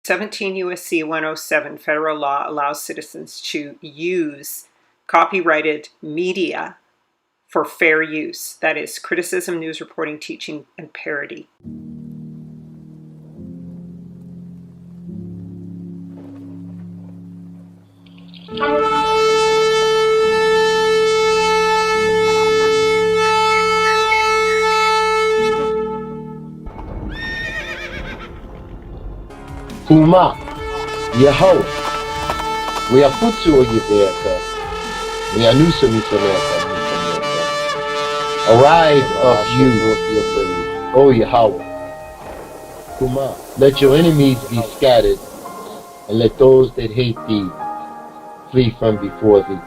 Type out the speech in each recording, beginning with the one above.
17 U.S.C. 107 federal law allows citizens to use copyrighted media for fair use. That is, criticism, news reporting, teaching, and parody. Kuma, Yahweh, Weaputu Oyebeka, Weanusa Misameka, arise of you, O Yahweh. Kuma, let your enemies be scattered, and let those that hate thee flee from before thee.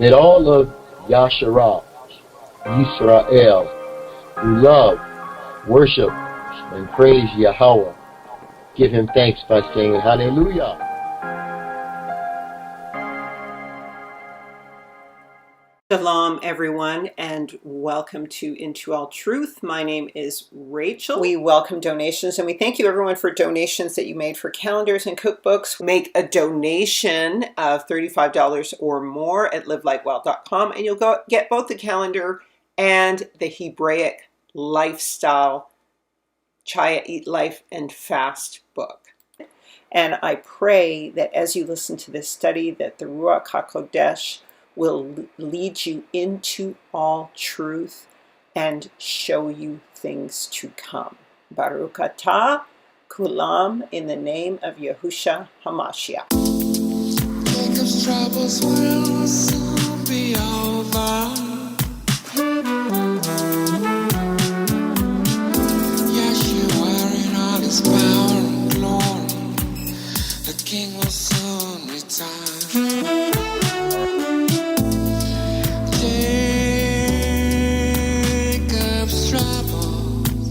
Let all of Yasharah, Yisrael, who love, worship, and praise Yahweh, give him thanks by saying hallelujah. Shalom, everyone, and welcome to Into All Truth. My name is Rachel. We welcome donations, and we thank you, everyone, for donations that you made for calendars and cookbooks. Make a donation of $35 or more at livelightwell.com, and you'll get both the calendar and the Hebraic lifestyle Chaya Eat Life and Fast book. And I pray that as you listen to this study, that the Ruach HaKodesh will lead you into all truth and show you things to come. Baruch atah kulam, in the name of Yahushua HaMashiach. Jacob's troubles will soon be over. His power and glory, the King will soon return. Jacob's troubles,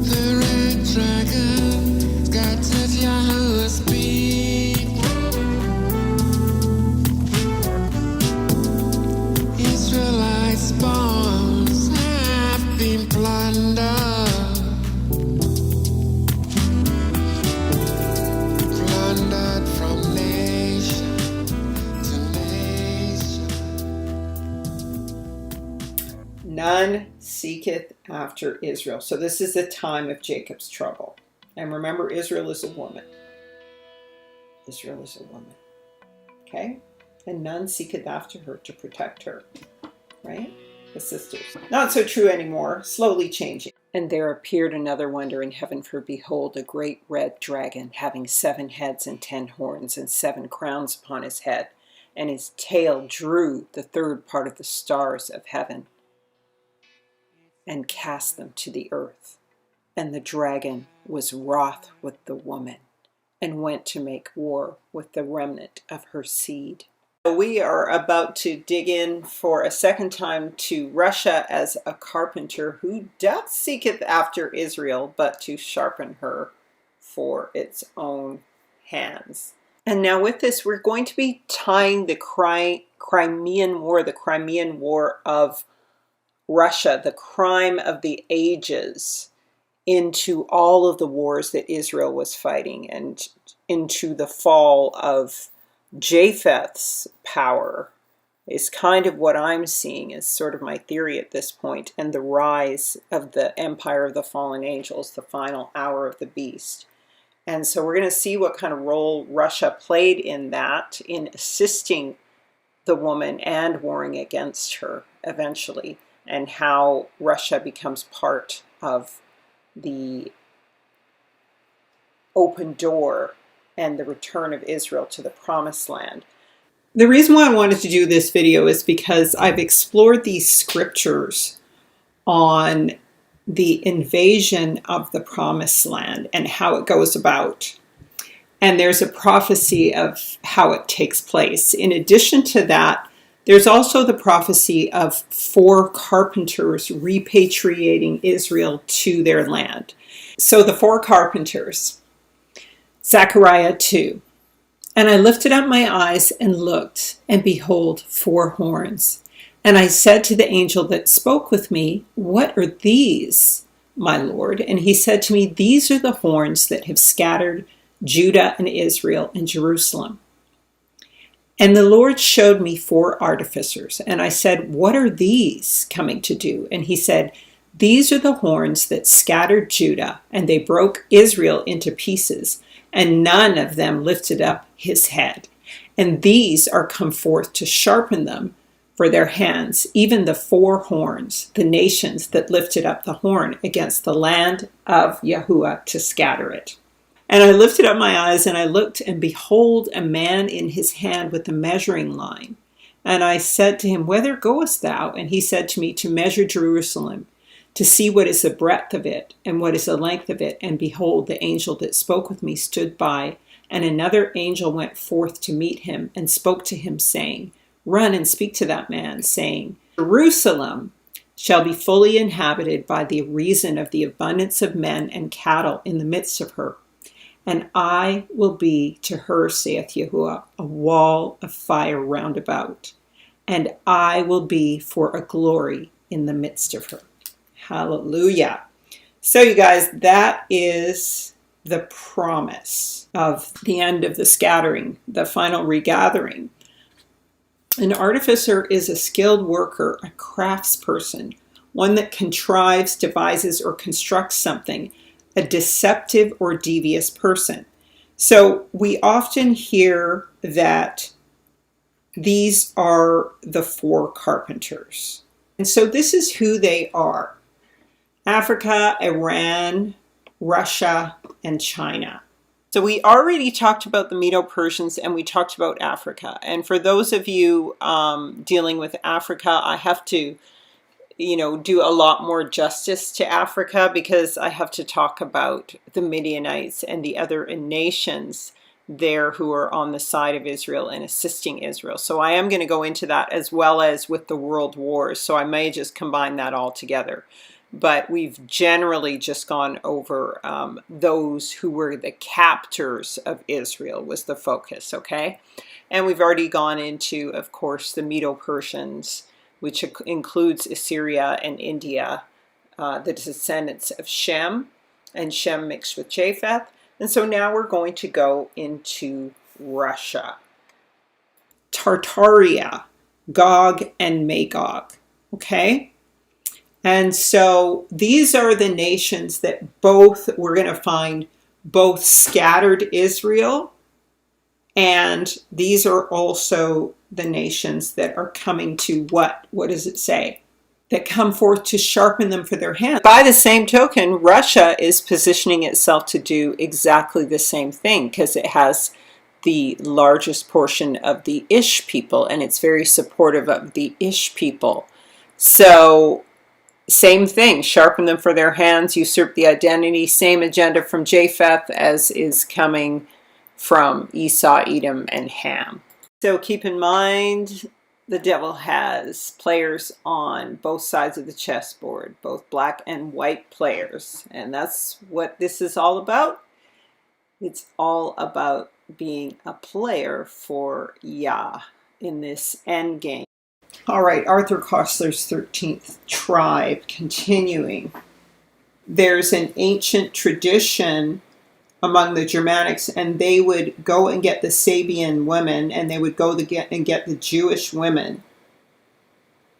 the red dragon scattered Yahuwah's people. Israelites born been plundered from nation to nation. None seeketh after Israel. So this is the time of Jacob's trouble. And remember, Israel is a woman. Israel is a woman. Okay? And none seeketh after her to protect her. Right? The sisters. Not so true anymore, slowly changing. And there appeared another wonder in heaven, for behold, a great red dragon, having 7 heads and 10 horns, and 7 crowns upon his head, and his tail drew the 3rd part of the stars of heaven, and cast them to the earth. And the dragon was wroth with the woman, and went to make war with the remnant of her seed. We are about to dig in for a second time to Russia as a carpenter who doth seeketh after Israel, but to sharpen her for its own hands. And now with this, we're going to be tying the Crimean War of Russia, the crime of the ages, into all of the wars that Israel was fighting and into the fall of Japheth's power is kind of what I'm seeing as sort of my theory at this point, and the rise of the empire of the fallen angels, the final hour of the beast. And so we're going to see what kind of role Russia played in that, in assisting the woman and warring against her eventually, and how Russia becomes part of the open door and the return of Israel to the promised land. The reason why I wanted to do this video is because I've explored these scriptures on the invasion of the promised land and how it goes about. And there's a prophecy of how it takes place. In addition to that, there's also the prophecy of 4 carpenters repatriating Israel to their land. So the 4 carpenters, Zechariah 2. And I lifted up my eyes and looked, and behold, 4 horns. And I said to the angel that spoke with me, what are these? my Lord? And he said to me, these are the horns that have scattered Judah and Israel and Jerusalem. And the Lord showed me 4 artificers. And I said, what are these coming to do? And he said, these are the horns that scattered Judah, and they broke Israel into pieces, and none of them lifted up his head. And these are come forth to sharpen them for their hands, even the 4 horns, the nations that lifted up the horn against the land of Yahuwah to scatter it. And I lifted up my eyes, and I looked, and behold, a man in his hand with a measuring line. And I said to him, whither goest thou? And he said to me, to measure Jerusalem, to see what is the breadth of it, and what is the length of it. And behold, the angel that spoke with me stood by, and another angel went forth to meet him, and spoke to him, saying, run and speak to that man, saying, Jerusalem shall be fully inhabited by the reason of the abundance of men and cattle in the midst of her. And I will be to her, saith Yahuwah, a wall of fire round about, and I will be for a glory in the midst of her. Hallelujah. So you guys, that is the promise of the end of the scattering, the final regathering. An artificer is a skilled worker, a craftsperson, one that contrives, devises, or constructs something, a deceptive or devious person. So we often hear that these are the 4 carpenters. And so this is who they are: Africa, Iran, Russia, and China. So we already talked about the Medo-Persians, and we talked about Africa. And for those of you dealing with Africa, I have to, do a lot more justice to Africa, because I have to talk about the Midianites and the other nations there who are on the side of Israel and assisting Israel. So I am going to go into that, as well as with the world wars. So I may just combine that all together. But we've generally just gone over those who were the captors of Israel was the focus, okay? And we've already gone into, of course, the Medo-Persians, which includes Assyria and India, the descendants of Shem, and Shem mixed with Japheth. And so now we're going to go into Russia. Tartaria, Gog and Magog, okay? And so these are the nations that we're going to find both scattered Israel, and these are also the nations that are coming to what does it say? That come forth to sharpen them for their hands. By the same token, Russia is positioning itself to do exactly the same thing, because it has the largest portion of the Ish people, and it's very supportive of the Ish people. So same thing, sharpen them for their hands, usurp the identity, same agenda from Japheth as is coming from Esau, Edom, and Ham. So keep in mind, the devil has players on both sides of the chessboard, both black and white players. And that's what this is all about. It's all about being a player for Yah in this end game. All right, Arthur Koestler's 13th tribe, continuing. There's an ancient tradition among the Germanics, and they would go and get the Sabian women, and they would go and get the Jewish women.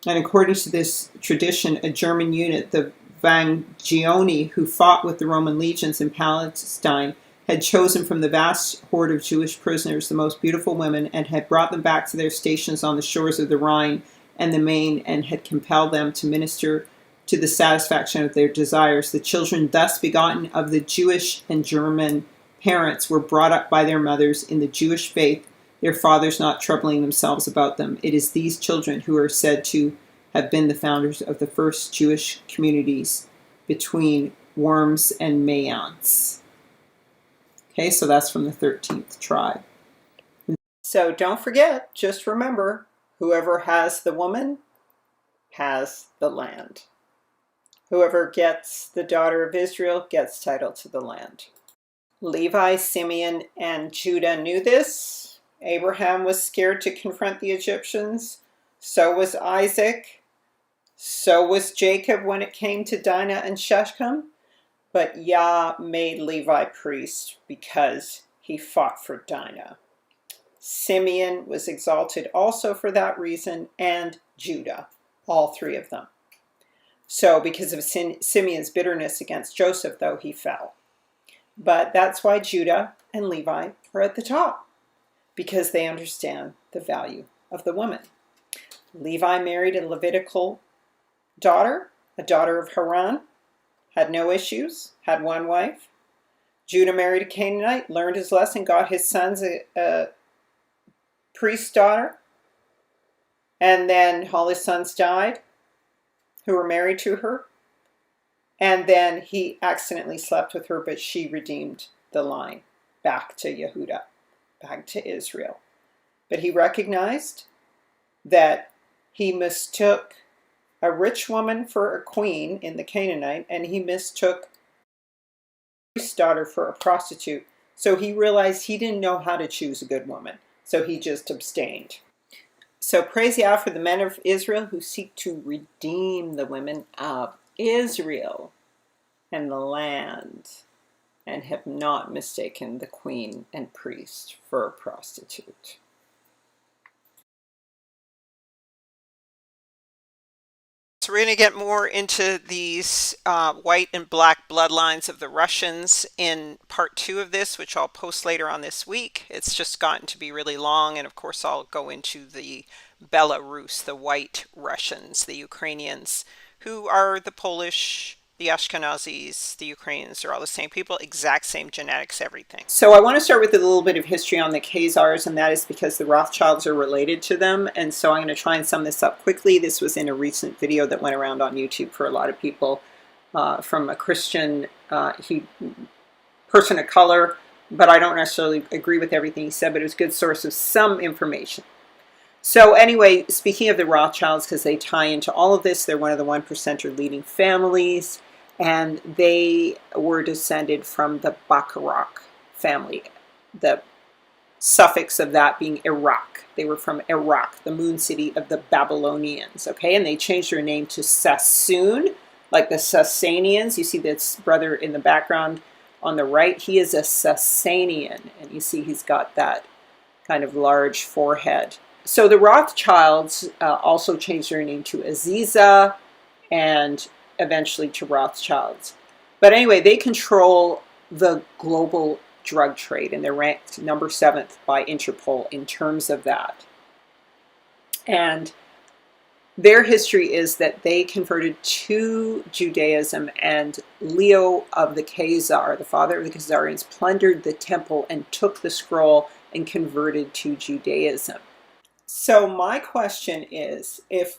And according to this tradition, a German unit, the Varangians, who fought with the Roman legions in Palestine, had chosen from the vast horde of Jewish prisoners the most beautiful women, and had brought them back to their stations on the shores of the Rhine and the Main, and had compelled them to minister to the satisfaction of their desires. The children thus begotten of the Jewish and German parents were brought up by their mothers in the Jewish faith, their fathers not troubling themselves about them. It is these children who are said to have been the founders of the first Jewish communities between Worms and Mayence. Okay, so that's from the 13th tribe. So don't forget, just remember, whoever has the woman has the land. Whoever gets the daughter of Israel gets title to the land. Levi, Simeon, and Judah knew this. Abraham was scared to confront the Egyptians. So was Isaac. So was Jacob when it came to Dinah and Shechem, but Yah made Levi priest because he fought for Dinah. Simeon was exalted also for that reason, and Judah, all three of them. So because of Simeon's bitterness against Joseph, though, he fell. But that's why Judah and Levi are at the top, because they understand the value of the woman. Levi married a Levitical daughter, a daughter of Haran, had no issues, had one wife. Judah married a Canaanite, learned his lesson, got his sons a priest's daughter, and then all his sons died who were married to her. And then he accidentally slept with her, but she redeemed the line back to Yehudah, back to Israel. But he recognized that he mistook a rich woman for a queen in the Canaanite, and he mistook a priest's daughter for a prostitute. So he realized he didn't know how to choose a good woman. So he just abstained. So praise Yah for the men of Israel who seek to redeem the women of Israel and the land, and have not mistaken the queen and priest for a prostitute. So we're going to get more into these white and black bloodlines of the Russians in part 2 of this, which I'll post later on this week. It's just gotten to be really long, and of course I'll go into the Belarus, the white Russians, the Ukrainians, who are the Polish, the Ashkenazis, the Ukrainians. They're all the same people, exact same genetics, everything. So I want to start with a little bit of history on the Khazars, and that is because the Rothschilds are related to them. And so I'm going to try and sum this up quickly. This was in a recent video that went around on YouTube for a lot of people from a Christian person of color, but I don't necessarily agree with everything he said, but it was a good source of some information. So anyway, speaking of the Rothschilds, because they tie into all of this, they're one of the 1% leading families, and they were descended from the Bacharach family, the suffix of that being Iraq. They were from Iraq, the moon city of the Babylonians, okay? And they changed their name to Sassoon, like the Sassanians. You see this brother in the background on the right. He is a Sassanian, and you see he's got that kind of large forehead. So the Rothschilds also changed their name to Aziza and eventually to Rothschilds. But anyway, they control the global drug trade, and they're ranked number 7th by Interpol in terms of that. And their history is that they converted to Judaism, and Leo of the Khazar, the father of the Khazarians, plundered the temple and took the scroll and converted to Judaism. So my question is, if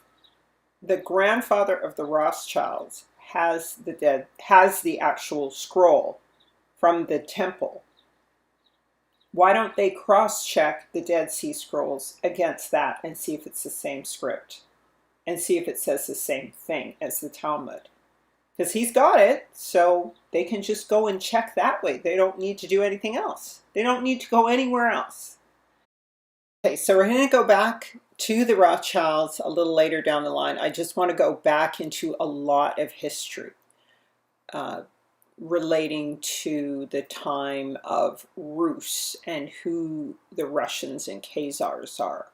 the grandfather of the Rothschilds has the actual scroll from the temple, why don't they cross-check the Dead Sea Scrolls against that and see if it's the same script and see if it says the same thing as the Talmud? Because he's got it, so they can just go and check that way. They don't need to do anything else. They don't need to go anywhere else. Okay, so we're going to go back to the Rothschilds a little later down the line. I just want to go back into a lot of history relating to the time of Rus and who the Russians and Khazars are.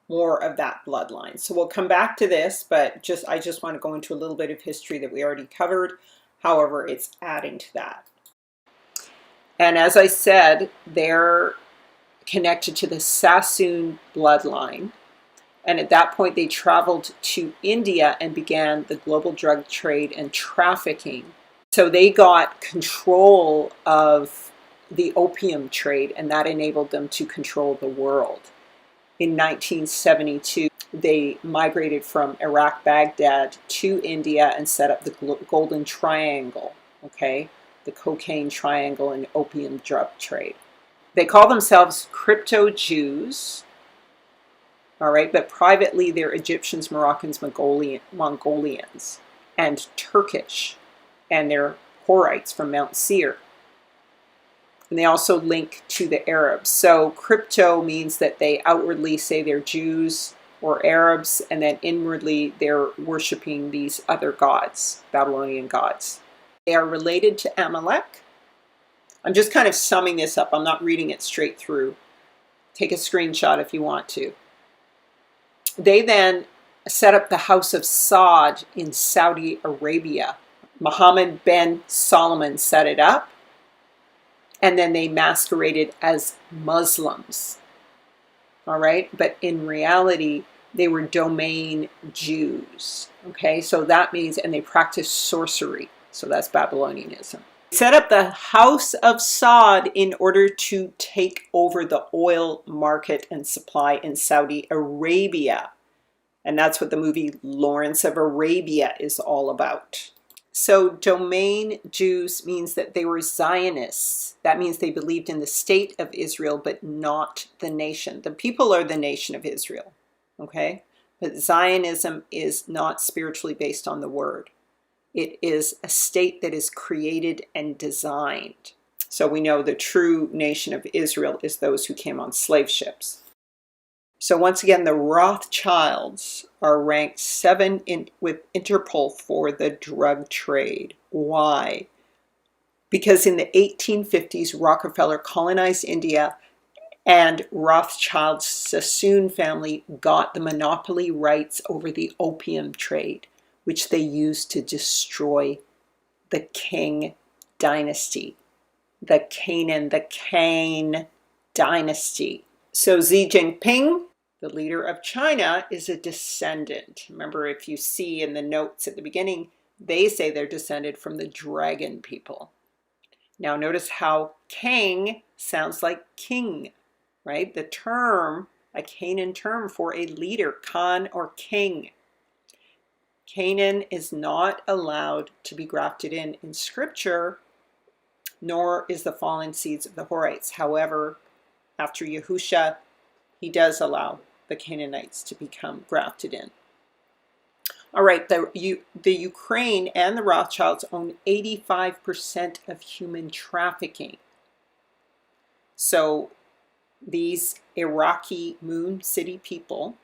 More of that bloodline. So we'll come back to this, but I just want to go into a little bit of history that we already covered. However, it's adding to that. And as I said, they're connected to the Sassoon bloodline. And at that point, they traveled to India and began the global drug trade and trafficking. So they got control of the opium trade, and that enabled them to control the world. In 1972, they migrated from Iraq, Baghdad to India and set up the Golden Triangle, okay? The cocaine triangle and opium drug trade. They call themselves crypto-Jews, all right, but privately they're Egyptians, Moroccans, Mongolians, and Turkish, and they're Horites from Mount Seir. And they also link to the Arabs. So crypto means that they outwardly say they're Jews, or Arabs, and then inwardly they're worshiping these other gods, Babylonian gods. They are related to Amalek. I'm just kind of summing this up. I'm not reading it straight through. Take a screenshot if you want to. They then set up the House of Saud in Saudi Arabia. Mohammed bin Solomon set it up, and then they masqueraded as Muslims. All right, but in reality, they were domain Jews. Okay, so that means, and they practiced sorcery. So that's Babylonianism. They set up the House of Saud in order to take over the oil market and supply in Saudi Arabia. And that's what the movie Lawrence of Arabia is all about. So domain Jews means that they were Zionists. That means they believed in the state of Israel, but not the nation. The people are the nation of Israel, okay? But Zionism is not spiritually based on the word. It is a state that is created and designed. So we know the true nation of Israel is those who came on slave ships. So once again, the Rothschilds are ranked 7 with Interpol for the drug trade. Why? Because in the 1850s, Rockefeller colonized India, and Rothschild's Sassoon family got the monopoly rights over the opium trade, which they used to destroy the Qing dynasty, the Canaan dynasty. So Xi Jinping, the leader of China, is a descendant. Remember, if you see in the notes at the beginning, they say they're descended from the dragon people. Now notice how Kang sounds like king, right? The term, a Canaan term for a leader, Khan or king. Canaan is not allowed to be grafted in Scripture, nor is the fallen seeds of the Horites. However, after Yahusha, he does allow the Canaanites to become grafted in. All right, the Ukraine and the Rothschilds own 85% of human trafficking. So these Iraqi Moon City people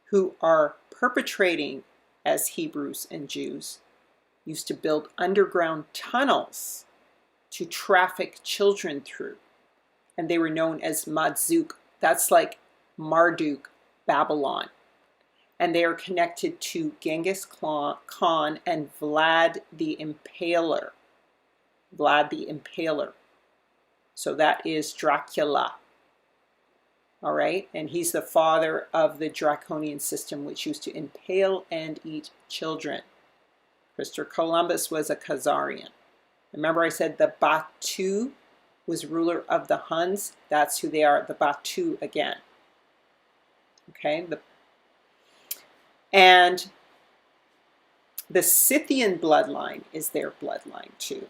who are perpetrating as Hebrews and Jews used to build underground tunnels to traffic children through. And they were known as Marduk. That's like Marduk, Babylon. And they are connected to Genghis Khan and Vlad the Impaler. Vlad the Impaler. So that is Dracula. All right, and he's the father of the Draconian system, which used to impale and eat children. Christopher Columbus was a Khazarian. Remember I said the Batu was ruler of the Huns? That's who they are, the Batu again. Okay, and the Scythian bloodline is their bloodline too.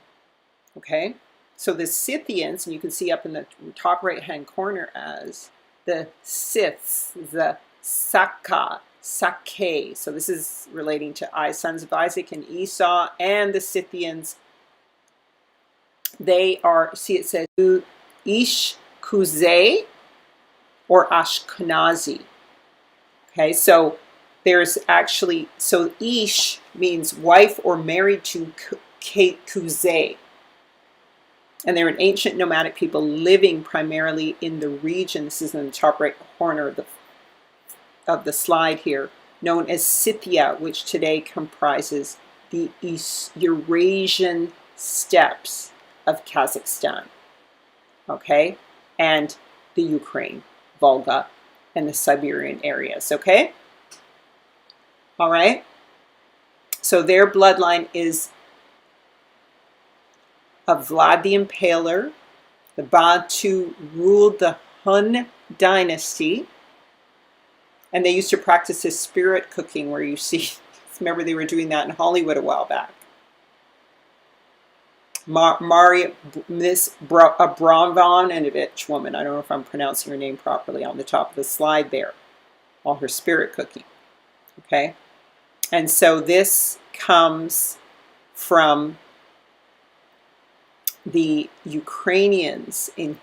Okay, so the Scythians, and you can see up in the top right-hand corner as the Scyths, the Sake. So this is relating to sons of Isaac and Esau, and the Scythians. They are, see it says Ish Kuzay or Ashkenazi. Okay, so there's actually, so Ish means wife or married to Kuzay. And they're an ancient nomadic people living primarily in the region, this is in the top right corner of the slide here, known as Scythia, which today comprises the Eurasian steppes of Kazakhstan, okay, and the Ukraine, Volga, and the Siberian areas, okay? All right, so their bloodline is of Vlad the Impaler. The Batu ruled the Hun dynasty, and they used to practice this spirit cooking where you see, remember they were doing that in Hollywood a while back. Miss Abramovich woman, I don't know if I'm pronouncing her name properly, on the top of the slide there, all her spirit cooking, okay? And so this comes from the Ukrainians in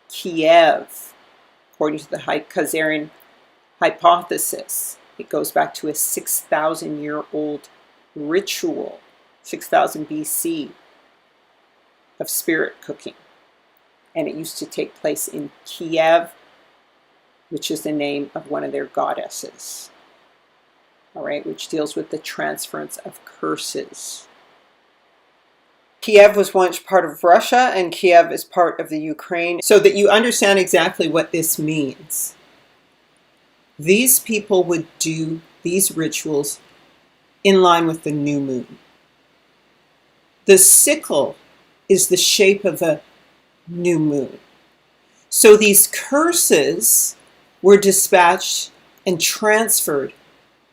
Kiev, according to the Khazarian hypothesis. It goes back to a 6,000-year-old ritual, 6,000 BC, of spirit cooking. And it used to take place in Kiev, which is the name of one of their goddesses. All right, which deals with the transference of curses. Kiev was once part of Russia, and Kiev is part of the Ukraine. So that you understand exactly what this means. These people would do these rituals in line with the new moon. The sickle is the shape of a new moon. So these curses were dispatched and transferred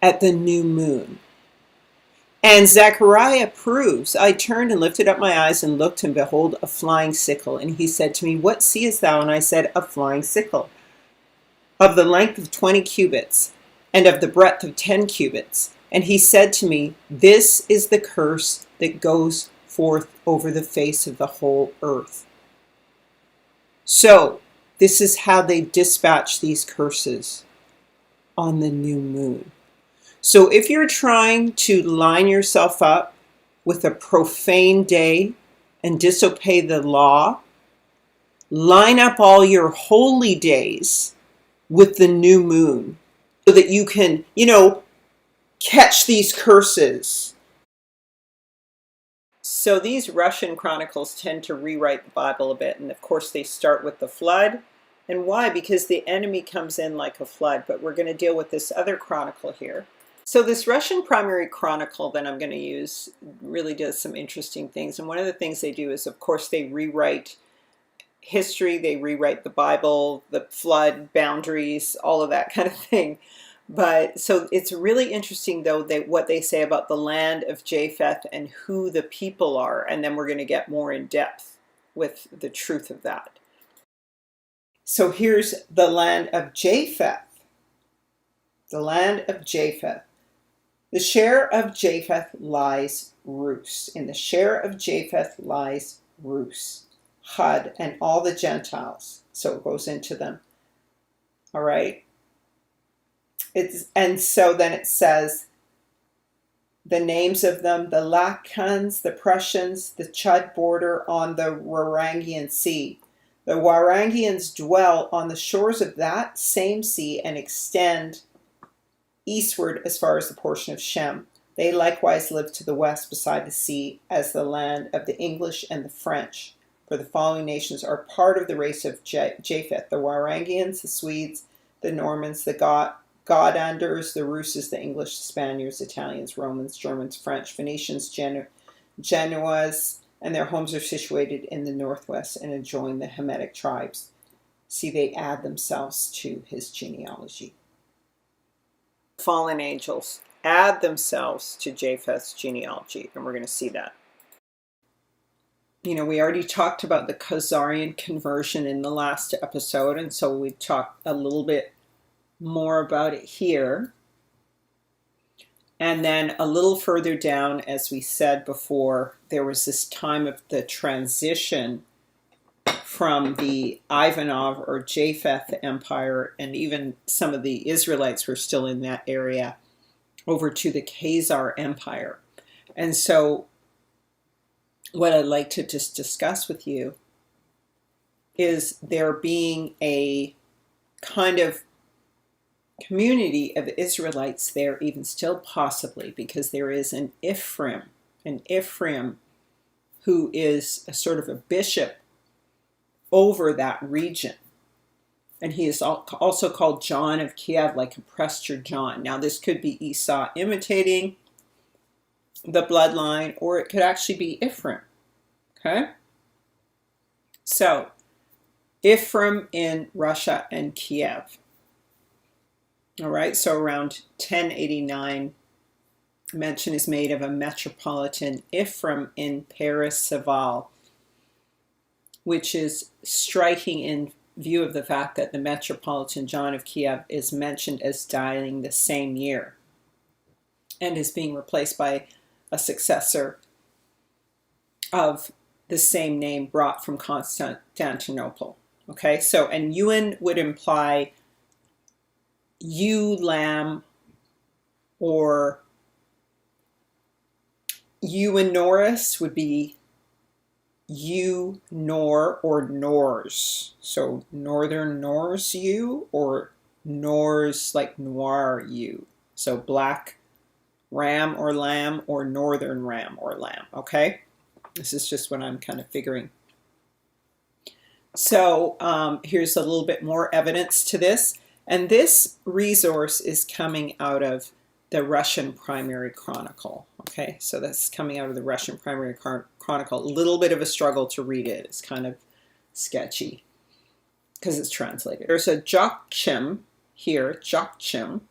at the new moon. And Zechariah proves, I turned and lifted up my eyes and looked, and behold, a flying sickle. And he said to me, what seest thou? And I said, a flying sickle, of the length of 20 cubits, and of the breadth of 10 cubits. And he said to me, this is the curse that goes forth over the face of the whole earth. So, this is how they dispatch these curses on the new moon. So if you're trying to line yourself up with a profane day and disobey the law, line up all your holy days with the new moon so that you can, catch these curses. So these Russian chronicles tend to rewrite the Bible a bit. And of course they start with the flood. And why? Because the enemy comes in like a flood. But we're going to deal with this other chronicle here. So this Russian primary chronicle that I'm going to use really does some interesting things. And one of the things they do is, of course, they rewrite history. They rewrite the Bible, the flood, boundaries, all of that kind of thing. But so it's really interesting, though, what they say about the land of Japheth and who the people are. And then we're going to get more in depth with the truth of that. So here's the land of Japheth. The land of Japheth. The share of Japheth lies Rus. In the share of Japheth lies Rus, Hud, and all the Gentiles. So it goes into them. All right. And so then it says the names of them: the Lacans, the Prussians, the Chud border on the Varangian Sea. The Varangians dwell on the shores of that same sea and extend eastward as far as the portion of Shem. They likewise live to the west beside the sea as the land of the English and the French. For the following nations are part of the race of Japheth: the Varangians, the Swedes, the Normans, the Godanders, the Russes, the English, the Spaniards, Italians, Romans, Germans, French, Phoenicians, Genoese, and their homes are situated in the northwest and adjoin the Hamitic tribes. See, they add themselves to his genealogy. Fallen angels add themselves to Japheth's genealogy, and we're going to see that. We already talked about the Khazarian conversion in the last episode, and so we talked a little bit more about it here. And then a little further down, as we said before, there was this time of the transition from the Ivanov or Japheth Empire, and even some of the Israelites were still in that area, over to the Khazar Empire. And so what I'd like to just discuss with you is there being a kind of community of Israelites there, even still possibly, because there is an Ephraim who is a sort of a bishop over that region. And he is also called John of Kiev, like a Prester John. Now this could be Esau imitating the bloodline, or it could actually be Ephraim. Okay? So, Ephraim in Russia and Kiev. All right, so around 1089, mention is made of a metropolitan Ephraim in Paris-Saval, which is striking in view of the fact that the metropolitan John of Kiev is mentioned as dying the same year and is being replaced by a successor of the same name brought from Constantinople. Okay, so, and Ewan would imply ewe lamb, or ewe and Norris would be ewe nor or Nors. So northern Nors ewe or Nors like noir ewe. So black ram or lamb or northern ram or lamb. Okay, this is just what I'm kind of figuring. So here's a little bit more evidence to this. And this resource is coming out of the Russian Primary Chronicle. Okay, so that's coming out of the Russian Primary Chronicle. A little bit of a struggle to read it. It's kind of sketchy because it's translated. There's a Joachim here, Joachim,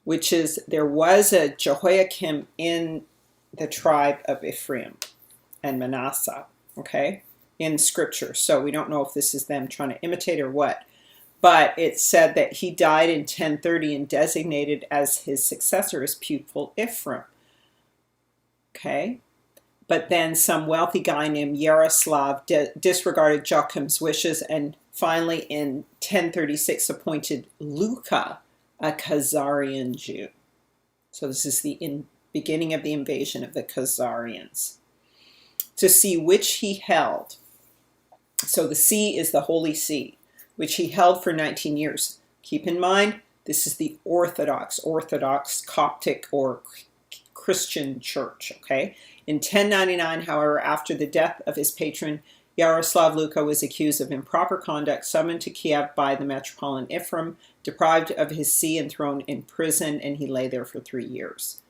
which is, there was a Jehoiakim in the tribe of Ephraim and Manasseh, okay, in scripture. So we don't know if this is them trying to imitate or what. But it said that he died in 1030 and designated as his successor as pupil Ephraim. Okay? But then some wealthy guy named Yaroslav disregarded Joachim's wishes and finally in 1036 appointed Luca a Khazarian Jew. So this is the beginning of the invasion of the Khazarians. To see which he held. So the see is the Holy See, which he held for 19 years. Keep in mind, this is the Orthodox Coptic or Christian church, okay? In 1099, however, after the death of his patron, Yaroslav Luka was accused of improper conduct, summoned to Kiev by the metropolitan Ephraim, deprived of his see and thrown in prison, and he lay there for 3 years.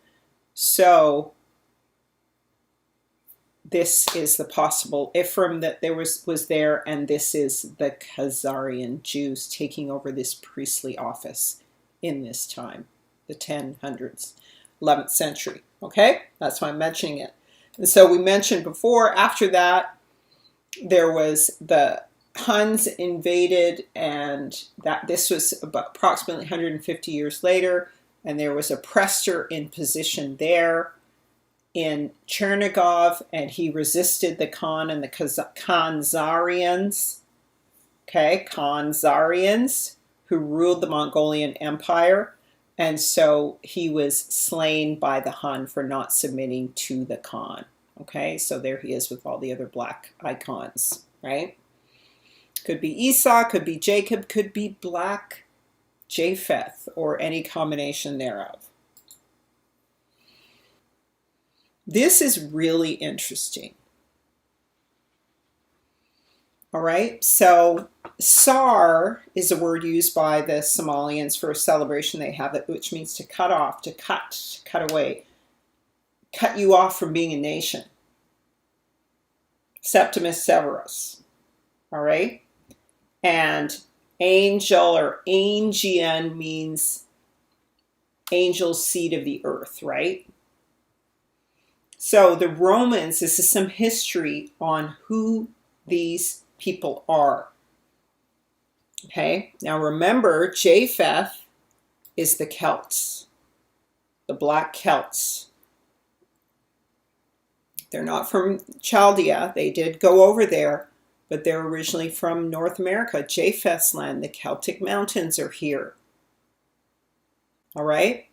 So this is the possible Ephraim that there was there, and this is the Khazarian Jews taking over this priestly office in this time, the 1000s, 11th century. Okay, that's why I'm mentioning it. And so we mentioned before, after that, there was the Huns invaded, and that this was about approximately 150 years later, and there was a Prester in position there in Chernigov, and he resisted the Khan and the Khanzarians, okay, Khanzarians, who ruled the Mongolian Empire, and so he was slain by the Hun for not submitting to the Khan, okay, so there he is with all the other black icons, right? Could be Esau, could be Jacob, could be black Japheth, or any combination thereof. This is really interesting. All right, so Sar is a word used by the Somalians for a celebration they have, which means to cut off, to cut away, cut you off from being a nation. Septimus Severus, all right? And angel or Angian means angel seed of the earth, right? So the Romans, this is some history on who these people are. Okay, now remember, Japheth is the Celts, the black Celts. They're not from Chaldea. They did go over there, but they're originally from North America, Japheth's land. The Celtic mountains are here. All right?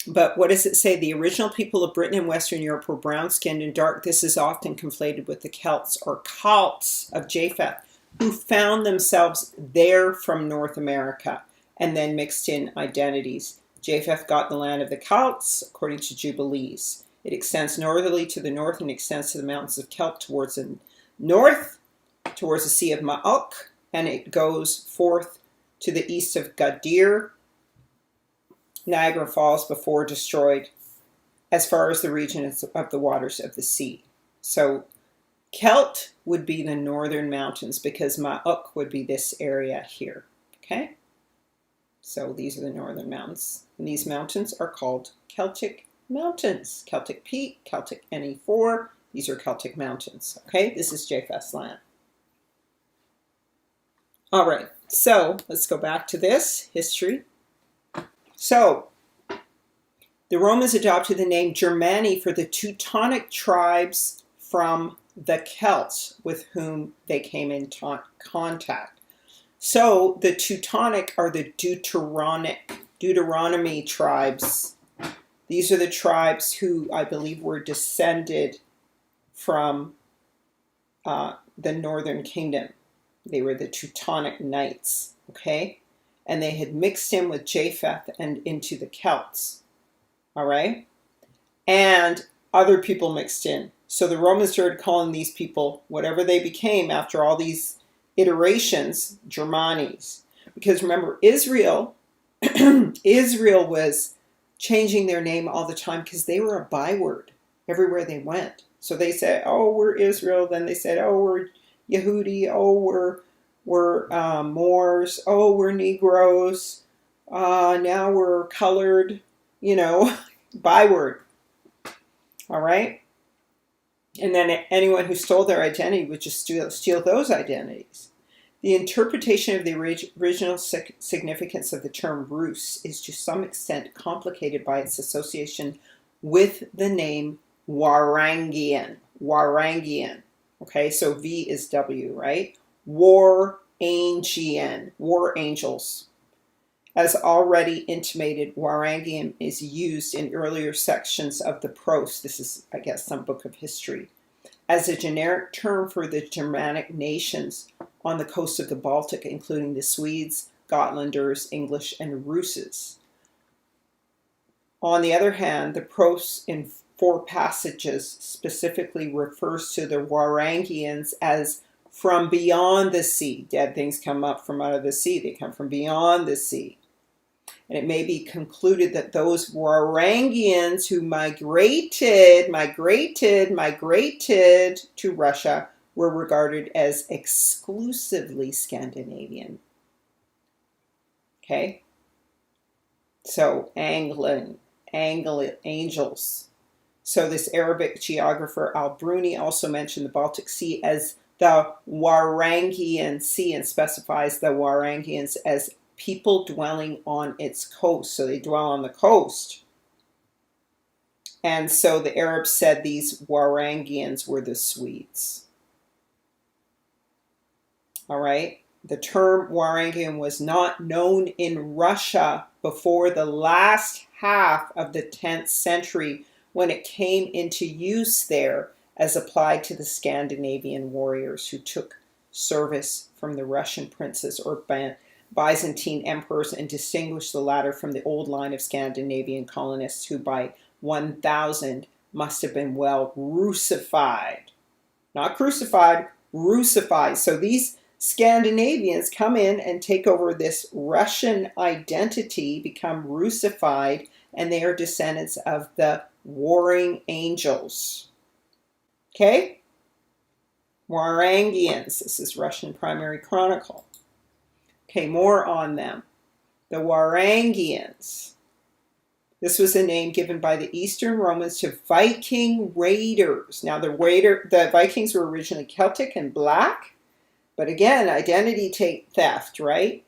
But what does it say? The original people of Britain and Western Europe were brown-skinned and dark. This is often conflated with the Celts or cults of Japheth, who found themselves there from North America and then mixed in identities. Japheth got the land of the Celts, according to Jubilees. It extends northerly to the north and extends to the mountains of Celt towards the north, towards the Sea of Ma'uk, and it goes forth to the east of Gadir, Niagara Falls, before destroyed, as far as the region of the waters of the sea. So Celt would be the northern mountains, because Ma'uk would be this area here. Okay? So these are the northern mountains. And these mountains are called Celtic mountains. Celtic Peak, Celtic NE4. These are Celtic mountains. Okay? This is Japheth's land. All right. So let's go back to this history. So, the Romans adopted the name Germani for the Teutonic tribes from the Celts with whom they came in contact. So, the Teutonic are the Deuteronic Deuteronomy tribes. These are the tribes who I believe were descended from the northern kingdom. They were the Teutonic Knights, okay? And they had mixed in with Japheth and into the Celts, all right? And other people mixed in. So the Romans started calling these people whatever they became after all these iterations, Germanis. Because remember, Israel, Israel was changing their name all the time because they were a byword everywhere they went. So they said, oh, we're Israel. Then they said, oh, we're Yehudi. Oh, we're Moors. Oh, we're Negroes. Now we're colored, byword. All right? And then anyone who stole their identity would just steal those identities. The interpretation of the original significance of the term Rus is to some extent complicated by its association with the name Varangian. Varangian. Okay, so V is W, right? Varangian. War angels. As already intimated, Varangian is used in earlier sections of the Prose, this is, I guess, some book of history, as a generic term for the Germanic nations on the coast of the Baltic, including the Swedes, Gotlanders, English, and Russes. On the other hand, the Prose in 4 passages specifically refers to the Varangians as from beyond the sea. Dead things come up from out of the sea. They come from beyond the sea. And it may be concluded that those Varangians who migrated to Russia were regarded as exclusively Scandinavian. Okay? So, angels. So this Arabic geographer Al-Bruni also mentioned the Baltic Sea as the Varangian Sea and specifies the Varangians as people dwelling on its coast. So they dwell on the coast. And so the Arabs said these Varangians were the Swedes. All right. The term Varangian was not known in Russia before the last half of the 10th century when it came into use there as applied to the Scandinavian warriors who took service from the Russian princes or Byzantine emperors and distinguished the latter from the old line of Scandinavian colonists who by 1000 must have been well Russified. Not crucified, Russified. So these Scandinavians come in and take over this Russian identity, become Russified, and they are descendants of the warring angels. Okay? Varangians. This is Russian primary chronicle. Okay, more on them. The Varangians. This was a name given by the Eastern Romans to Viking raiders. Now, the Vikings were originally Celtic and black. But again, identity theft, right?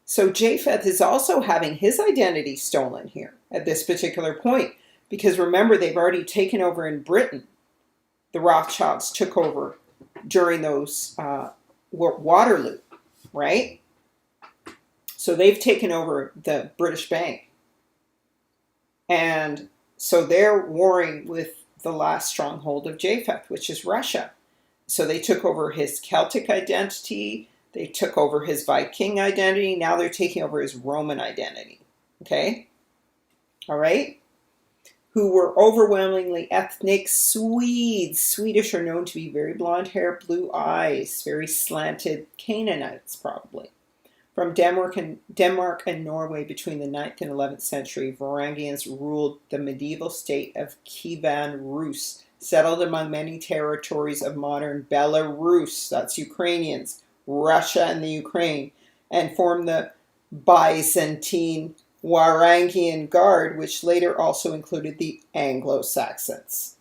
So Japheth is also having his identity stolen here at this particular point. Because remember, they've already taken over in Britain. The Rothschilds took over during those Waterloo, right? So they've taken over the British Bank. And so they're warring with the last stronghold of Japheth, which is Russia. So they took over his Celtic identity. They took over his Viking identity. Now they're taking over his Roman identity. Okay? All right? Who were overwhelmingly ethnic Swedes. Swedish are known to be very blonde hair, blue eyes, very slanted Canaanites, probably. From Denmark and Norway between the 9th and 11th century, Varangians ruled the medieval state of Kievan Rus, settled among many territories of modern Belarus, that's Ukrainians, Russia and the Ukraine, and formed the Byzantine Varangian Guard, which later also included the Anglo-Saxons.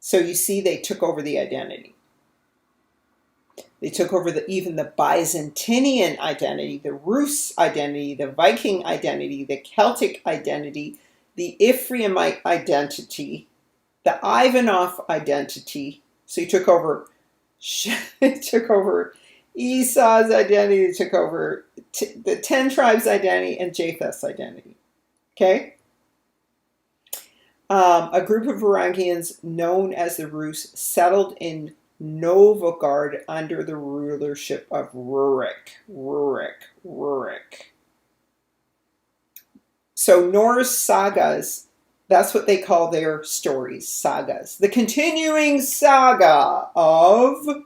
So you see, they took over the identity. They took over even the Byzantinian identity, the Rus identity, the Viking identity, the Celtic identity, the Ephraimite identity, the Ivanov identity. So he took over Esau's identity took over the 10 tribes' identity and Japheth's identity. Okay? A group of Varangians known as the Rus settled in Novgorod under the rulership of Rurik. So Norse sagas, that's what they call their stories, sagas. The continuing saga of...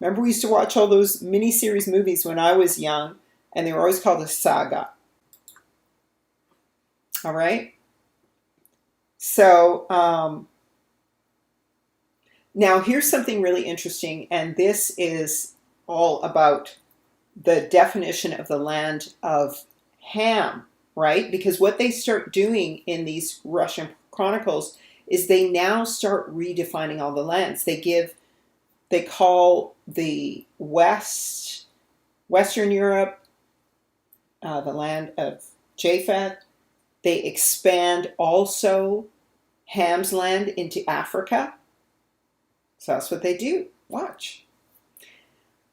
Remember, we used to watch all those miniseries movies when I was young, and they were always called a saga. All right? So, now here's something really interesting, and this is all about the definition of the land of Ham, right? Because what they start doing in these Russian chronicles is they now start redefining all the lands. They call the Western Europe the land of Japheth. They expand also Ham's land into Africa. So that's what they do. Watch.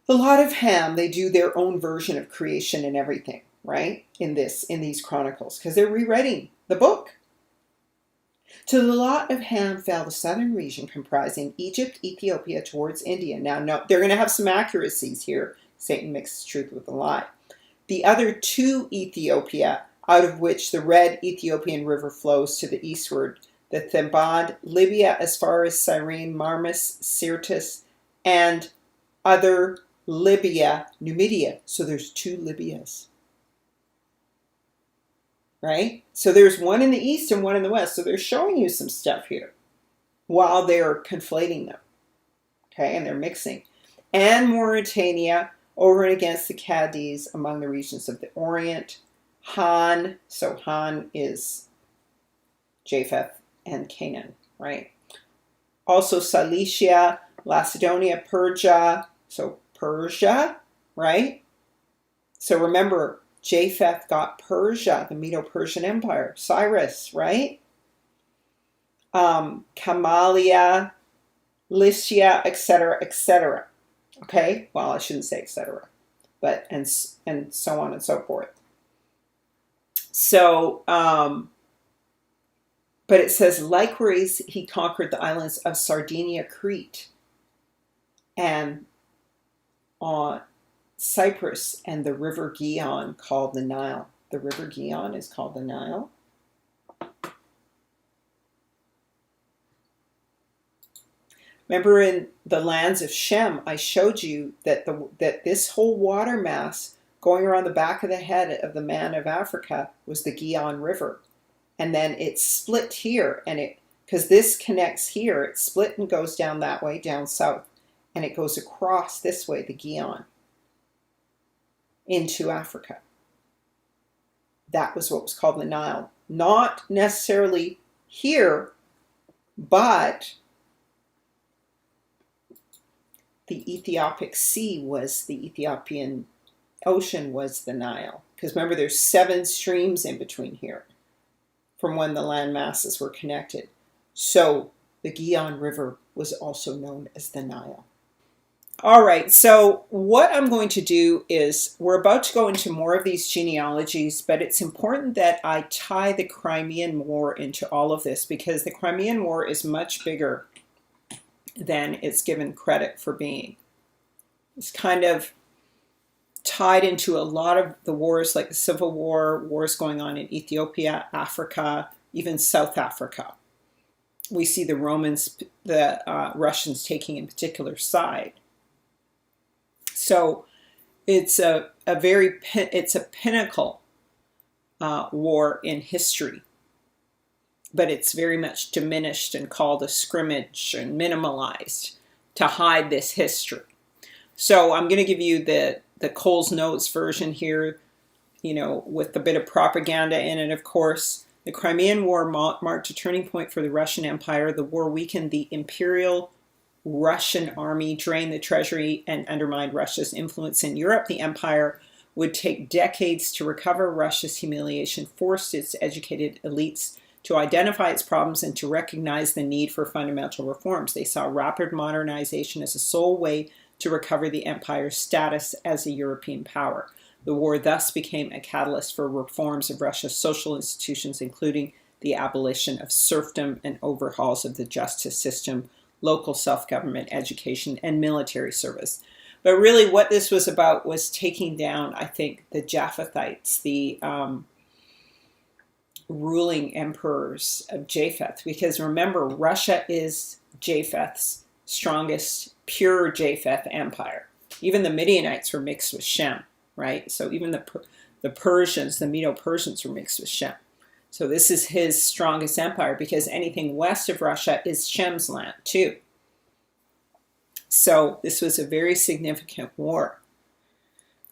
A lot of Ham, they do their own version of creation and everything, right? In these chronicles, because they're rewriting the book. To the lot of Ham fell the southern region comprising Egypt, Ethiopia, towards India. Now, no, they're going to have some accuracies here. Satan mixes truth with a lie. The other two Ethiopia, out of which the red Ethiopian river flows to the eastward, the Thebad, Libya as far as Cyrene, Marmus, Syrtis, and other Libya, Numidia. So there's two Libyas. Right? So there's one in the east and one in the west. So they're showing you some stuff here while they're conflating them. Okay, and they're mixing. And Mauritania over and against the Cadiz among the regions of the Orient. Han, so Han is Japheth and Canaan, right? Also Cilicia, Lacedonia, Persia, so Persia, right? So remember, Japheth got Persia, the Medo-Persian Empire, Cyrus, right? Kamalia, Lycia, etc., etc. Okay? Well, I shouldn't say etc., but and so on and so forth. So, but it says, likewise, he conquered the islands of Sardinia, Crete, and on Cyprus, and the river Gihon called the Nile. The river Gihon is called the Nile. Remember in the lands of Shem, I showed you that this whole water mass going around the back of the head of the man of Africa was the Gihon River. And then it split here, and because this connects here, it split and goes down that way, down south, and it goes across this way, the Gihon, into Africa. That was what was called the Nile. Not necessarily here, but the Ethiopic Sea was the Ethiopian Ocean was the Nile. Because remember, there's 7 streams in between here from when the land masses were connected. So the Gihon River was also known as the Nile. All right, so what I'm going to do is, we're about to go into more of these genealogies, but it's important that I tie the Crimean War into all of this, because the Crimean War is much bigger than it's given credit for being. It's kind of tied into a lot of the wars, like the Civil War, wars going on in Ethiopia, Africa, even South Africa. We see the Romans, the Russians taking a particular side. So it's a pinnacle war in history, but it's very much diminished and called a scrimmage and minimalized to hide this history. So I'm going to give you the Cole's Notes version here, you know, with a bit of propaganda in it, of course. The Crimean War marked a turning point for the Russian Empire. The war weakened the imperial Russian army, drained the treasury, and undermined Russia's influence in Europe. The empire would take decades to recover. Russia's humiliation forced its educated elites to identify its problems and to recognize the need for fundamental reforms. They saw rapid modernization as a sole way to recover the empire's status as a European power. The war thus became a catalyst for reforms of Russia's social institutions, including the abolition of serfdom and overhauls of the justice system, local self-government, education, and military service. But really what this was about was taking down, I think, the Japhethites, the ruling emperors of Japheth. Because remember, Russia is Japheth's strongest, pure Japheth empire. Even the Midianites were mixed with Shem, right? So even the Persians, the Medo-Persians were mixed with Shem. So this is his strongest empire because anything west of Russia is Shem's land too. So this was a very significant war.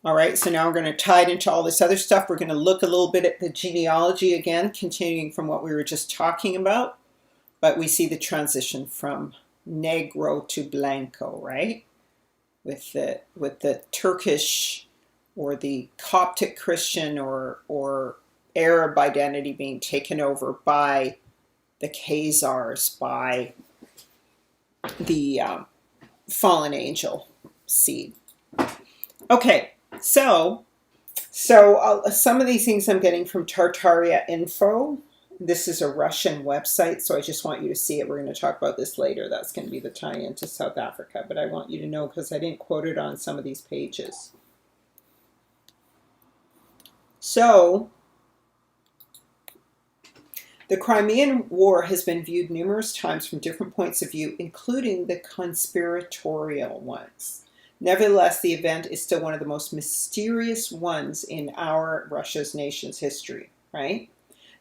All right, so now we're going to tie it into all this other stuff. We're going to look a little bit at the genealogy again, continuing from what we were just talking about. But we see the transition from Negro to Blanco, right? With the Turkish or the Coptic Christian or Arab identity being taken over by the Khazars, by the fallen angel seed. Okay, so some of these things I'm getting from Tartaria Info. This is a Russian website, so I just want you to see it. We're going to talk about this later. That's going to be the tie-in to South Africa, but I want you to know because I didn't quote it on some of these pages. So, the Crimean War has been viewed numerous times from different points of view, including the conspiratorial ones. Nevertheless, the event is still one of the most mysterious ones in our Russia's nation's history, right?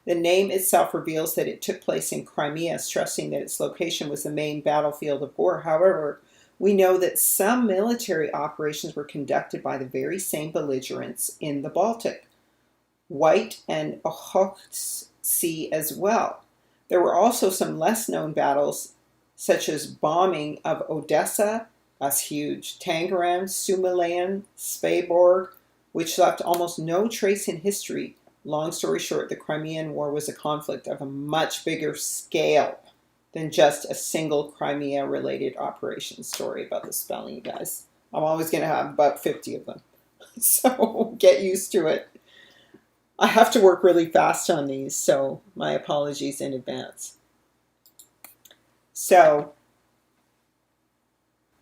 The name itself reveals that it took place in Crimea, stressing that its location was the main battlefield of war. However, we know that some military operations were conducted by the very same belligerents in the Baltic, White and Okhotsk Sea as well. There were also some less known battles, such as bombing of Odessa, that's huge, Tangaran, Sumilan, Speyborg, which left almost no trace in history. Long story short, the Crimean War was a conflict of a much bigger scale than just a single Crimea-related operation. Story about the spelling, you guys. I'm always going to have about 50 of them. So get used to it. I have to work really fast on these, so my apologies in advance. So,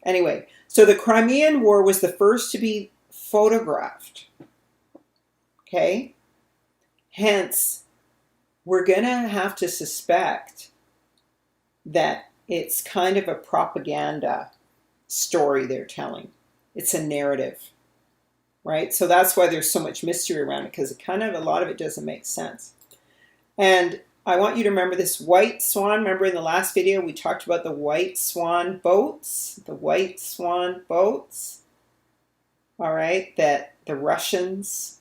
anyway, so the Crimean War was the first to be photographed. Okay? Hence, we're going to have to suspect that it's kind of a propaganda story they're telling. It's a narrative. Right? So that's why there's so much mystery around it, because a lot of it doesn't make sense. And I want you to remember this white swan. Remember in the last video we talked about the white swan boats? The white swan boats. All right, that the Russians,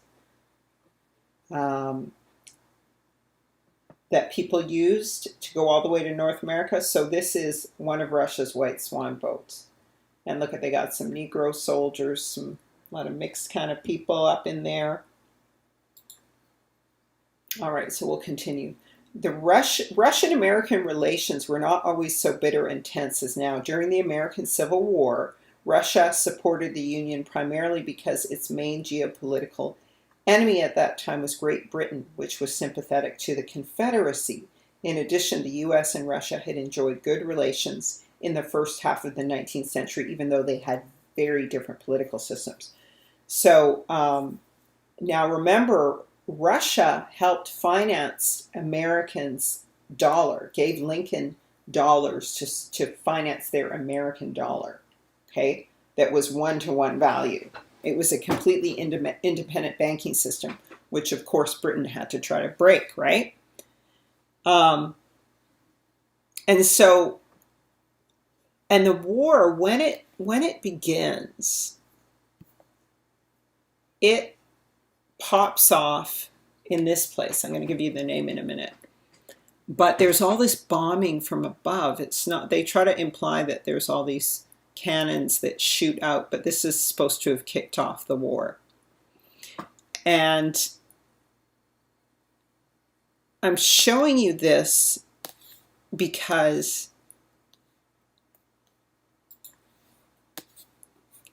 that people used to go all the way to North America. So this is one of Russia's white swan boats. And look at, they got some Negro soldiers, a lot of mixed kind of people up in there. All right, so we'll continue. The Russian-American relations were not always so bitter and tense as now. During the American Civil War, Russia supported the Union primarily because its main geopolitical enemy at that time was Great Britain, which was sympathetic to the Confederacy. In addition, the U.S. and Russia had enjoyed good relations in the first half of the 19th century, even though they had very different political systems. So now remember, Russia helped finance Americans' dollar, gave Lincoln dollars to finance their American dollar, okay? That was one-to-one value. It was a completely independent banking system, which of course Britain had to try to break, right? And the war, when it begins, it pops off in this place. I'm going to give you the name in a minute. But there's all this bombing from above. It's not, they try to imply that there's all these cannons that shoot out, but this is supposed to have kicked off the war. And I'm showing you this because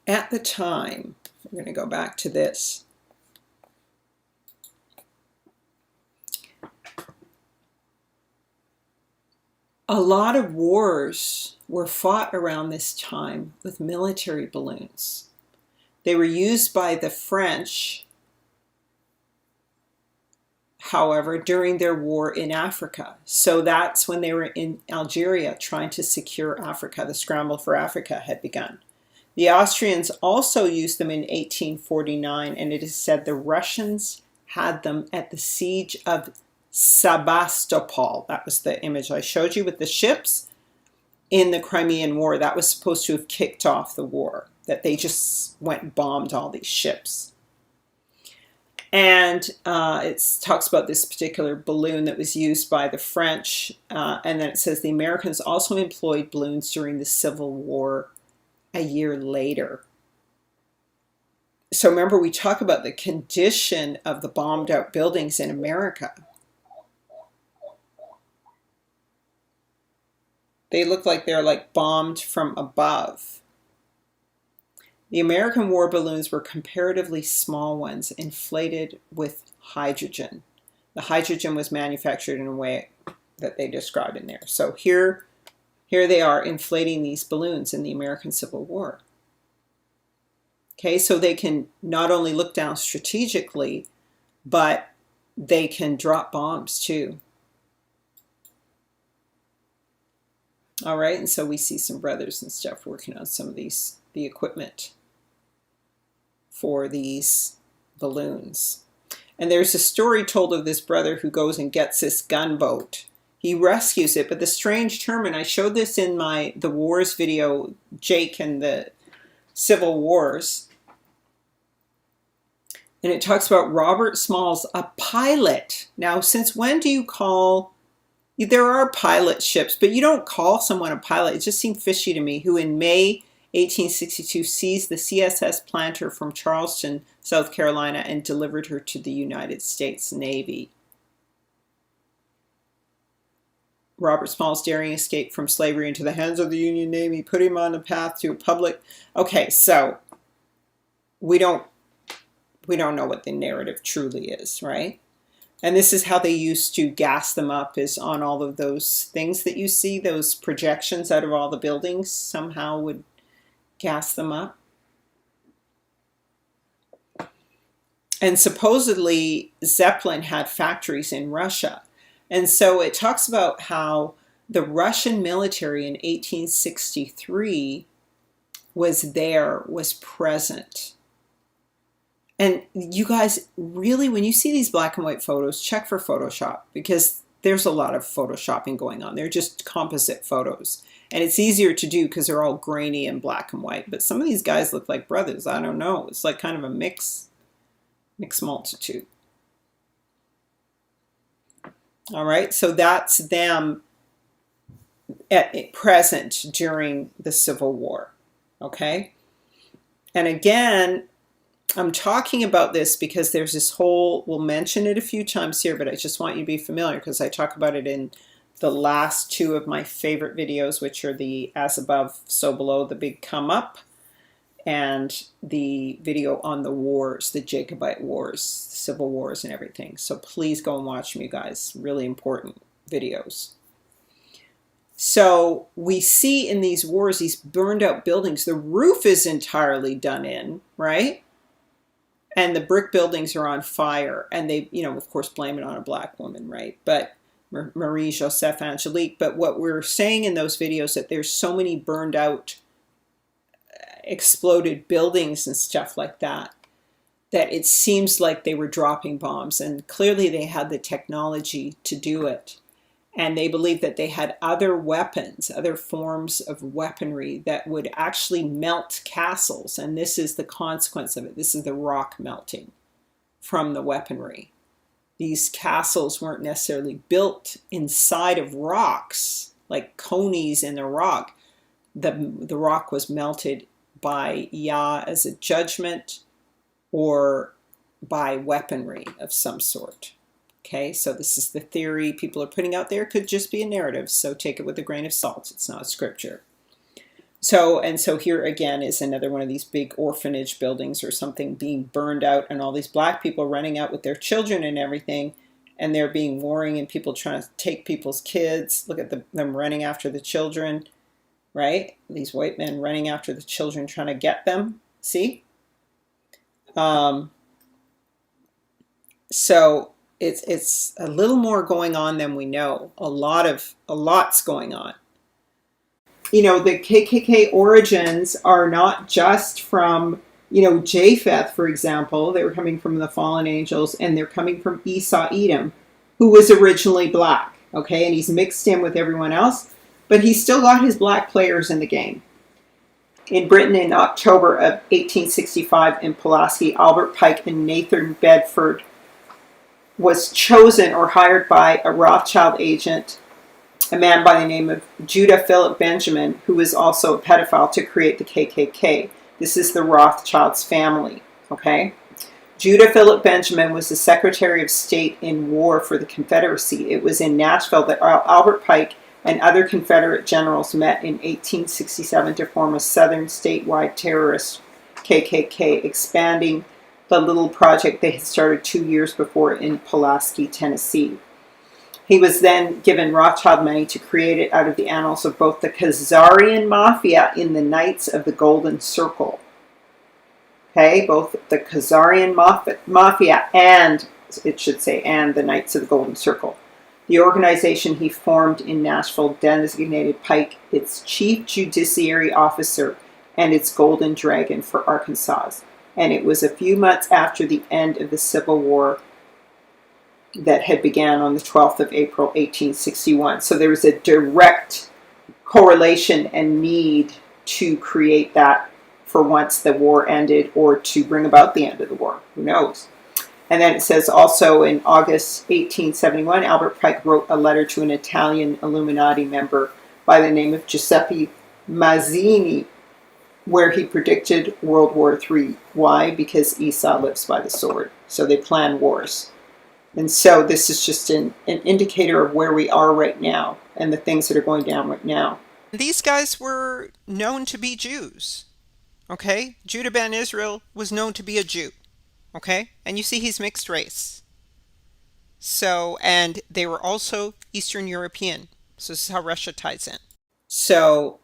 at the time, we're going to go back to this. A lot of wars were fought around this time with military balloons. They were used by the French, however, during their war in Africa. So that's when they were in Algeria trying to secure Africa. The scramble for Africa had begun. The Austrians also used them in 1849, and it is said the Russians had them at the siege of Sebastopol. That was the image I showed you with the ships in the Crimean War. That was supposed to have kicked off the war, that they just went and bombed all these ships. And it talks about this particular balloon that was used by the French. And then it says the Americans also employed balloons during the Civil War a year later. So remember, we talk about the condition of the bombed out buildings in America. They look like they're like bombed from above. The American war balloons were comparatively small ones, inflated with hydrogen. The hydrogen was manufactured in a way that they describe in there. So here they are inflating these balloons in the American Civil War. Okay, so they can not only look down strategically, but they can drop bombs too. All right, and so we see some brothers and stuff working on some of the equipment for these balloons. And there's a story told of this brother who goes and gets this gunboat. He rescues it, but the strange term, and I showed this in the wars video, Jake and the Civil Wars, and it talks about Robert Smalls, a pilot. Now, since when do you call... There are pilot ships, but you don't call someone a pilot. It just seemed fishy to me, who in May 1862 seized the CSS Planter from Charleston, South Carolina, and delivered her to the United States Navy. Robert Smalls' daring escape from slavery into the hands of the Union Navy put him on the path to a public... Okay, so we don't know what the narrative truly is, right? And this is how they used to gas them up, is on all of those things that you see, those projections out of all the buildings somehow would gas them up. And supposedly Zeppelin had factories in Russia. And so it talks about how the Russian military in 1863 was present. And you guys, really, when you see these black and white photos, check for Photoshop, because there's a lot of Photoshopping going on. They're just composite photos. And it's easier to do because they're all grainy and black and white. But some of these guys look like brothers. I don't know. It's like kind of a mixed multitude. All right, so that's them at present during the Civil War. Okay? And again, I'm talking about this because there's this whole, we'll mention it a few times here, but I just want you to be familiar because I talk about it in the last two of my favorite videos, which are the As Above, So Below, the Big Come Up, and the video on the wars, the Jacobite Wars, Civil Wars and everything. So please go and watch them, you guys. Really important videos. So we see in these wars, these burned out buildings, the roof is entirely done in, right? And the brick buildings are on fire. And they, of course, blame it on a black woman, right? But Marie Joseph Angelique. But what we're saying in those videos, that there's so many burned out, exploded buildings and stuff like that, that it seems like they were dropping bombs. And clearly they had the technology to do it. And they believed that they had other weapons, other forms of weaponry that would actually melt castles. And this is the consequence of it. This is the rock melting from the weaponry. These castles weren't necessarily built inside of rocks, like conies in the rock. The rock was melted by Yah as a judgment or by weaponry of some sort. Okay, so this is the theory people are putting out there. Could just be a narrative, so take it with a grain of salt. It's not scripture. So here again is another one of these big orphanage buildings or something being burned out, and all these black people running out with their children and everything, and they're being warring and people trying to take people's kids. Look at them running after the children, right? These white men running after the children trying to get them. See? So it's a little more going on than we know. A lot's going on. You know, the KKK origins are not just from, you know, Japheth, for example. They were coming from the fallen angels, and they're coming from Esau Edom, who was originally black, okay? And he's mixed in with everyone else, but he's still got his black players in the game. In Britain in October of 1865 in Pulaski, Albert Pike and Nathan Bedford was chosen or hired by a Rothschild agent, a man by the name of Judah Philip Benjamin, who was also a pedophile, to create the KKK. This is the Rothschilds family, okay? Judah Philip Benjamin was the Secretary of State in war for the Confederacy. It was in Nashville that Albert Pike and other Confederate generals met in 1867 to form a Southern statewide terrorist KKK, expanding the little project they had started 2 years before in Pulaski, Tennessee. He was then given Rothschild money to create it out of the annals of both the Khazarian Mafia in the Knights of the Golden Circle. Okay, both the Khazarian Mafia and, it should say, and the Knights of the Golden Circle. The organization he formed in Nashville designated Pike its chief judiciary officer and its golden dragon for Arkansas. And it was a few months after the end of the Civil War that had began on the 12th of April, 1861. So there was a direct correlation and need to create that for once the war ended, or to bring about the end of the war. Who knows? And then it says also in August 1871, Albert Pike wrote a letter to an Italian Illuminati member by the name of Giuseppe Mazzini, where he predicted World War III. Why? Because Esau lives by the sword. So they plan wars. And so this is just an indicator of where we are right now and the things that are going down right now. These guys were known to be Jews. Okay? Judah ben Israel was known to be a Jew. Okay? And you see he's mixed race. So, and they were also Eastern European. So this is how Russia ties in. So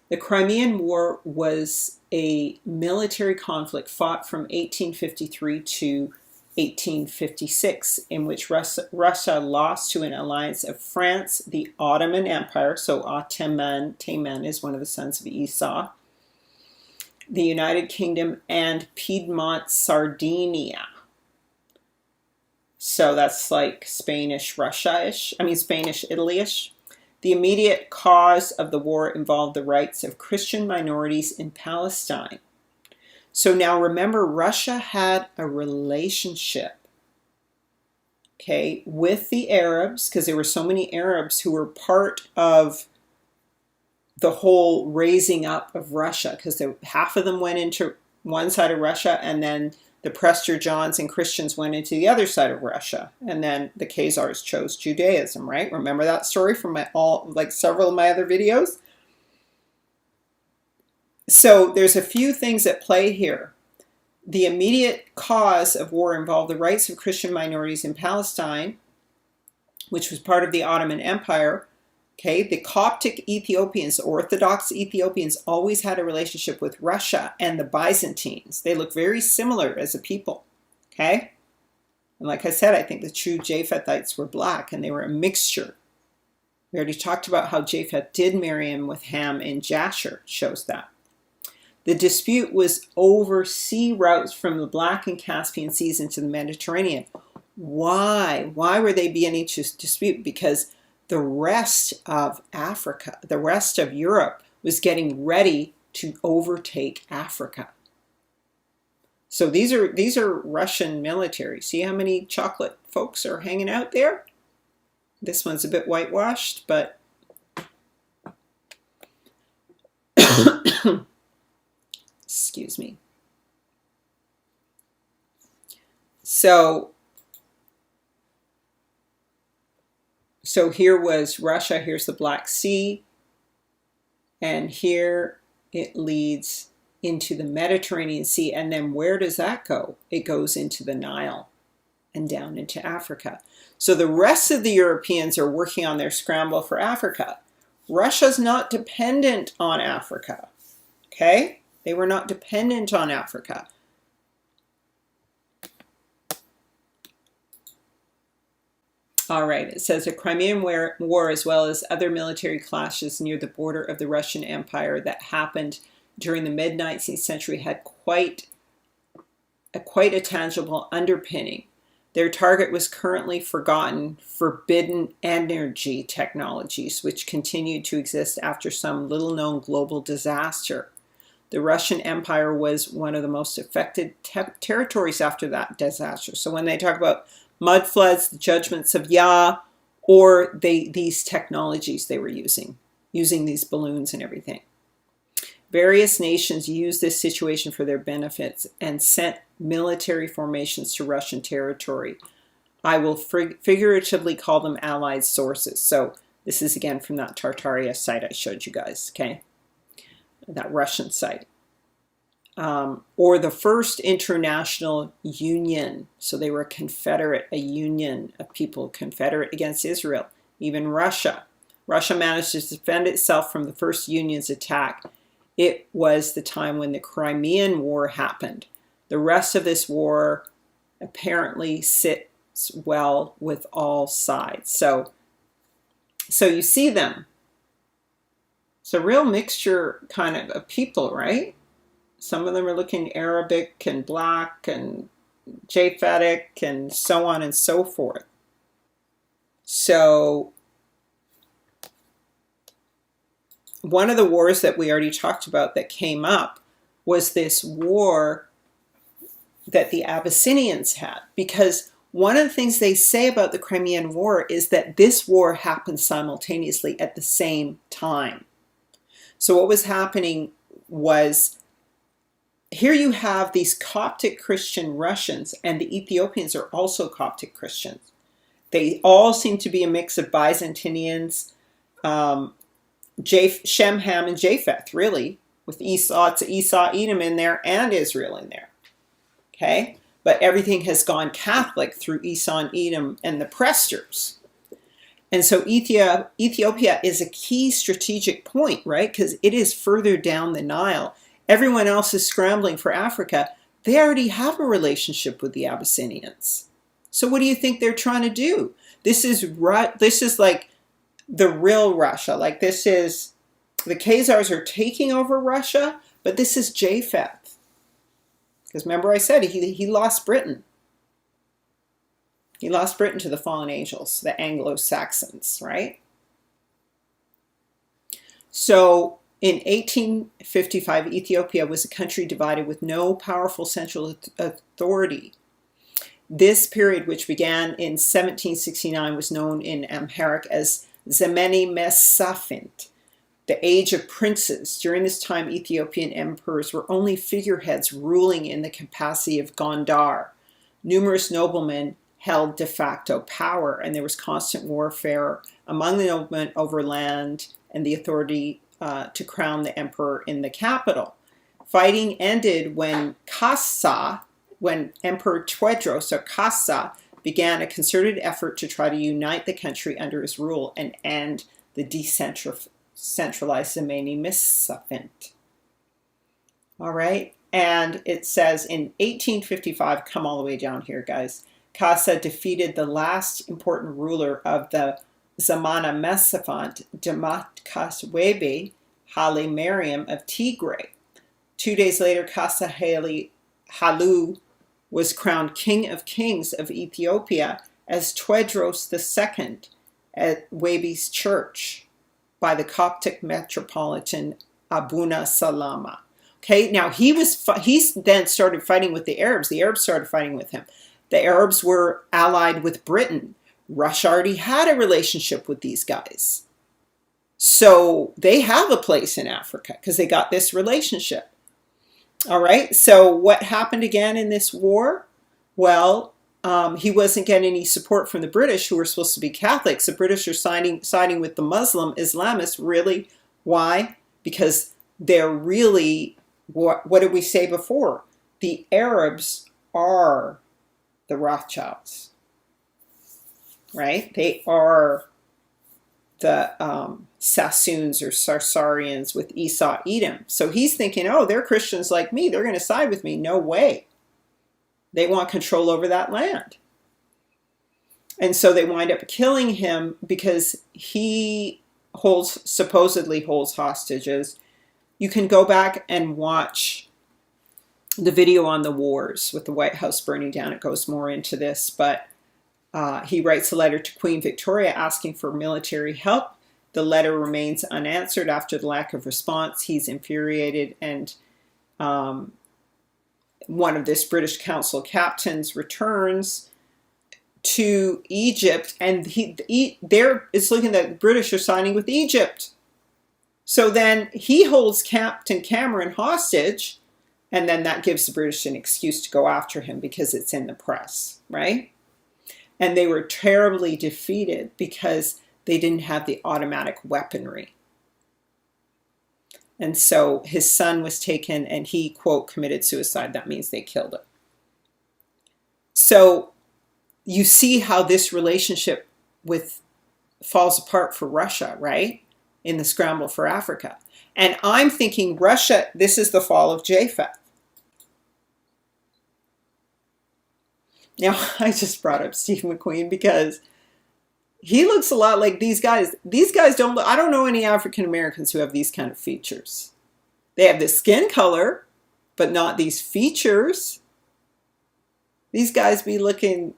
the Crimean War was a military conflict fought from 1853 to 1856, in which Russia lost to an alliance of France, the Ottoman Empire, so Taman is one of the sons of Esau, the United Kingdom, and Piedmont Sardinia. So that's like Spanish Russia-ish, Spanish Italy-ish. The immediate cause of the war involved the rights of Christian minorities in Palestine. So now remember, Russia had a relationship, okay, with the Arabs, because there were so many Arabs who were part of the whole raising up of Russia, because half of them went into one side of Russia, and then the Prester Johns and Christians went into the other side of Russia, and then the Khazars chose Judaism, right? Remember that story from several of my other videos? So there's a few things at play here. The immediate cause of war involved the rights of Christian minorities in Palestine, which was part of the Ottoman Empire. Okay, the Coptic Ethiopians, Orthodox Ethiopians, always had a relationship with Russia and the Byzantines. They look very similar as a people. Okay, and like I said, I think the true Japhethites were black, and they were a mixture. We already talked about how Japheth did marry him with Ham and Jasher. Shows that. The dispute was over sea routes from the Black and Caspian Seas into the Mediterranean. Why? Why were they beginning to dispute? Because the rest of Africa, the rest of Europe, was getting ready to overtake Africa. So these are Russian military. See how many chocolate folks are hanging out there? This one's a bit whitewashed, but excuse me. So here was Russia. Here's the Black Sea. And here it leads into the Mediterranean Sea. And then where does that go? It goes into the Nile and down into Africa. So the rest of the Europeans are working on their scramble for Africa. Russia's not dependent on Africa. Okay? They were not dependent on Africa. All right, it says the Crimean War, as well as other military clashes near the border of the Russian Empire that happened during the mid-19th century, had quite a tangible underpinning. Their target was currently forgotten, forbidden energy technologies, which continued to exist after some little-known global disaster. The Russian Empire was one of the most affected territories after that disaster. So when they talk about mud floods, the judgments of Yah, or these technologies they were using these balloons and everything. Various nations used this situation for their benefits and sent military formations to Russian territory. I will figuratively call them allied sources. So this is again from that Tartaria site I showed you guys, okay? That Russian site. Or the first international union. So they were a union of people confederate against Israel. Even Russia. Russia managed to defend itself from the first union's attack. It was the time when the Crimean War happened. The rest of this war apparently sits well with all sides. So you see them. It's a real mixture kind of people, right? Some of them are looking Arabic and black and Japhetic and so on and so forth. So one of the wars that we already talked about that came up was this war that the Abyssinians had. Because one of the things they say about the Crimean War is that this war happened simultaneously at the same time. So what was happening was, here you have these Coptic Christian Russians, and the Ethiopians are also Coptic Christians. They all seem to be a mix of Byzantinians, Shem, Ham, and Japheth, really, with Esau, Edom in there, and Israel in there. Okay? But everything has gone Catholic through Esau and Edom and the Presters. And so Ethiopia is a key strategic point, right? Because it is further down the Nile. Everyone else is scrambling for Africa. They already have a relationship with the Abyssinians. So what do you think they're trying to do? This is like the real Russia. Like this is, the Khazars are taking over Russia, but this is Japheth. Because remember I said he lost Britain. He lost Britain to the fallen angels, the Anglo-Saxons, right? So in 1855, Ethiopia was a country divided with no powerful central authority. This period, which began in 1769, was known in Amharic as Zemeni Mesafint, the age of princes. During this time, Ethiopian emperors were only figureheads ruling in the capacity of Gondar. Numerous noblemen held de facto power, and there was constant warfare among the noblemen over land and the authority to crown the emperor in the capital. Fighting ended when Emperor Tewodros, or Kassa, began a concerted effort to try to unite the country under his rule and end the decentralized Zemeni Mesafint. All right, and it says in 1855, come all the way down here, guys, Kassa defeated the last important ruler of the Zamana Mesafint, Damatkaswebe Haile Mariam of Tigray. 2 days later, Kassa Halu was crowned King of Kings of Ethiopia as Tewodros II at Webe's church by the Coptic metropolitan Abuna Salama. Okay, now he then started fighting with the Arabs. The Arabs started fighting with him. The Arabs were allied with Britain. Russia already had a relationship with these guys. So they have a place in Africa because they got this relationship. All right, so what happened again in this war? Well, he wasn't getting any support from the British, who were supposed to be Catholics. The British are siding with the Muslim Islamists. Really? Why? because they're really, what did we say before? The Arabs are the Rothschilds, right? They are the Sassoons or Sarsarians with Esau Edom. So he's thinking, oh, they're Christians like me. They're going to side with me. No way. They want control over that land. And so they wind up killing him because he supposedly holds hostages. You can go back and watch the video on the wars with the White House burning down. It goes more into this, but he writes a letter to Queen Victoria asking for military help. The letter remains unanswered after the lack of response. He's infuriated, and one of this British Council captains returns to Egypt, and it's looking that the British are signing with Egypt. So then he holds Captain Cameron hostage, and then that gives the British an excuse to go after him because it's in the press, right? And they were terribly defeated because they didn't have the automatic weaponry. And so his son was taken, and he, quote, committed suicide. That means they killed him. So you see how this relationship falls apart for Russia, right? In the scramble for Africa. And I'm thinking Russia, this is the fall of Japheth. Now, I just brought up Steve McQueen because he looks a lot like these guys. These guys don't look, I don't know any African Americans who have these kind of features. They have the skin color, but not these features. These guys be looking,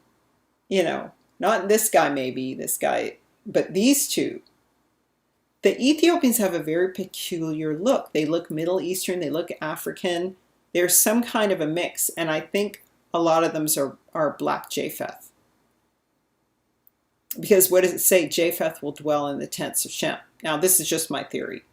not this guy maybe, this guy, but these two. The Ethiopians have a very peculiar look. They look Middle Eastern, they look African. There's some kind of a mix, and I think a lot of them are Black Japheth. Because what does it say? Japheth will dwell in the tents of Shem. Now, this is just my theory.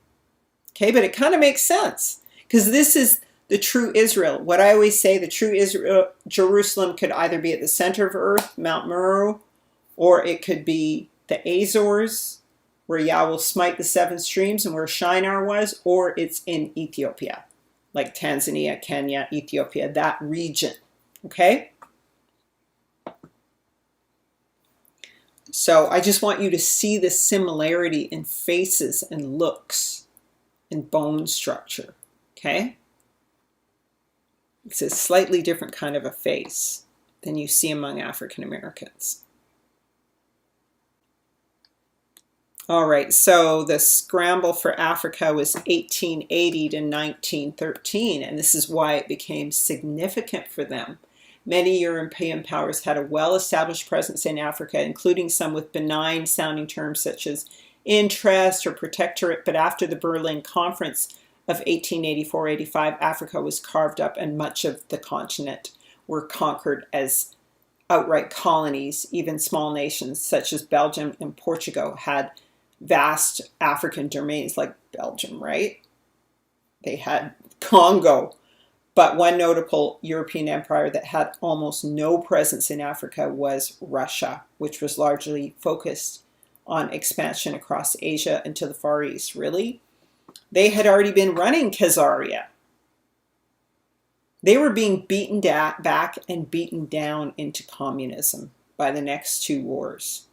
Okay, but it kind of makes sense. Because this is the true Israel. What I always say, the true Israel, Jerusalem could either be at the center of earth, Mount Meru, or it could be the Azores, where Yah will smite the seven streams and where Shinar was, or it's in Ethiopia, like Tanzania, Kenya, Ethiopia, that region. Okay? So I just want you to see the similarity in faces and looks and bone structure. Okay? It's a slightly different kind of a face than you see among African Americans. All right, so the scramble for Africa was 1880 to 1913, and this is why it became significant for them. Many European powers had a well-established presence in Africa, including some with benign-sounding terms such as interest or protectorate, but after the Berlin Conference of 1884-85, Africa was carved up and much of the continent were conquered as outright colonies. Even small nations such as Belgium and Portugal had vast African domains, like Belgium, right? They had Congo. But one notable European empire that had almost no presence in Africa was Russia, which was largely focused on expansion across Asia and to the Far East. Really? They had already been running Khazaria. They were being beaten back and beaten down into communism by the next two wars.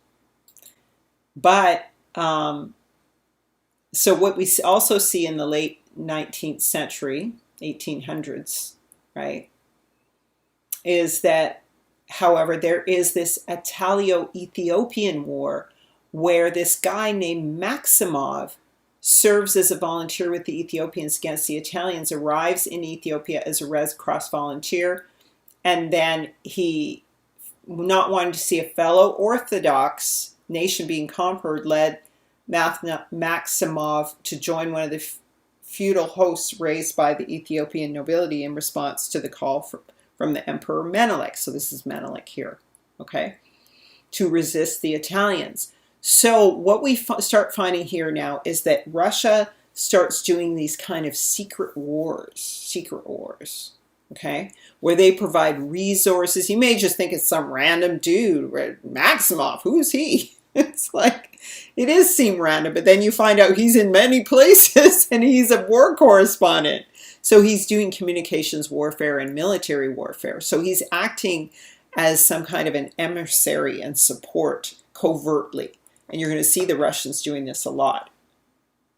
But so what we also see in the late 19th century, 1800s, right, is that, however, there is this Italo-Ethiopian war where this guy named Maximov serves as a volunteer with the Ethiopians against the Italians, arrives in Ethiopia as a Red Cross volunteer, and then he, not wanting to see a fellow Orthodox nation being conquered, led Maximov to join one of the feudal hosts raised by the Ethiopian nobility in response to the call from the Emperor Menelik. So this is Menelik here, okay, to resist the Italians. So what we start finding here now is that Russia starts doing these kind of secret wars, okay, where they provide resources. You may just think it's some random dude, Maximov, who's he? It's like, it is seem random, but then you find out he's in many places and he's a war correspondent. So he's doing communications warfare and military warfare. So he's acting as some kind of an emissary and support covertly. And you're going to see the Russians doing this a lot,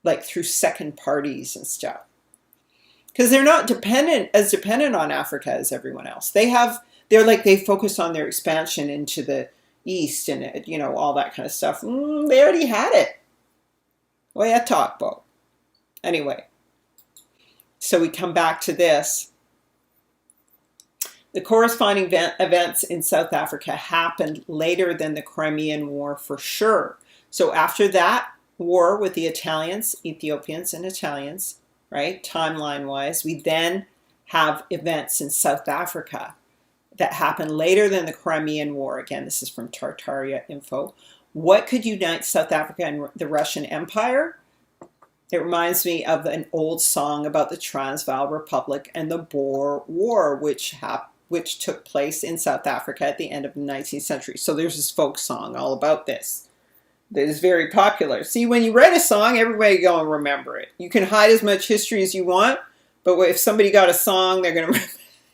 like through second parties and stuff. Because they're not dependent on Africa as everyone else. They focus on their expansion into the East and, you know, all that kind of stuff. They already had it. Well, yeah, talk about. Anyway, so we come back to this. The corresponding events in South Africa happened later than the Crimean War for sure. So after that war with the Italians, Ethiopians and Italians, right, timeline-wise, we then have events in South Africa that happened later than the Crimean War. Again, this is from Tartaria Info. What could unite South Africa and the Russian Empire? It reminds me of an old song about the Transvaal Republic and the Boer War, which took place in South Africa at the end of the 19th century. So there's this folk song all about this that is very popular. See, when you write a song, everybody go and remember it. You can hide as much history as you want, but if somebody got a song, they're going to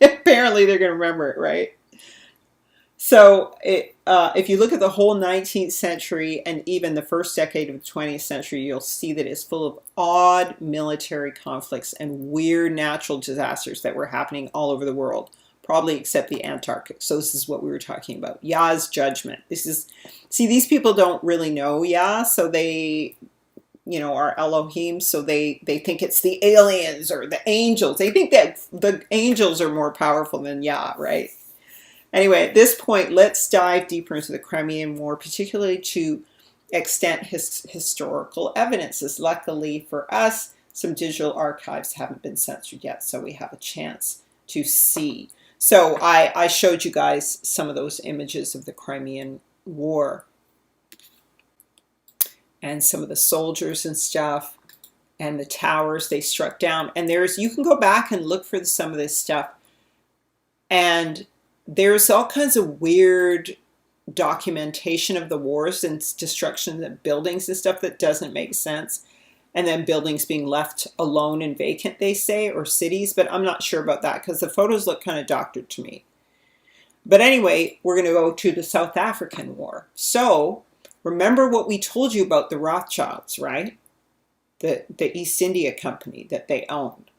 apparently they're going to remember it, right? So if you look at the whole 19th century and even the first decade of the 20th century, you'll see that it's full of odd military conflicts and weird natural disasters that were happening all over the world, probably except the Antarctic. So this is what we were talking about. Yah's judgment. See, these people don't really know Yah, so they, you know, are Elohim, so they think it's the aliens or the angels. They think that the angels are more powerful than Yah, right? Anyway, at this point, let's dive deeper into the Crimean War, particularly to extent historical evidences. Luckily for us, some digital archives haven't been censored yet, so we have a chance to see. So I showed you guys some of those images of the Crimean War and some of the soldiers and stuff and the towers they struck down. And you can go back and look for some of this stuff. And there's all kinds of weird documentation of the wars and destruction of buildings and stuff that doesn't make sense. And then buildings being left alone and vacant, they say, or cities. But I'm not sure about that because the photos look kind of doctored to me. But anyway, we're going to go to the South African War. So remember what we told you about the Rothschilds, right? The East India Company that they owned.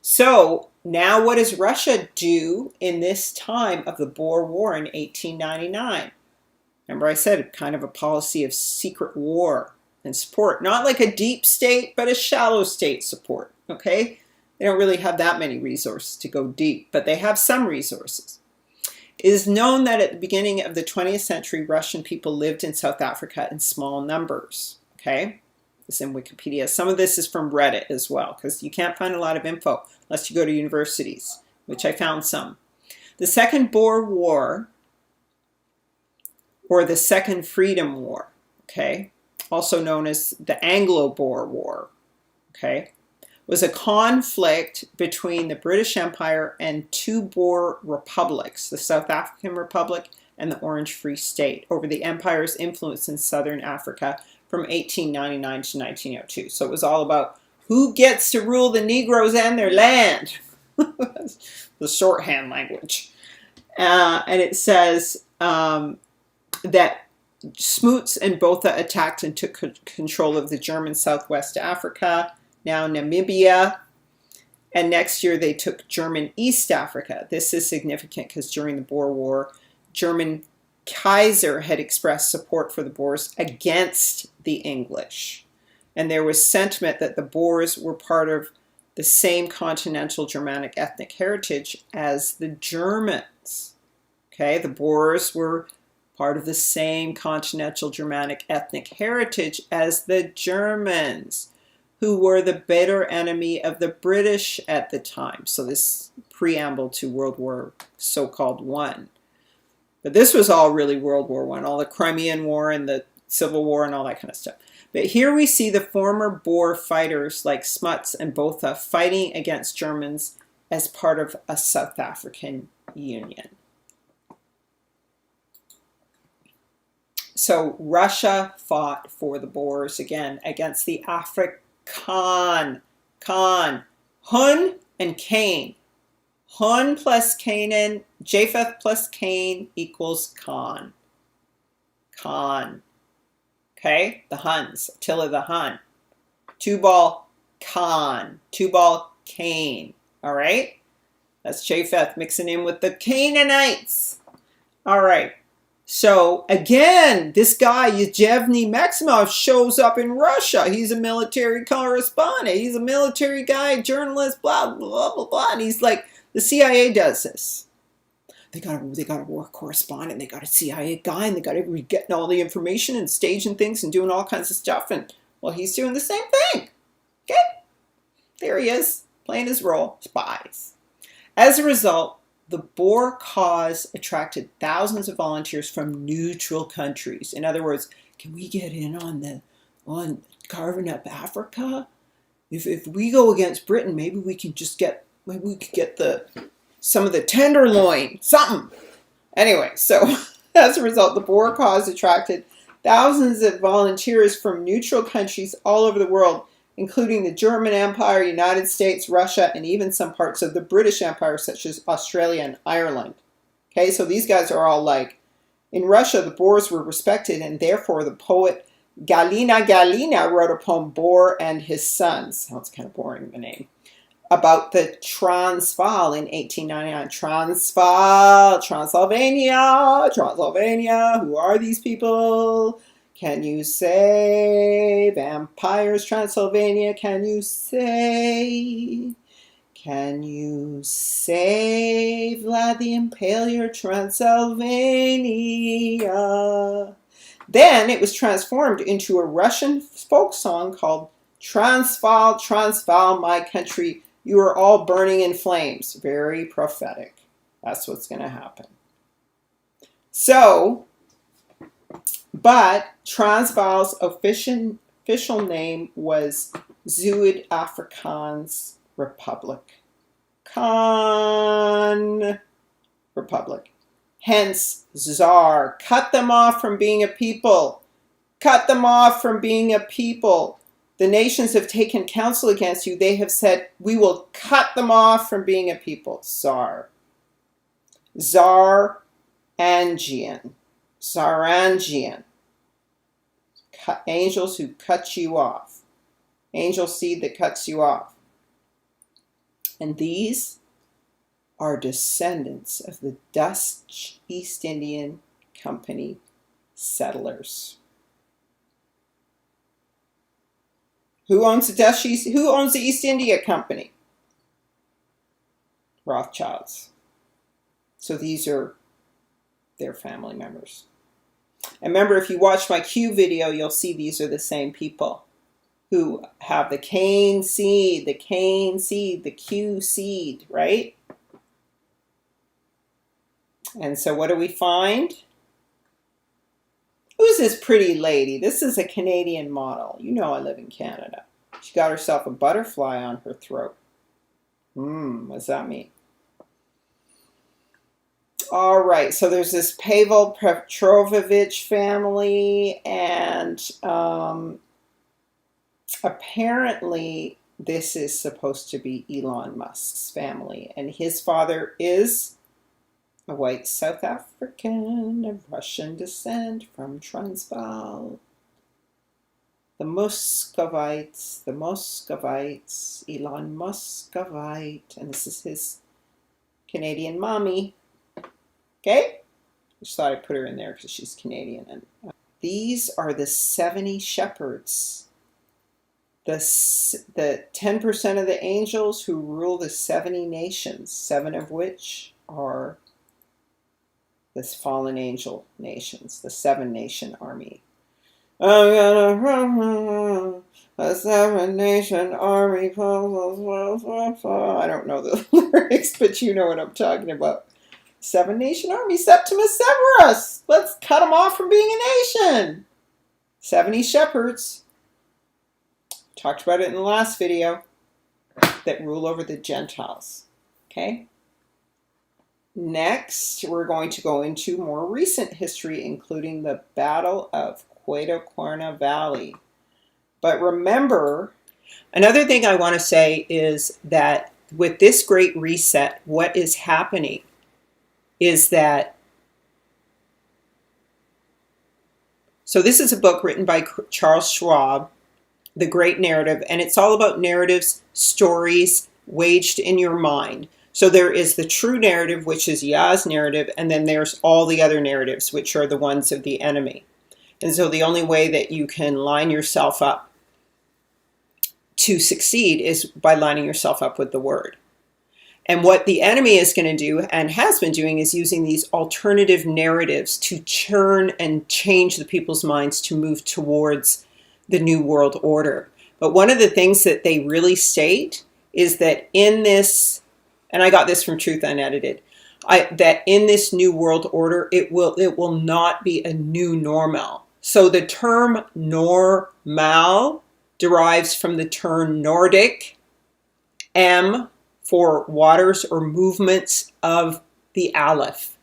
So now what does Russia do in this time of the Boer War in 1899? Remember I said kind of a policy of secret war and support. Not like a deep state, but a shallow state support, okay? They don't really have that many resources to go deep, but they have some resources. It is known that at the beginning of the 20th century, Russian people lived in South Africa in small numbers, okay? It's in Wikipedia. Some of this is from Reddit as well, because you can't find a lot of info unless you go to universities, which I found some. The Second Boer War, or the Second Freedom War, okay, also known as the Anglo-Boer War, okay, was a conflict between the British Empire and two Boer republics, the South African Republic and the Orange Free State, over the empire's influence in southern Africa from 1899 to 1902. So it was all about who gets to rule the Negroes and their land. The shorthand language. And it says that Smuts and Botha attacked and took control of the German Southwest Africa, now Namibia, and next year they took German East Africa. This is significant because during the Boer War, German Kaiser had expressed support for the Boers against the English. And there was sentiment that the Boers were part of the same continental Germanic ethnic heritage as the Germans. Okay, the Boers were part of the same continental Germanic ethnic heritage as the Germans, who were the bitter enemy of the British at the time. So this preamble to World War so-called One. But this was all really World War I, all the Crimean War and the Civil War and all that kind of stuff. But here we see the former Boer fighters like Smuts and Botha fighting against Germans as part of a South African Union. So Russia fought for the Boers again against the Afrikaan. Hun and Cain. Hun plus Canaan, Japheth plus Cain equals Khan. Khan. Okay? The Huns. Attila the Hun. Tubal Khan. Tubal Cain. All right? That's Japheth mixing in with the Canaanites. All right. So, again, this guy, Yevgeny Maximov, shows up in Russia. He's a military correspondent. He's a military guy, journalist, blah, blah, blah, blah. And he's like, the CIA does this. They got a war correspondent. They got a CIA guy, and they got to getting all the information and staging things and doing all kinds of stuff. And, well, he's doing the same thing. Okay? There he is, playing his role, spies. As a result, the Boer cause attracted thousands of volunteers from neutral countries. In other words, can we get in on carving up Africa? If we go against Britain, maybe we could get some of the tenderloin, something. Anyway, so as a result, the Boer cause attracted thousands of volunteers from neutral countries all over the world, including the German Empire, United States, Russia, and even some parts of the British Empire, such as Australia and Ireland. Okay, so these guys are all like, in Russia, the Boers were respected, and therefore the poet Galina wrote a poem, Boer and His Sons. Sounds kind of boring, the name. About the Transvaal in 1899. Transylvania. Who are these people? Can you say vampires, Transylvania? Can you say Vlad the Impaler, Transylvania? Then it was transformed into a Russian folk song called Transvaal, Transvaal, my country, you are all burning in flames. Very prophetic. That's what's going to happen. So, but Transvaal's official name was Zuid-Afrikaans Republic. Republic. Hence, Tsar. Cut them off from being a people. Cut them off from being a people. The nations have taken counsel against you. They have said, we will cut them off from being a people. Tsar. Zarangian. Angels who cut you off. Angel seed that cuts you off. And these are descendants of the Dutch East Indian Company settlers. Who owns the East India Company? Rothschilds. So these are their family members. And remember, if you watch my Q video, you'll see these are the same people who have the cane seed, the Q seed, right? And so what do we find? Who's this pretty lady? This is a Canadian model. You know I live in Canada. She got herself a butterfly on her throat. What does that mean? All right, so there's this Pavel Petrovich family, and apparently this is supposed to be Elon Musk's family, and his father is a white South African of Russian descent from Transvaal. The Muscovites, Elon Muscovite, and this is his Canadian mommy. Okay? Just thought I'd put her in there because she's Canadian. And these are the 70 shepherds. The 10% of the angels who rule the 70 nations, 7 of which are this fallen angel nations, the 7-nation army. I'm gonna run a 7-nation army. I don't know the lyrics, but you know what I'm talking about. 7-nation army, Septimus Severus. Let's cut them off from being a nation. 70 shepherds. Talked about it in the last video. That rule over the Gentiles. Okay? Next, we're going to go into more recent history, including the Battle of Cuerna Valley. But remember, another thing I want to say is that with this Great Reset, what is happening is that, so this is a book written by Charles Schwab, The Great Narrative, and it's all about narratives, stories waged in your mind. So there is the true narrative, which is Yah's narrative, and then there's all the other narratives, which are the ones of the enemy. And so the only way that you can line yourself up to succeed is by lining yourself up with the word. And what the enemy is going to do, and has been doing, is using these alternative narratives to churn and change the people's minds to move towards the New World Order. But one of the things that they really state is that in this, and I got this from Truth Unedited, that in this New World Order, it will not be a new normal. So the term normal derives from the term Nordic, M for waters or movements of the Aleph.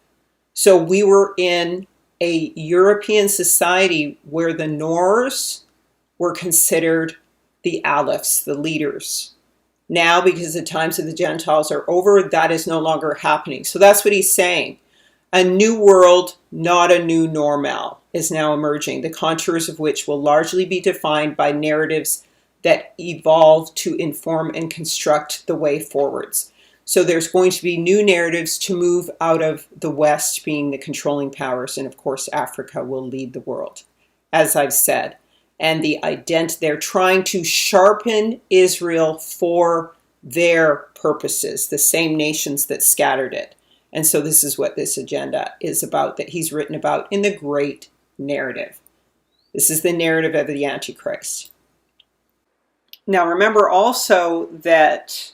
So we were in a European society where the Norse were considered the Alephs, the leaders. Now, because the times of the Gentiles are over, that is no longer happening. So that's what he's saying. A new world, not a new normal, is now emerging, the contours of which will largely be defined by narratives that evolve to inform and construct the way forwards. So there's going to be new narratives to move out of the West being the controlling powers, and of course Africa will lead the world, as I've said. And they're trying to sharpen Israel for their purposes, the same nations that scattered it. And so this is what this agenda is about, that he's written about in the Great Narrative. This is the narrative of the Antichrist. Now remember also that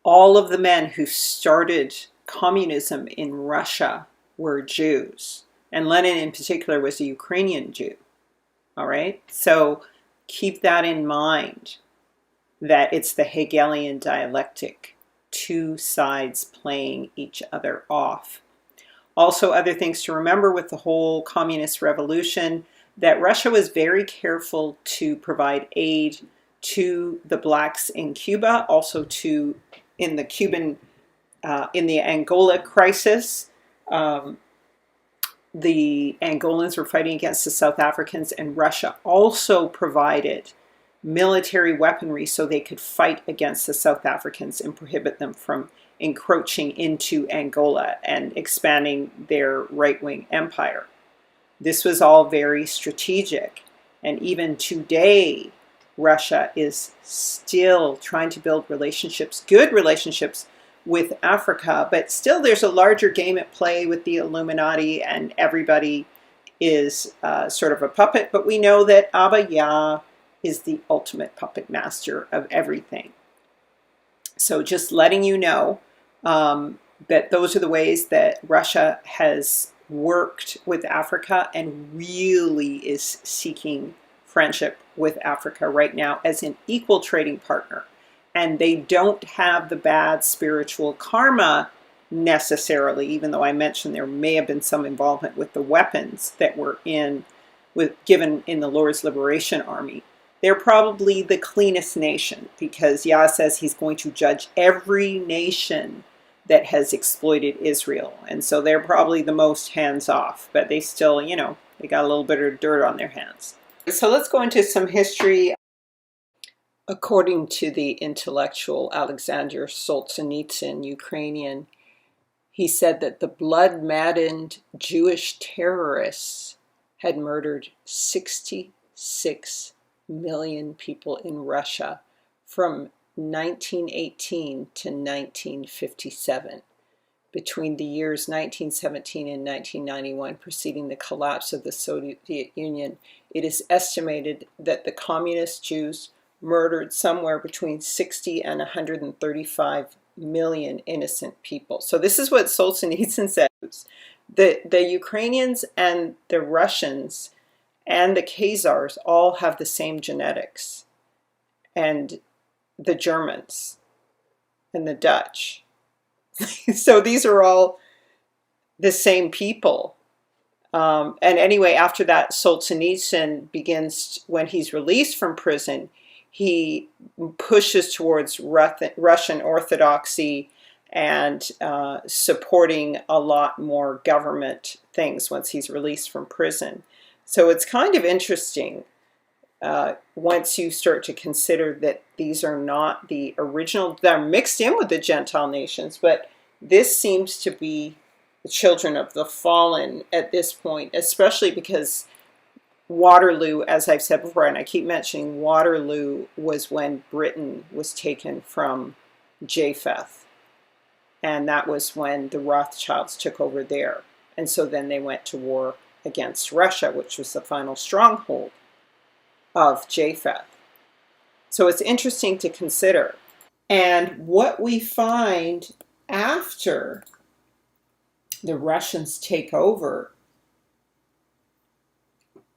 all of the men who started communism in Russia were Jews. And Lenin in particular was a Ukrainian Jew. All right, so keep that in mind, that it's the Hegelian dialectic, two sides playing each other off. Also, other things to remember with the whole communist revolution, that Russia was very careful to provide aid to the blacks in Cuba, also in the Angola crisis. The Angolans were fighting against the South Africans, and Russia also provided military weaponry so they could fight against the South Africans and prohibit them from encroaching into Angola and expanding their right-wing empire. This was all very strategic, and even today, Russia is still trying to build relationships, good relationships, with Africa, but still there's a larger game at play with the Illuminati, and everybody is sort of a puppet, but we know that Abba Yah is the ultimate puppet master of everything. So just letting you know that those are the ways that Russia has worked with Africa and really is seeking friendship with Africa right now as an equal trading partner. And they don't have the bad spiritual karma necessarily, even though I mentioned there may have been some involvement with the weapons that were given in the Lord's Liberation Army. They're probably the cleanest nation, because Yah says he's going to judge every nation that has exploited Israel. And so they're probably the most hands-off, but they still, they got a little bit of dirt on their hands. So let's go into some history. According to the intellectual Alexander Solzhenitsyn, Ukrainian, he said that the blood-maddened Jewish terrorists had murdered 66 million people in Russia from 1918 to 1957. Between the years 1917 and 1991, preceding the collapse of the Soviet Union, it is estimated that the communist Jews murdered somewhere between 60 and 135 million innocent people. So this is what Solzhenitsyn says. The Ukrainians and the Russians and the Khazars all have the same genetics, and the Germans and the Dutch. So these are all the same people. And anyway, after that, Solzhenitsyn begins, when he's released from prison, he pushes towards Russian Orthodoxy and supporting a lot more government things once he's released from prison. So it's kind of interesting once you start to consider that these are not the original, they're mixed in with the Gentile nations, but this seems to be the children of the fallen at this point, especially because Waterloo, as I've said before, and I keep mentioning Waterloo, was when Britain was taken from Japheth. And that was when the Rothschilds took over there. And so then they went to war against Russia, which was the final stronghold of Japheth. So it's interesting to consider. And what we find after the Russians take over,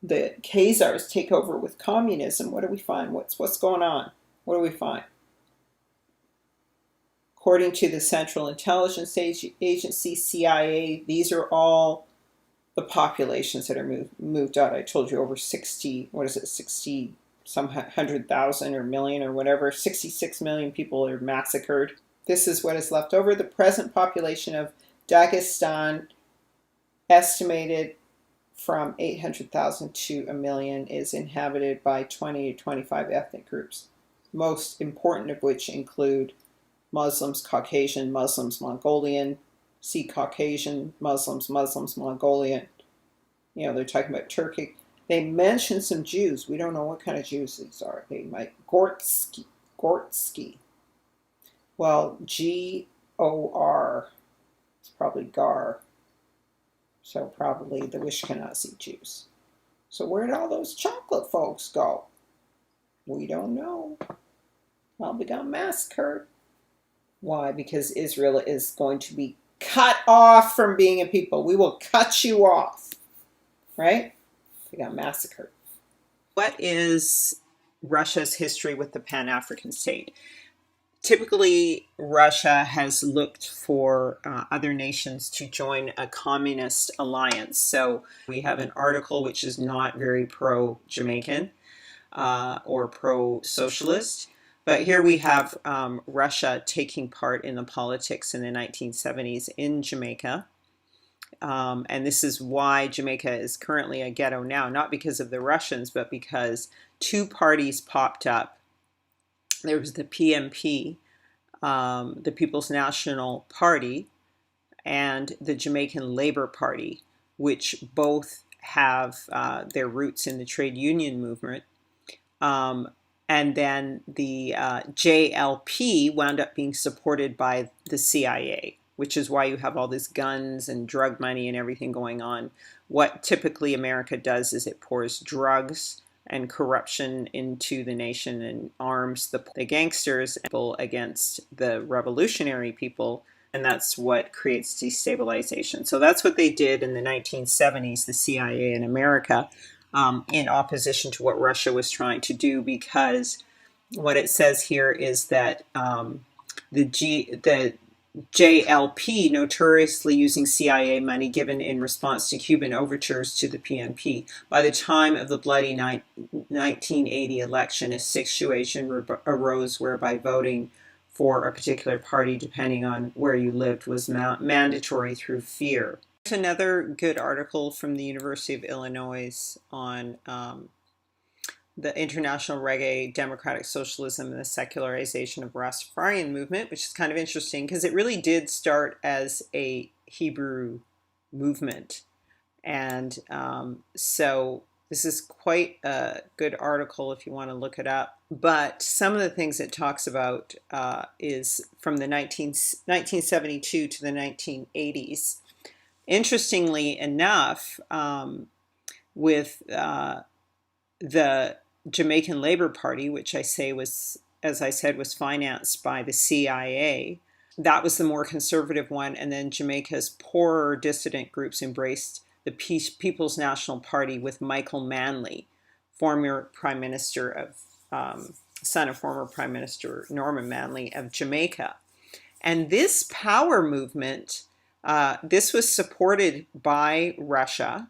the Khazars take over with communism, what do we find? What's going on? What do we find? According to the Central Intelligence Agency, CIA, these are all the populations that are moved out. I told you over 60, 60 some 100,000 or million or whatever, 66 million people are massacred. This is what is left over. The present population of Dagestan, estimated from 800,000 to a million, is inhabited by 20 to 25 ethnic groups, most important of which include Muslims, Caucasian, Muslims, Mongolian, Caucasian, Muslims, Mongolian. You know, they're talking about Turkey. They mention some Jews. We don't know what kind of Jews these are. They might, Gortsky. Well, G-O-R, it's probably Gar. So probably the Ashkenazi Jews. So where did all those chocolate folks go? We don't know. Well, they got massacred. Why? Because Israel is going to be cut off from being a people. We will cut you off. Right? They got massacred. What is Russia's history with the Pan-African state? Typically, Russia has looked for other nations to join a communist alliance. So we have an article which is not very pro-Jamaican or pro-socialist. But here we have Russia taking part in the politics in the 1970s in Jamaica. And this is why Jamaica is currently a ghetto now, not because of the Russians, but because two parties popped up. There was the PMP, the People's National Party, and the Jamaican Labour Party, which both have their roots in the trade union movement. And then the JLP wound up being supported by the CIA, which is why you have all this guns and drug money and everything going on. What typically America does is it pours drugs and corruption into the nation and arms the gangsters against the revolutionary people, and that's what creates destabilization. So that's what they did in the 1970s, the CIA in America, in opposition to what Russia was trying to do, because what it says here is that the JLP notoriously using CIA money given in response to Cuban overtures to the PNP. By the time of the bloody 1980 election, a situation arose whereby voting for a particular party, depending on where you lived, was mandatory through fear. There's another good article from the University of Illinois on the International Reggae, Democratic Socialism, and the Secularization of Rastafarian Movement, which is kind of interesting because it really did start as a Hebrew movement. And so this is quite a good article if you want to look it up. But some of the things it talks about is from the 1972 to the 1980s. Interestingly enough, with the Jamaican Labour Party, which I say was, as I said, was financed by the CIA. That was the more conservative one. And then Jamaica's poorer dissident groups embraced the People's National Party with Michael Manley, former Prime Minister of, son of former Prime Minister Norman Manley of Jamaica. And this power movement, this was supported by Russia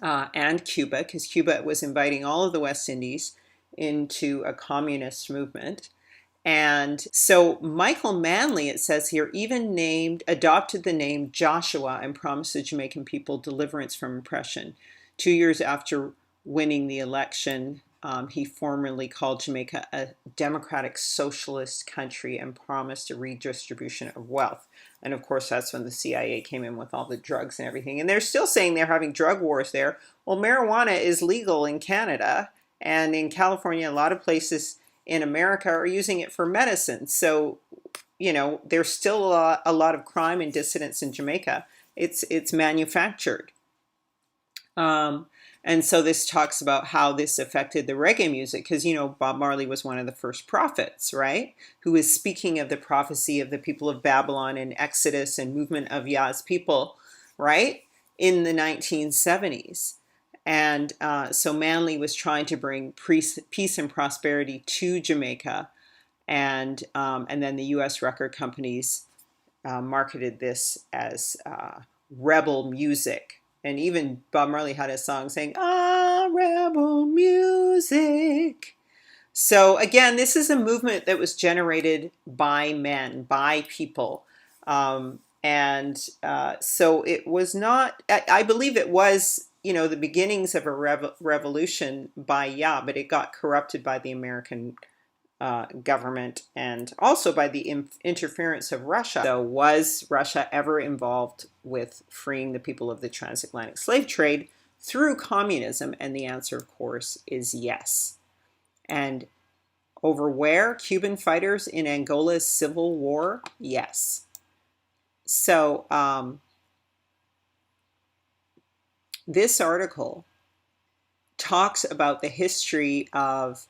and Cuba, because Cuba was inviting all of the West Indies into a communist movement. And so Michael Manley, it says here, even adopted the name Joshua and promised the Jamaican people deliverance from oppression. 2 years after winning the election, he formally called Jamaica a democratic socialist country and promised a redistribution of wealth. And of course, that's when the CIA came in with all the drugs and everything. And they're still saying they're having drug wars there. Well, marijuana is legal in Canada, and in California, a lot of places in America are using it for medicine. So, there's still a lot of crime and dissidence in Jamaica. It's manufactured. And so this talks about how this affected the reggae music, because, Bob Marley was one of the first prophets, right? Who is speaking of the prophecy of the people of Babylon and Exodus and movement of Yah's people, right? In the 1970s. And so Manley was trying to bring peace and prosperity to Jamaica. And then the U.S. record companies marketed this as rebel music. And even Bob Marley had a song saying, rebel music. So again, this is a movement that was generated by men, by people. So it was not, I believe it was, the beginnings of a revolution by Yah, but it got corrupted by the American government and also by the interference of Russia. So was Russia ever involved with freeing the people of the transatlantic slave trade through communism? And the answer, of course, is yes. And over where? Cuban fighters in Angola's civil war? Yes. So this article talks about the history of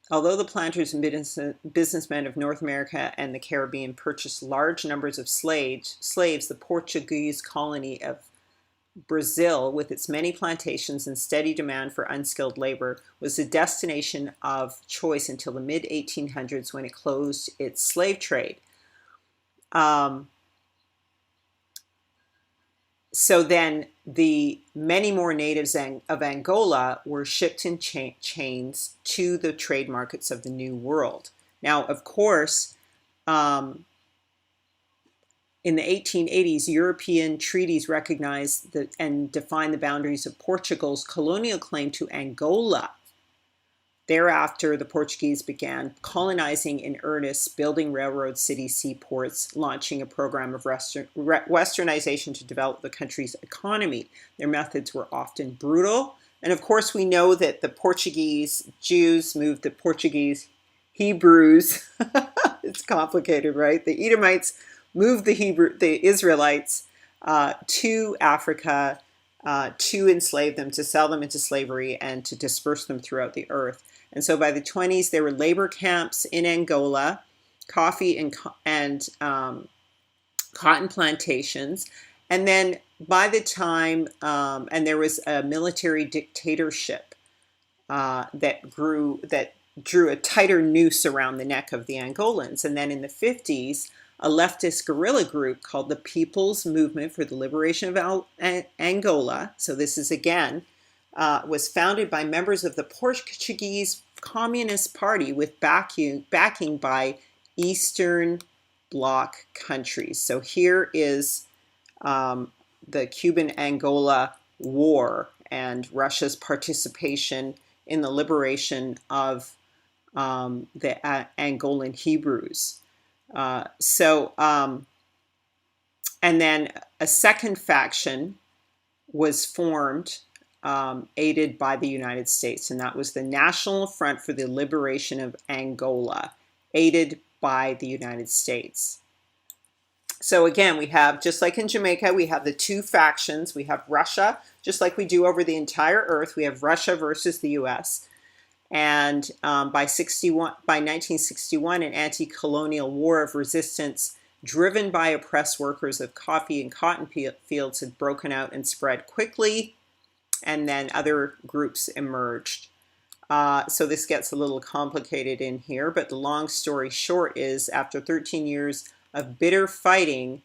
although the planters and businessmen of North America and the Caribbean purchased large numbers of slaves, the Portuguese colony of Brazil, with its many plantations and steady demand for unskilled labor, was the destination of choice until the mid-1800s, when it closed its slave trade. So then the many more natives of Angola were shipped in chains to the trade markets of the New World. Now, of course, in the 1880s, European treaties recognized and defined the boundaries of Portugal's colonial claim to Angola. Thereafter, the Portuguese began colonizing in earnest, building railroads, cities, seaports, launching a program of westernization to develop the country's economy. Their methods were often brutal. And of course, we know that the Portuguese Jews moved the Portuguese Hebrews. It's complicated, right? The Edomites moved the Israelites to Africa to enslave them, to sell them into slavery, and to disperse them throughout the earth. And so by the 20s, there were labor camps in Angola, coffee and cotton plantations. And then by the time, and there was a military dictatorship that drew a tighter noose around the neck of the Angolans. And then in the 50s, a leftist guerrilla group called the People's Movement for the Liberation of Angola, so this is again, was founded by members of the Portuguese Communist Party with backing by Eastern Bloc countries. So here is the Cuban-Angola War and Russia's participation in the liberation of the Angolan Hebrews. And then a second faction was formed, aided by the United States, and that was the National Front for the Liberation of Angola, aided by the United States. So again, we have, just like in Jamaica, we have the two factions. We have Russia, just like we do over the entire earth. We have Russia versus the U.S., and by 1961, an anti-colonial war of resistance driven by oppressed workers of coffee and cotton fields had broken out and spread quickly, and then other groups emerged. So this gets a little complicated in here, but the long story short is after 13 years of bitter fighting,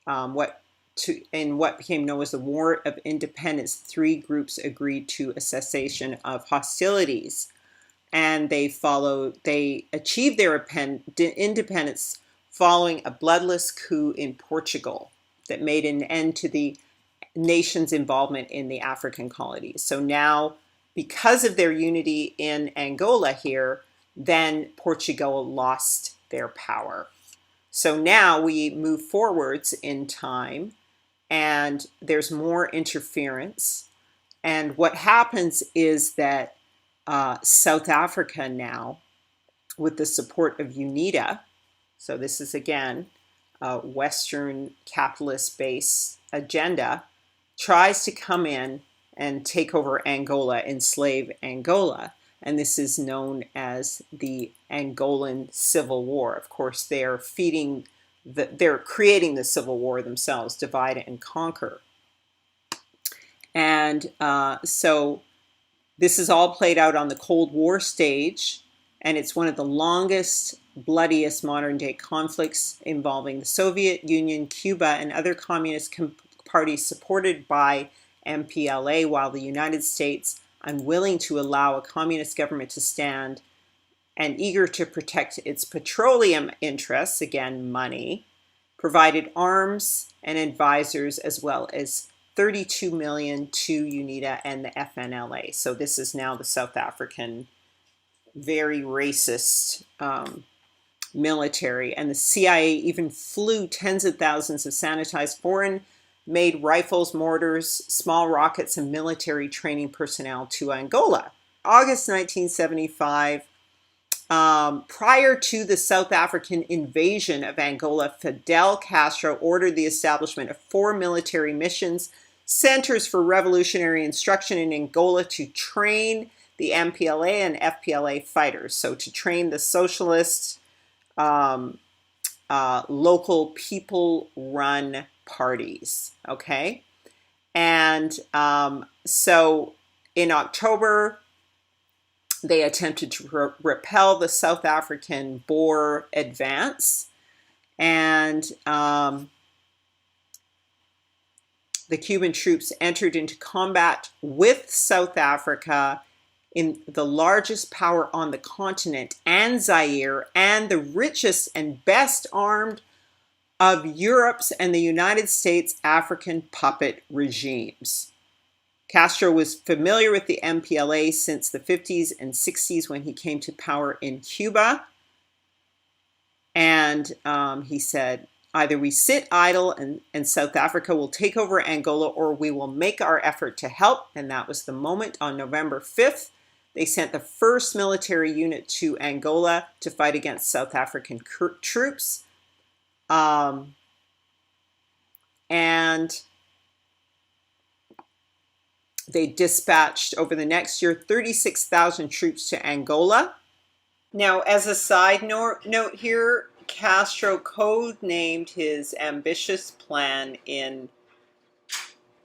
in what became known as the War of Independence, three groups agreed to a cessation of hostilities, and they achieved their independence following a bloodless coup in Portugal that made an end to the nation's involvement in the African colonies. So now, because of their unity in Angola here, then Portugal lost their power. So now we move forwards in time, and there's more interference. And what happens is that South Africa now, with the support of UNITA, so this is again a Western capitalist base agenda, tries to come in and take over Angola, enslave Angola. And this is known as the Angolan Civil War. Of course, they're creating the civil war themselves, divide and conquer. And so this is all played out on the Cold War stage, and it's one of the longest, bloodiest modern day conflicts involving the Soviet Union, Cuba, and other communist parties supported by MPLA, while the United States, unwilling to allow a communist government to stand and eager to protect its petroleum interests, again, money, provided arms and advisors as well as 32 million to UNITA and the FNLA. So this is now the South African, very racist military. And the CIA even flew tens of thousands of sanitized foreign-made rifles, mortars, small rockets, and military training personnel to Angola. August 1975, prior to the South African invasion of Angola, Fidel Castro ordered the establishment of 4 military missions, centers for revolutionary instruction in Angola to train the MPLA and FPLA fighters. So to train the socialist, local people-run parties, okay? And so in October, they attempted to repel the South African Boer advance, and the Cuban troops entered into combat with South Africa in the largest power on the continent, and Zaire, and the richest and best armed of Europe's and the United States African puppet regimes. Castro was familiar with the MPLA since the 50s and 60s when he came to power in Cuba. And he said, either we sit idle and South Africa will take over Angola, or we will make our effort to help. And that was the moment. On November 5th, they sent the first military unit to Angola to fight against South African troops. And they dispatched over the next year 36,000 troops to Angola. Now, as a side note here, Castro codenamed his ambitious plan in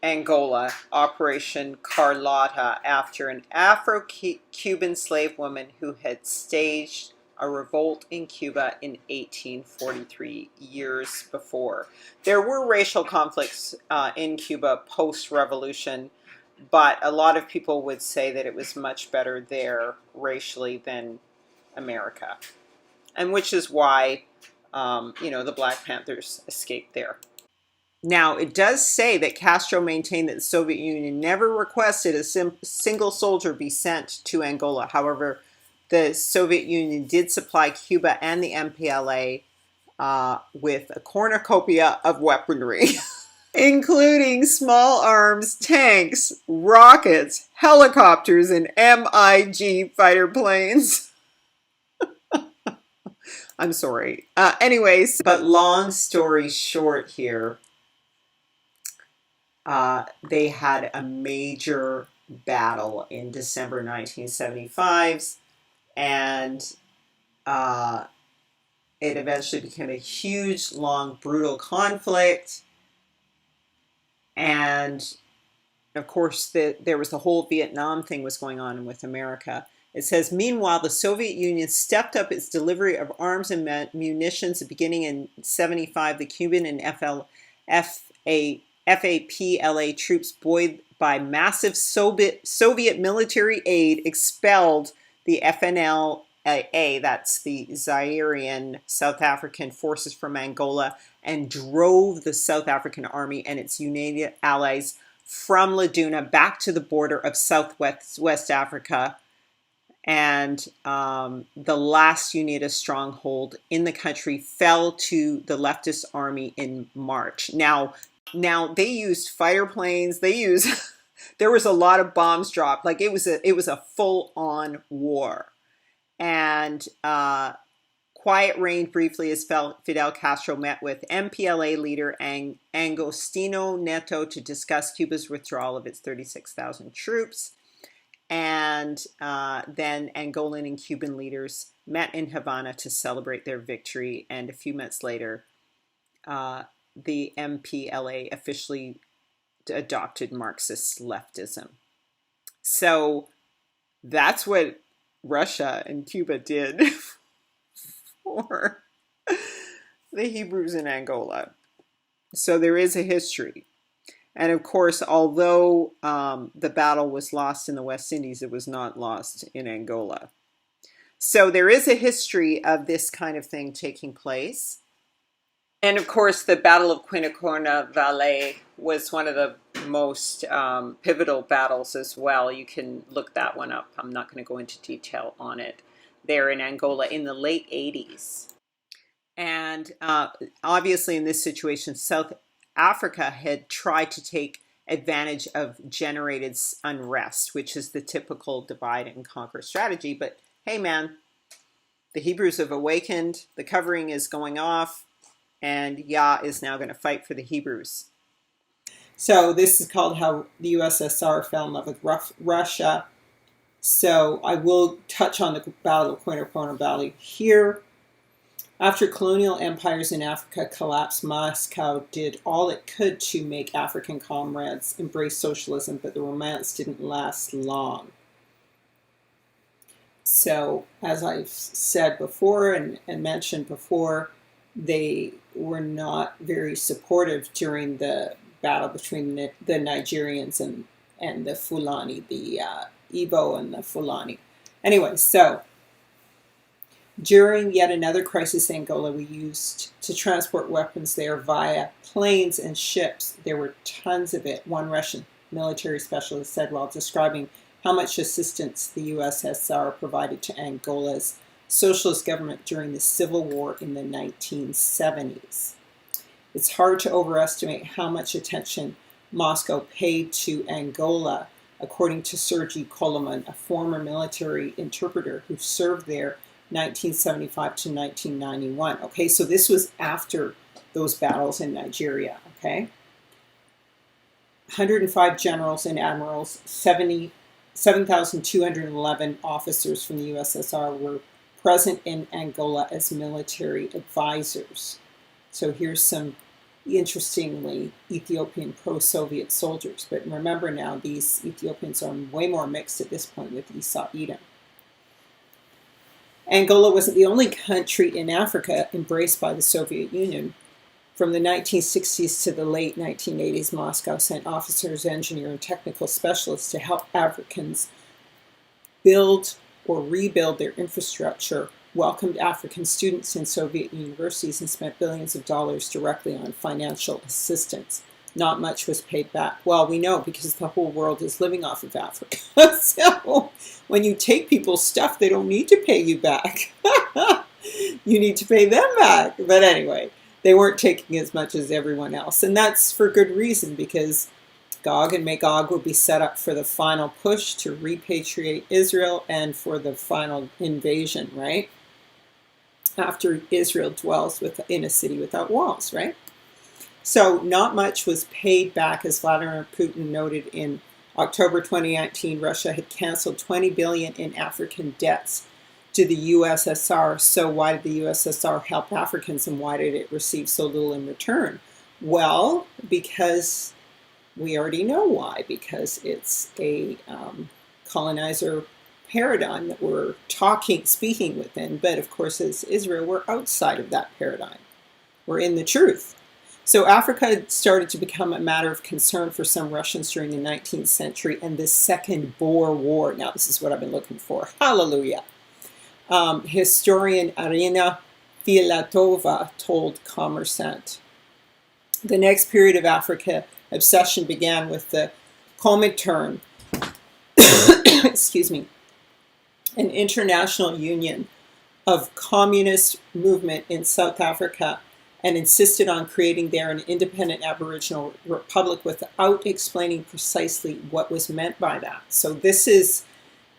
Angola, Operation Carlotta, after an Afro-Cuban slave woman who had staged a revolt in Cuba in 1843, years before. There were racial conflicts in Cuba post-revolution, but a lot of people would say that it was much better there racially than America, and which is why the Black Panthers escaped there. Now, it does say that Castro maintained that the Soviet Union never requested a single soldier be sent to Angola. However, the Soviet Union did supply Cuba and the MPLA with a cornucopia of weaponry, including small arms, tanks, rockets, helicopters, and MiG fighter planes. I'm sorry. Anyways, but long story short here, they had a major battle in December 1975, and it eventually became a huge, long, brutal conflict. And of course, there was the whole Vietnam thing was going on with America. It says, meanwhile, the Soviet Union stepped up its delivery of arms and munitions beginning in 75. The Cuban and FAPLA troops, buoyed by massive Soviet military aid, expelled the FNLA, that's the Zairean South African forces, from Angola, and drove the South African army and its United allies from Laduna back to the border of West Africa. And the last Unita stronghold in the country fell to the leftist army in March. Now they used fighter planes. There was a lot of bombs dropped. Like it was a full-on war. And quiet reigned briefly as Fidel Castro met with MPLA leader Agostinho Neto to discuss Cuba's withdrawal of its 36,000 troops. And then Angolan and Cuban leaders met in Havana to celebrate their victory. And a few months later, the MPLA officially adopted Marxist leftism. So that's what Russia and Cuba did for the Hebrews in Angola. So there is a history. And of course, although the battle was lost in the West Indies, it was not lost in Angola. So there is a history of this kind of thing taking place. And of course, the Battle of Quinacona Valley was one of the most pivotal battles as well. You can look that one up. I'm not going to go into detail on it. There in Angola in the late 80s. And obviously in this situation, South Africa had tried to take advantage of generated unrest, which is the typical divide and conquer strategy. But hey, man, the Hebrews have awakened. The covering is going off. And Yah is now going to fight for the Hebrews. So this is called how the USSR fell in love with Russia. So I will touch on the Battle of Quinacona Valley here. After colonial empires in Africa collapsed, Moscow did all it could to make African comrades embrace socialism, but the romance didn't last long. So, as I've said before and mentioned before, they were not very supportive during the battle between the Nigerians and the Fulani, the Igbo and the Fulani. Anyway, so during yet another crisis in Angola, we used to transport weapons there via planes and ships. There were tons of it. One Russian military specialist said while describing how much assistance the USSR provided to Angola's socialist government during the Civil War in the 1970s. It's hard to overestimate how much attention Moscow paid to Angola, according to Sergei Koloman, a former military interpreter who served there 1975 to 1991. Okay, so this was after those battles in Nigeria, okay? 105 generals and admirals, 7,211 officers from the USSR were present in Angola as military advisors. So here's some, interestingly, Ethiopian pro-Soviet soldiers. But remember now, these Ethiopians are way more mixed at this point with Esau Edom. Angola wasn't the only country in Africa embraced by the Soviet Union. From the 1960s to the late 1980s, Moscow sent officers, engineers, and technical specialists to help Africans build or rebuild their infrastructure, welcomed African students in Soviet universities, and spent billions of dollars directly on financial assistance. Not much was paid back. Well, we know because the whole world is living off of Africa. So when you take people's stuff, they don't need to pay you back. You need to pay them back. But anyway, they weren't taking as much as everyone else. And that's for good reason, because Gog and Magog would be set up for the final push to repatriate Israel and for the final invasion, right? After Israel dwells in a city without walls, right? So not much was paid back, as Vladimir Putin noted in October 2019. Russia had canceled $20 billion in African debts to the USSR. So why did the USSR help Africans, and why did it receive so little in return? Well, because we already know why. Because it's a colonizer paradigm that we're speaking within. But of course, as Israel, we're outside of that paradigm. We're in the truth. So Africa started to become a matter of concern for some Russians during the 19th century and the Second Boer War. Now, this is what I've been looking for. Hallelujah. Historian Arina Filatova told Kommersant. The next period of Africa obsession began with the Comintern, excuse me, an international union of communist movement in South Africa, and insisted on creating there an independent Aboriginal republic without explaining precisely what was meant by that. So this is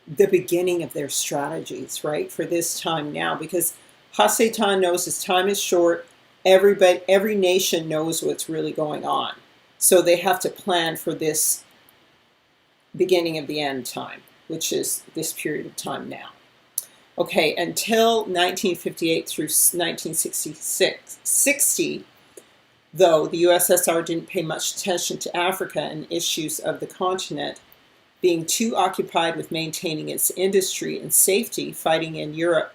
the beginning of their strategies, right, for this time now, because Hasatan knows his time is short. Every nation knows what's really going on. So they have to plan for this beginning of the end time, which is this period of time now. Okay, until 1958 through 1960, though, the USSR didn't pay much attention to Africa and issues of the continent, being too occupied with maintaining its industry and safety, fighting in Europe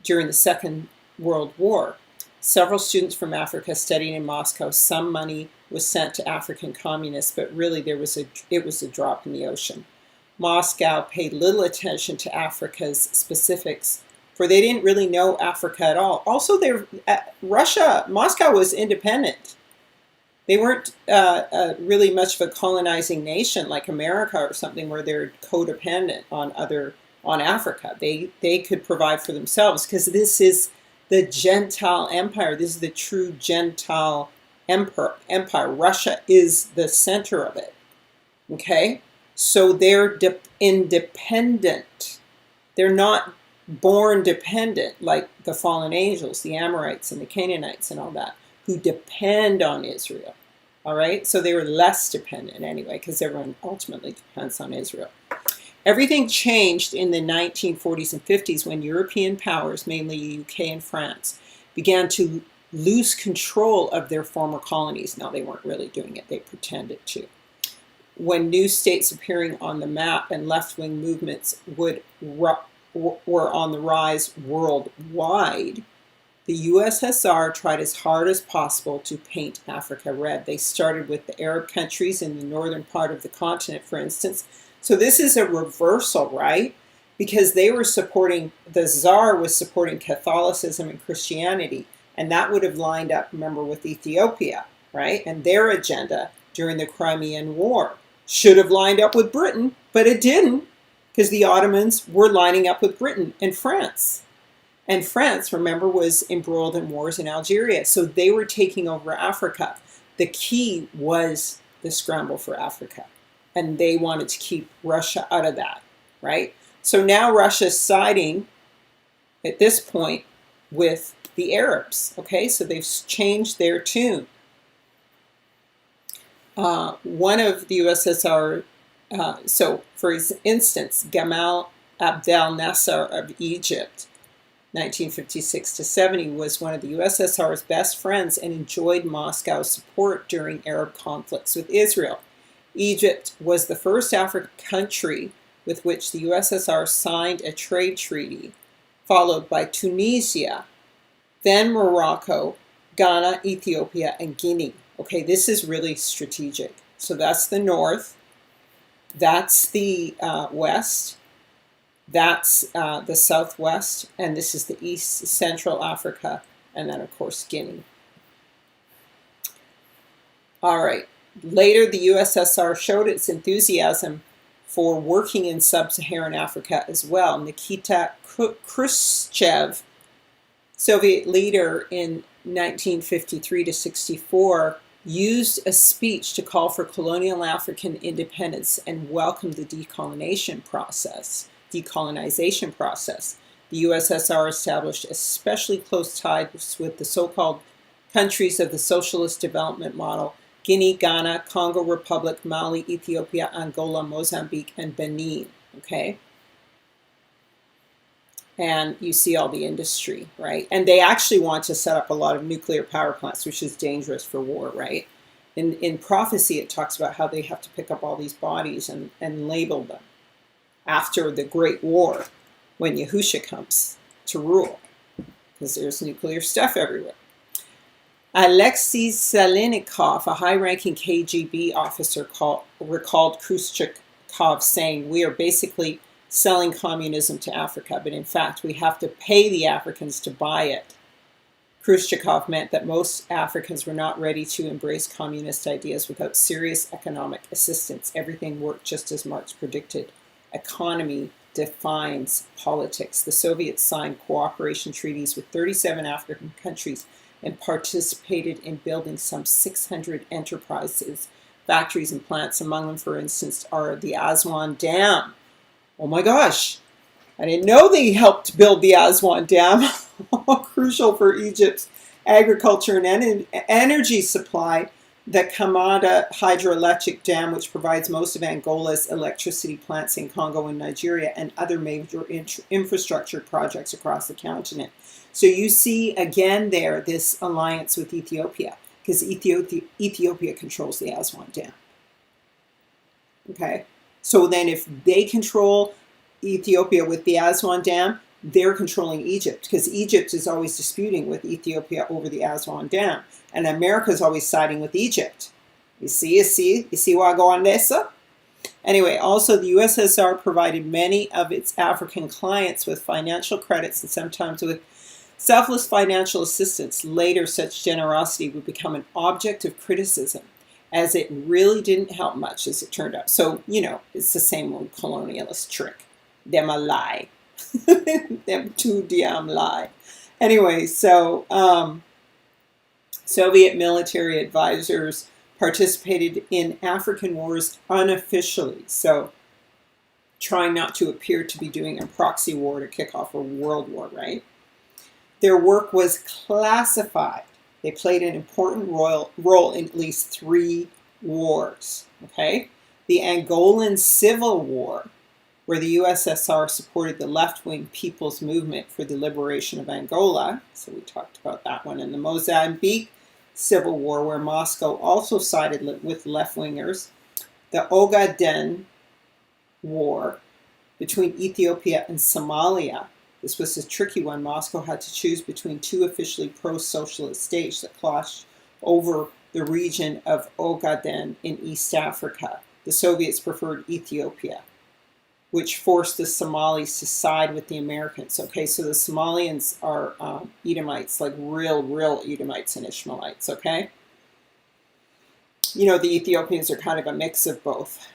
during the Second World War. Several students from Africa studied in Moscow. Some money was sent to African communists, but really it was a drop in the ocean. Moscow paid little attention to Africa's specifics, for they didn't really know Africa at all. Also, Moscow was independent. They weren't really much of a colonizing nation like America or something, where they're codependent on Africa. They could provide for themselves, because this is the Gentile empire. This is the true Gentile empire. Russia is the center of it. Okay? So they're independent. They're not born dependent like the fallen angels, the Amorites and the Canaanites and all that, who depend on Israel. All right? So they were less dependent anyway, because everyone ultimately depends on Israel. Everything changed in the 1940s and 50s when European powers, mainly the UK and France, began to lose control of their former colonies. Now, they weren't really doing it. They pretended to. When new states appearing on the map and left-wing movements were on the rise worldwide, the USSR tried as hard as possible to paint Africa red. They started with the Arab countries in the northern part of the continent, for instance. So this is a reversal, right? Because the Tsar was supporting Catholicism and Christianity, and that would have lined up, remember, with Ethiopia, right? And their agenda during the Crimean War should have lined up with Britain, but it didn't, because the Ottomans were lining up with Britain and France. And France, remember, was embroiled in wars in Algeria. So they were taking over Africa. The key was the scramble for Africa. And they wanted to keep Russia out of that, right? So now Russia's siding, at this point, with the Arabs, okay? So they've changed their tune. One of the USSR, so for instance, Gamal Abdel Nasser of Egypt, 1956 to 70, was one of the USSR's best friends and enjoyed Moscow's support during Arab conflicts with Israel. Egypt was the first African country with which the USSR signed a trade treaty, followed by Tunisia, then Morocco, Ghana, Ethiopia, and Guinea. Okay, this is really strategic. So that's the north, that's the west, that's the southwest, and this is the east, Central Africa, and then, of course, Guinea. All right. Later, the USSR showed its enthusiasm for working in sub-Saharan Africa as well. Nikita Khrushchev, Soviet leader in 1953 to 64, used a speech to call for colonial African independence and welcomed the decolonization process. The USSR established especially close ties with the so-called countries of the Socialist Development Model: Guinea, Ghana, Congo Republic, Mali, Ethiopia, Angola, Mozambique, and Benin. Okay? And you see all the industry, right? And they actually want to set up a lot of nuclear power plants, which is dangerous for war, right? In prophecy, it talks about how they have to pick up all these bodies and label them. after the Great War when Yahusha comes to rule, because there's nuclear stuff everywhere. Alexei Salinikov, a high-ranking KGB officer, recalled Khrushchev saying, "We are basically selling communism to Africa, but in fact we have to pay the Africans to buy it." Khrushchev meant that most Africans were not ready to embrace communist ideas without serious economic assistance. Everything worked just as Marx predicted. Economy defines politics. The Soviets signed cooperation treaties with 37 African countries and participated in building some 600 enterprises, factories, and plants. Among them, for instance, are the Aswan Dam. Oh my gosh, I didn't know they helped build the Aswan Dam. Crucial for Egypt's agriculture and energy supply. The Kamada hydroelectric dam, which provides most of Angola's electricity plants in Congo and Nigeria, and other major infrastructure projects across the continent. So you see again there this alliance with Ethiopia, because Ethiopia controls the Aswan Dam. Okay, so then if they control Ethiopia with the Aswan Dam, they're controlling Egypt, because Egypt is always disputing with Ethiopia over the Aswan Dam, and America is always siding with Egypt. You see where I go on this? Anyway, also the USSR provided many of its African clients with financial credits and sometimes with selfless financial assistance. Later, such generosity would become an object of criticism, as it really didn't help much, as it turned out. So, you know, it's the same old colonialist trick. Them a lie. Them too damn lie. Anyway, so Soviet military advisors participated in African wars unofficially, so trying not to appear to be doing a proxy war to kick off a world war, right? Their work was classified. They played an important role in at least 3 wars, okay? The Angolan Civil War, where the USSR supported the left-wing People's Movement for the Liberation of Angola. So we talked about that one. And the Mozambique Civil War, where Moscow also sided with left-wingers. The Ogaden War between Ethiopia and Somalia. This was a tricky one. Moscow had to choose between 2 officially pro-socialist states that clashed over the region of Ogaden in East Africa. The Soviets preferred Ethiopia, which forced the Somalis to side with the Americans. Okay, so the Somalians are Edomites, like real Edomites and Ishmaelites, okay? You know, the Ethiopians are kind of a mix of both.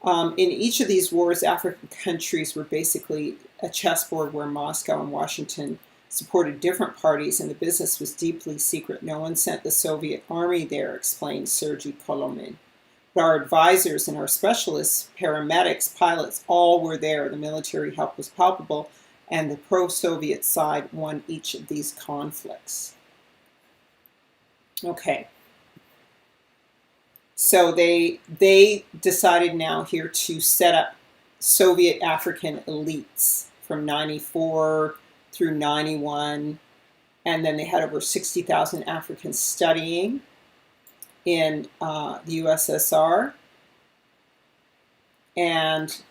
In each of these wars, African countries were basically a chessboard where Moscow and Washington supported different parties, and the business was deeply secret. No one sent the Soviet army there, explained Sergei Kolomin. Our advisors and our specialists, paramedics, pilots, all were there. The military help was palpable, and the pro-Soviet side won each of these conflicts. Okay. So they decided now here to set up Soviet African elites from 94 through 91, and then they had over 60,000 Africans studying in the USSR, and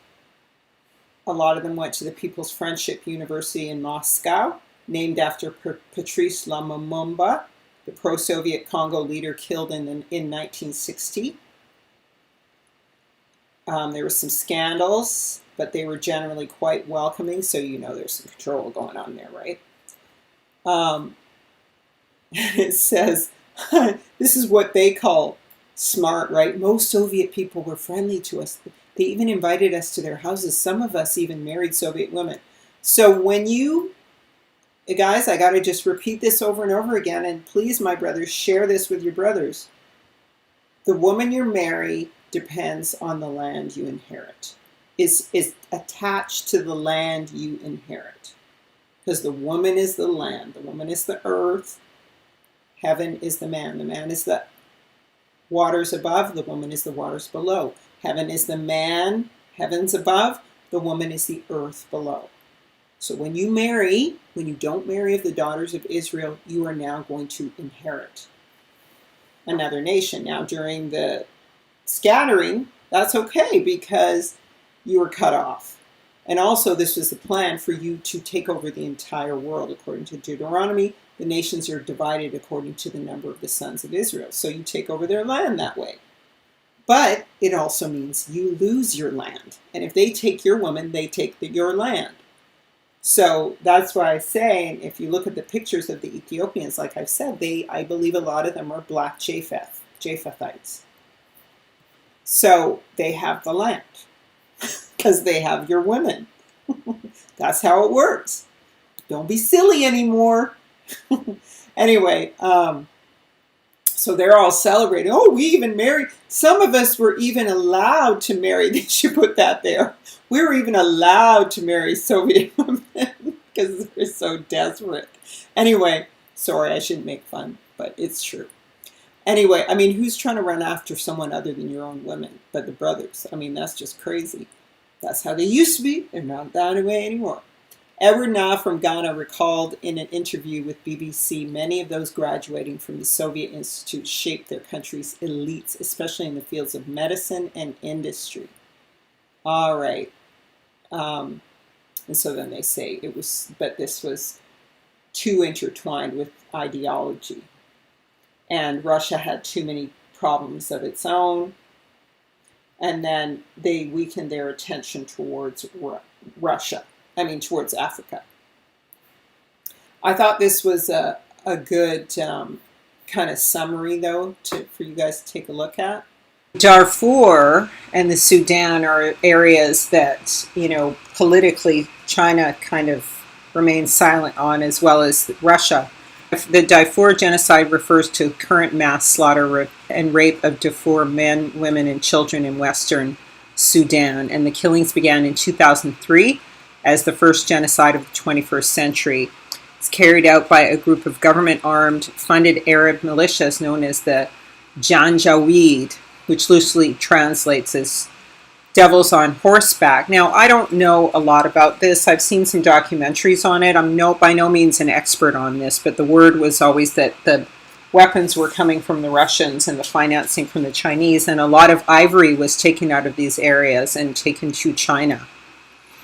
a lot of them went to the People's Friendship University in Moscow, named after Patrice Lumumba, the pro-Soviet Congo leader killed in 1960. There were some scandals, but they were generally quite welcoming, so you know there's some control going on there, right? It says, this is what they call smart, right? Most Soviet people were friendly to us. They even invited us to their houses. Some of us even married Soviet women. So when you, guys, I got to just repeat this over and over again, and please, my brothers, share this with your brothers. The woman you marry depends on the land you inherit. Is attached to the land you inherit. Because the woman is the land. The woman is the earth. Heaven is the man. The man is the waters above. The woman is the waters below. Heaven is the man. Heaven's above. The woman is the earth below. So when you marry, when you don't marry of the daughters of Israel, you are now going to inherit another nation. Now during the scattering, that's okay, because you were cut off. And also, this was the plan for you to take over the entire world. According to Deuteronomy, the nations are divided according to the number of the sons of Israel. So you take over their land that way. But it also means you lose your land. And if they take your woman, they take your land. So that's why I say, and if you look at the pictures of the Ethiopians, like I've said, I believe a lot of them are black Japhethites. So they have the land because they have your women. That's how it works. Don't be silly anymore. Anyway, so they're all celebrating. Oh, we even married. Some of us were even allowed to marry. They should put that there. We were even allowed to marry Soviet women because they're so desperate. Anyway, sorry, I shouldn't make fun, but it's true. Anyway, I mean, who's trying to run after someone other than your own women? But the brothers. I mean, that's just crazy. That's how they used to be. They're not that way anymore. Edward Na from Ghana recalled in an interview with BBC, many of those graduating from the Soviet Institute shaped their country's elites, especially in the fields of medicine and industry. All right. And so then they say it was, but this was too intertwined with ideology. And Russia had too many problems of its own. And then they weakened their attention towards towards Africa. I thought this was a good kind of summary, though, for you guys to take a look at. Darfur and the Sudan are areas that, politically China kind of remains silent on, as well as Russia. The Darfur genocide refers to current mass slaughter and rape of Darfur men, women, and children in western Sudan, and the killings began in 2003 as the first genocide of the 21st century. It's carried out by a group of government-armed, funded Arab militias known as the Janjaweed, which loosely translates as devils on horseback. Now, I don't know a lot about this. I've seen some documentaries on it. I'm by no means an expert on this, but the word was always that the weapons were coming from the Russians and the financing from the Chinese, and a lot of ivory was taken out of these areas and taken to China.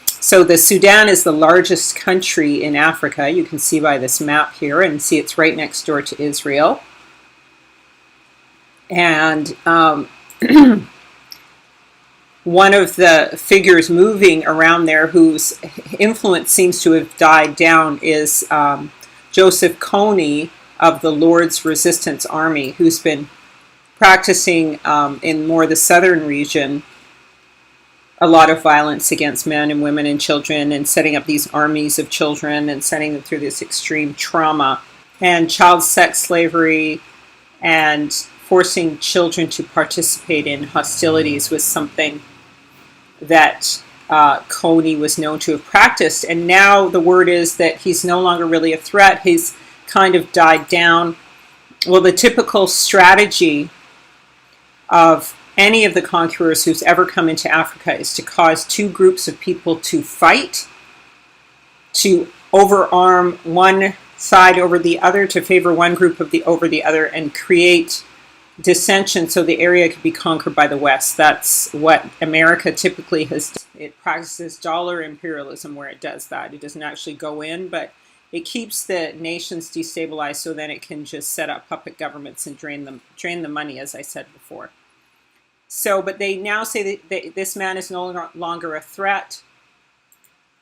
So the Sudan is the largest country in Africa. You can see by this map here, and see it's right next door to Israel. And one of the figures moving around there whose influence seems to have died down is Joseph Kony of the Lord's Resistance Army, who's been practicing in more the southern region a lot of violence against men and women and children, and setting up these armies of children and sending them through this extreme trauma and child sex slavery, and forcing children to participate in hostilities was something that Kony was known to have practiced. And now the word is that he's no longer really a threat. He's kind of died down. Well, the typical strategy of any of the conquerors who's ever come into Africa is to cause two groups of people to fight, to overarm one side over the other, to favor one group over the other, and create dissension so the area could be conquered by the West. That's what America typically has done. It practices dollar imperialism where it does that. It doesn't actually go in, but it keeps the nations destabilized so then it can just set up puppet governments and drain the money, as I said before. So, but they now say that this man is no longer a threat.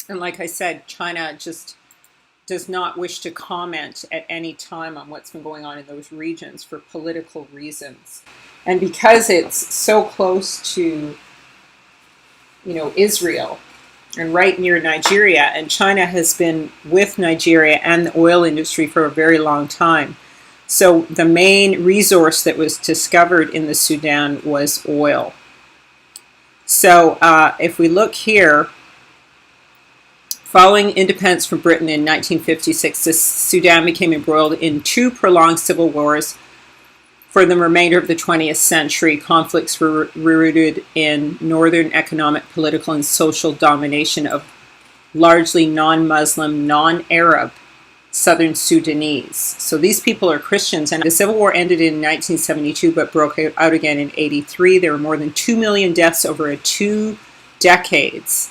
And like I said, China just does not wish to comment at any time on what's been going on in those regions for political reasons. And because it's so close to, Israel and right near Nigeria, and China has been with Nigeria and the oil industry for a very long time. So the main resource that was discovered in the Sudan was oil. So if we look here, following independence from Britain in 1956, the Sudan became embroiled in two prolonged civil wars. For the remainder of the 20th century, conflicts were rooted in northern economic, political, and social domination of largely non-Muslim, non-Arab Southern Sudanese. So these people are Christians, and the Civil War ended in 1972 but broke out again in 1983. There were more than 2 million deaths over a 2 decades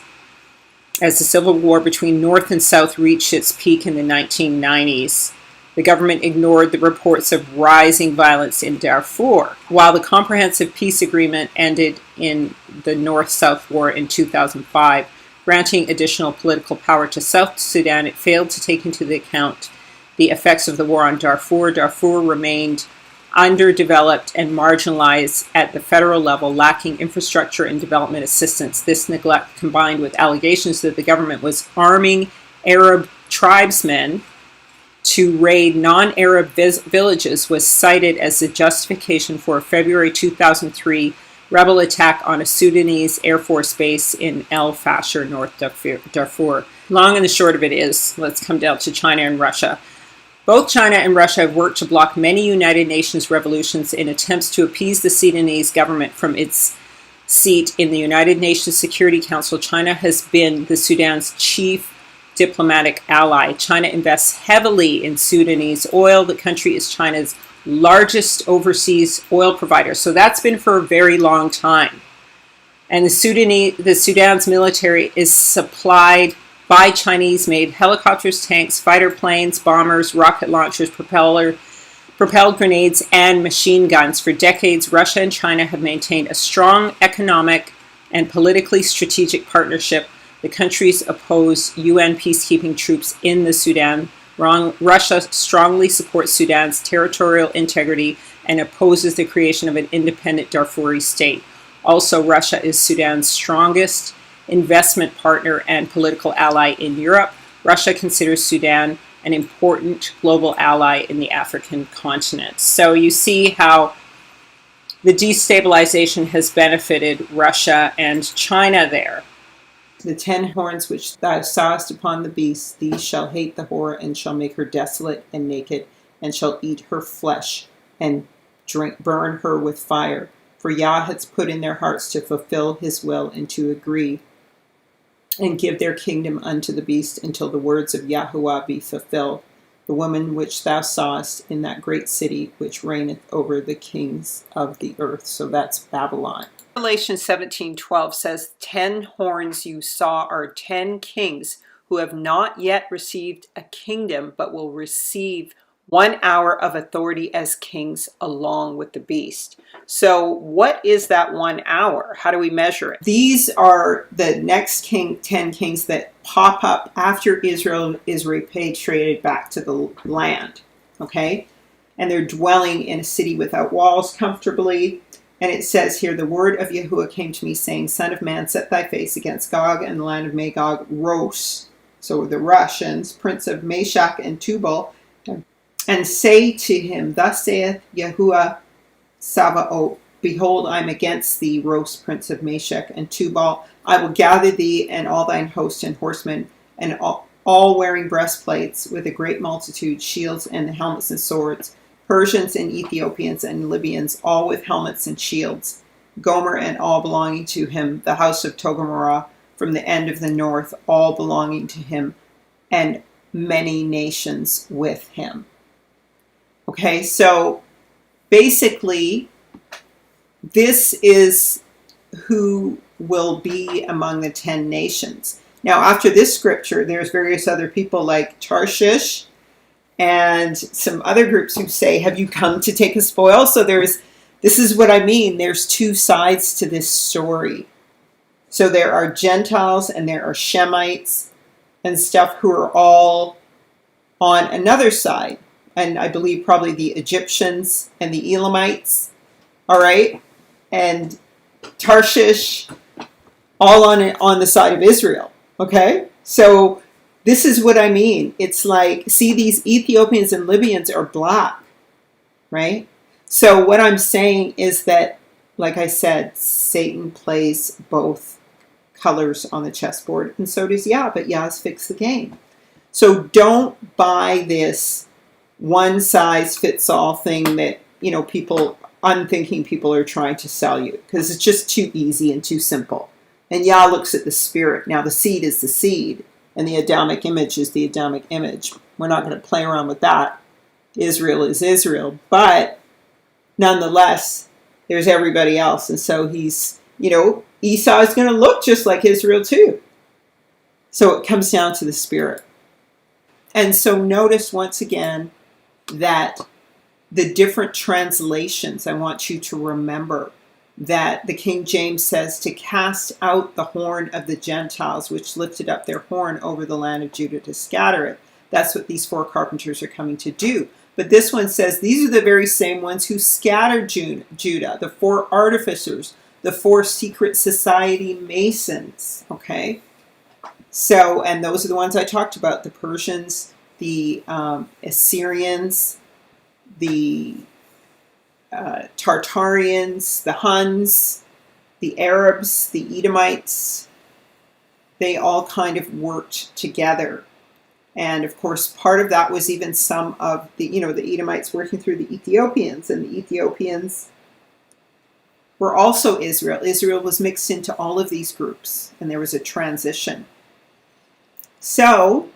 as the civil war between North and South reached its peak in the 1990s. The government ignored the reports of rising violence in Darfur, while the comprehensive peace agreement ended in the North-South War in 2005, granting additional political power to South Sudan. It failed to take into account the effects of the war on Darfur. Darfur remained underdeveloped and marginalized at the federal level, lacking infrastructure and development assistance. This neglect, combined with allegations that the government was arming Arab tribesmen to raid non-Arab villages, was cited as the justification for a February 2003 rebel attack on a Sudanese Air Force base in El Fasher, North Darfur. Long and the short of it is, let's come down to China and Russia. Both China and Russia have worked to block many United Nations resolutions in attempts to appease the Sudanese government from its seat in the United Nations Security Council. China has been the Sudan's chief diplomatic ally. China invests heavily in Sudanese oil. The country is China's largest overseas oil provider. So that's been for a very long time. And the Sudan's military is supplied by Chinese-made helicopters, tanks, fighter planes, bombers, rocket launchers, propelled grenades, and machine guns. For decades, Russia and China have maintained a strong economic and politically strategic partnership. The countries oppose UN peacekeeping troops in the Sudan. Russia strongly supports Sudan's territorial integrity and opposes the creation of an independent Darfuri state. Also, Russia is Sudan's strongest investment partner and political ally in Europe. Russia considers Sudan an important global ally in the African continent. So you see how the destabilization has benefited Russia and China there. The 10 horns which thou sawest upon the beast, these shall hate the whore, and shall make her desolate and naked, and shall eat her flesh, and burn her with fire. For Yah hath put in their hearts to fulfill his will, and to agree, and give their kingdom unto the beast, until the words of Yahuwah be fulfilled. The woman which thou sawest in that great city, which reigneth over the kings of the earth. So that's Babylon. Revelation 17:12 says, 10 horns you saw are 10 kings who have not yet received a kingdom, but will receive 1 hour of authority as kings along with the beast. So what is that 1 hour? How do we measure it? These are the next 10 kings that pop up after Israel is repatriated back to the land. Okay? And they're dwelling in a city without walls comfortably. And it says here, the word of Yahuwah came to me, saying, Son of man, set thy face against Gog and the land of Magog, Ros, so the Russians, prince of Meshach and Tubal, and say to him, Thus saith Yahuwah Sabaoth, Behold, I am against thee, Ros, prince of Meshach and Tubal. I will gather thee and all thine host and horsemen, and all wearing breastplates, with a great multitude, shields and helmets and swords, Persians and Ethiopians and Libyans, all with helmets and shields, Gomer and all belonging to him, the house of Togarmah from the end of the north, all belonging to him, and many nations with him. Okay, so basically, this is who will be among the 10 nations. Now, after this scripture, there's various other people like Tarshish and some other groups who say, have you come to take a spoil? So this is what I mean. There's two sides to this story. So there are Gentiles and there are Shemites and stuff who are all on another side. And I believe probably the Egyptians and the Elamites. All right. And Tarshish, all on the side of Israel. Okay. So this is what I mean. It's like, see, these Ethiopians and Libyans are black, right? So what I'm saying is that, like I said, Satan plays both colors on the chessboard, and so does Yah, but Yah's fixed the game. So don't buy this one-size-fits-all thing that, unthinking people are trying to sell you, because it's just too easy and too simple. And Yah looks at the spirit. Now, the seed is the seed. And the Adamic image is the Adamic image. We're not going to play around with that. Israel is Israel. But nonetheless, there's everybody else. And so he's, Esau is going to look just like Israel too. So it comes down to the spirit. And so notice once again that the different translations, I want you to remember that the King James says to cast out the horn of the Gentiles, which lifted up their horn over the land of Judah to scatter it. That's what these 4 carpenters are coming to do. But this one says these are the very same ones who scattered Judah, the 4 artificers, the 4 secret society masons. Okay? So, and those are the ones I talked about, the Persians, the Assyrians, the Tartarians, the Huns, the Arabs, the Edomites. They all kind of worked together. And of course, part of that was even some of the, the Edomites working through the Ethiopians, and the Ethiopians were also Israel. Israel was mixed into all of these groups, and there was a transition. So,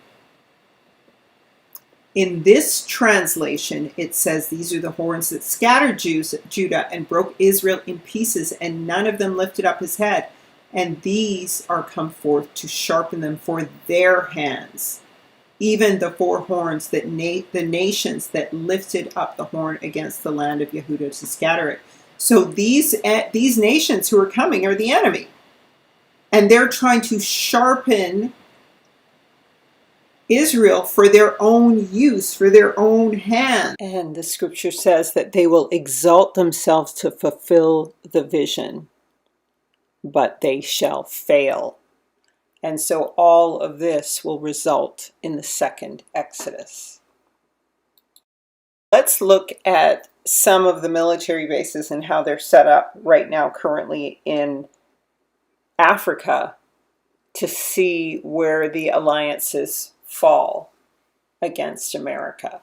in this translation, it says, these are the horns that scattered Judah and broke Israel in pieces, and none of them lifted up his head. And these are come forth to sharpen them for their hands. Even the 4 horns that the nations that lifted up the horn against the land of Yehudah to scatter it. So these nations who are coming are the enemy. And they're trying to sharpen Israel for their own use, for their own hand. And the scripture says that they will exalt themselves to fulfill the vision, but they shall fail. And so all of this will result in the second Exodus. Let's look at some of the military bases and how they're set up right now currently in Africa to see where the alliances fall against America.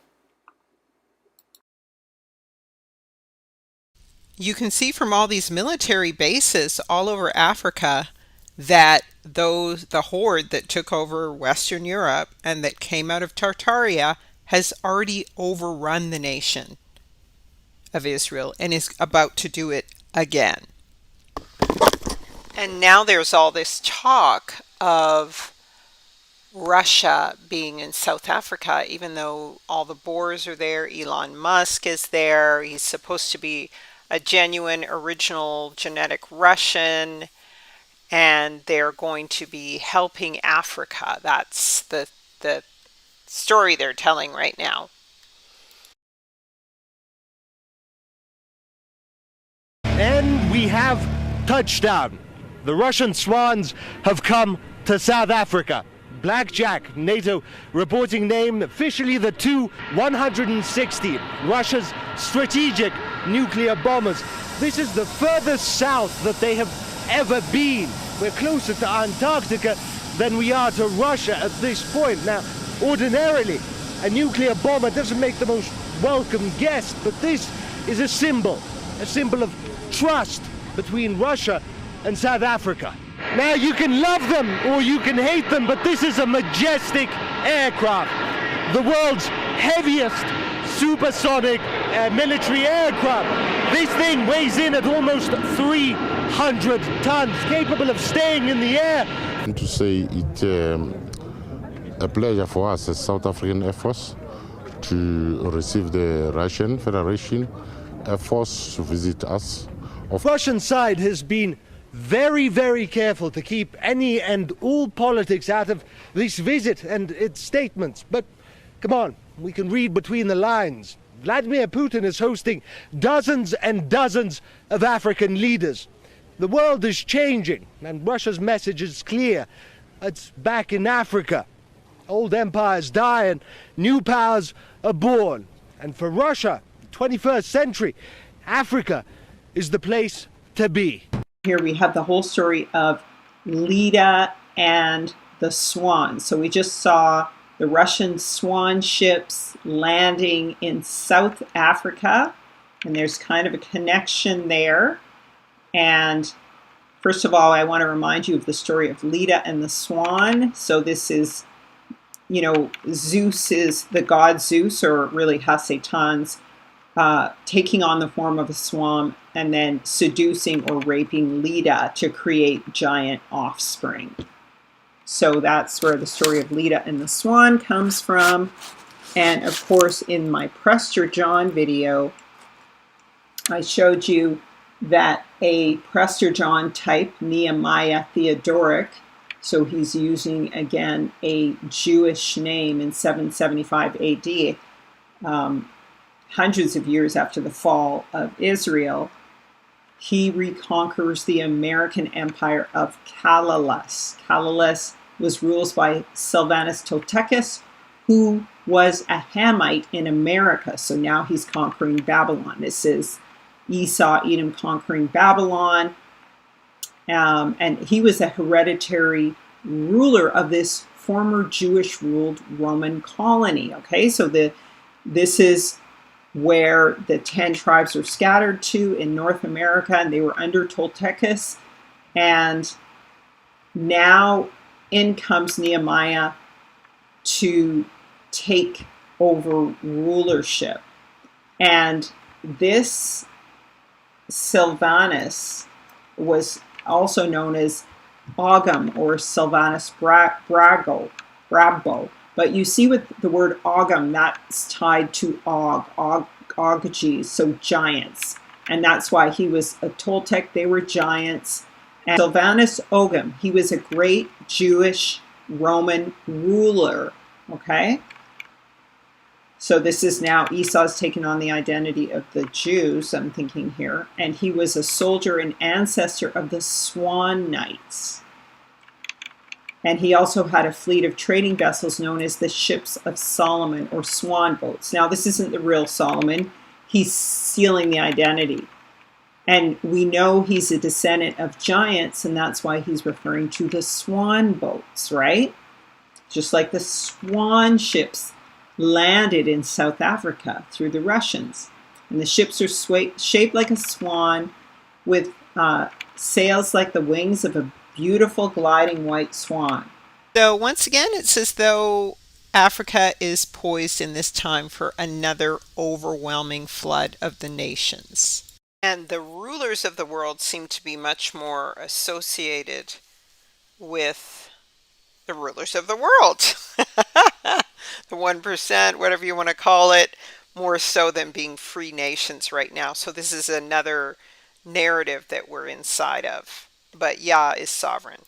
You can see from all these military bases all over Africa that the horde that took over Western Europe and that came out of Tartaria has already overrun the nation of Israel and is about to do it again. And now there's all this talk of Russia being in South Africa, even though all the Boers are there. Elon Musk is there. He's supposed to be a genuine, original genetic Russian, and they're going to be helping Africa. That's the story they're telling right now. And we have touchdown. The Russian swans have come to South Africa. Blackjack, NATO reporting name, officially the Tu-160, Russia's strategic nuclear bombers. This is the furthest south that they have ever been. We're closer to Antarctica than we are to Russia at this point. Now, ordinarily, a nuclear bomber doesn't make the most welcome guest, but this is a symbol of trust between Russia and South Africa. Now, you can love them or you can hate them, but this is a majestic aircraft. The world's heaviest supersonic military aircraft. This thing weighs in at almost 300 tons, capable of staying in the air. To say it's a pleasure for us as South African Air Force to receive the Russian Federation Air Force to visit us. The Russian side has been very, very careful to keep any and all politics out of this visit and its statements. But come on, we can read between the lines. Vladimir Putin is hosting dozens and dozens of African leaders. The world is changing, and Russia's message is clear. It's back in Africa. Old empires die and new powers are born. And for Russia, 21st century, Africa is the place to be. Here we have the whole story of Leda and the Swan. So we just saw the Russian swan ships landing in South Africa, and there's kind of a connection there. And first of all, I want to remind you of the story of Leda and the Swan. So this is, Zeus is the god Zeus, or really Hasatan's taking on the form of a swan and then seducing or raping Leda to create giant offspring. So that's where the story of Leda and the swan comes from. And of course, in my Prester John video, I showed you that a Prester John type, Nehemiah Theodoric, so he's using again a Jewish name in 775 AD, hundreds of years after the fall of Israel. He reconquers the American empire of Calalus. Calalus was ruled by Silvanus Toltecus, who was a Hamite in America. So now he's conquering Babylon. This is Esau, Edom conquering Babylon. And he was a hereditary ruler of this former Jewish-ruled Roman colony. Okay, so this is where the 10 tribes are scattered to in North America, and they were under Toltecus. And now in comes Nehemiah to take over rulership. And this Silvanus was also known as Ogham or Silvanus Brabo. But you see with the word Ogham, that's tied to Ogges, so giants. And that's why he was a Toltec, they were giants. And Silvanus Ogham, he was a great Jewish Roman ruler, okay? So this is now Esau's taken on the identity of the Jews, I'm thinking here. And he was a soldier and ancestor of the Swan Knights. And he also had a fleet of trading vessels known as the ships of Solomon or swan boats. Now this isn't the real Solomon. He's sealing the identity. And we know he's a descendant of giants, and that's why he's referring to the swan boats, right? Just like the swan ships landed in South Africa through the Russians. And the ships are shaped like a swan with sails like the wings of a beautiful gliding white swan. So once again, it's as though Africa is poised in this time for another overwhelming flood of the nations. And the rulers of the world seem to be much more associated with the rulers of the world. The 1%, whatever you want to call it, more so than being free nations right now. So this is another narrative that we're inside of. But Yah is sovereign.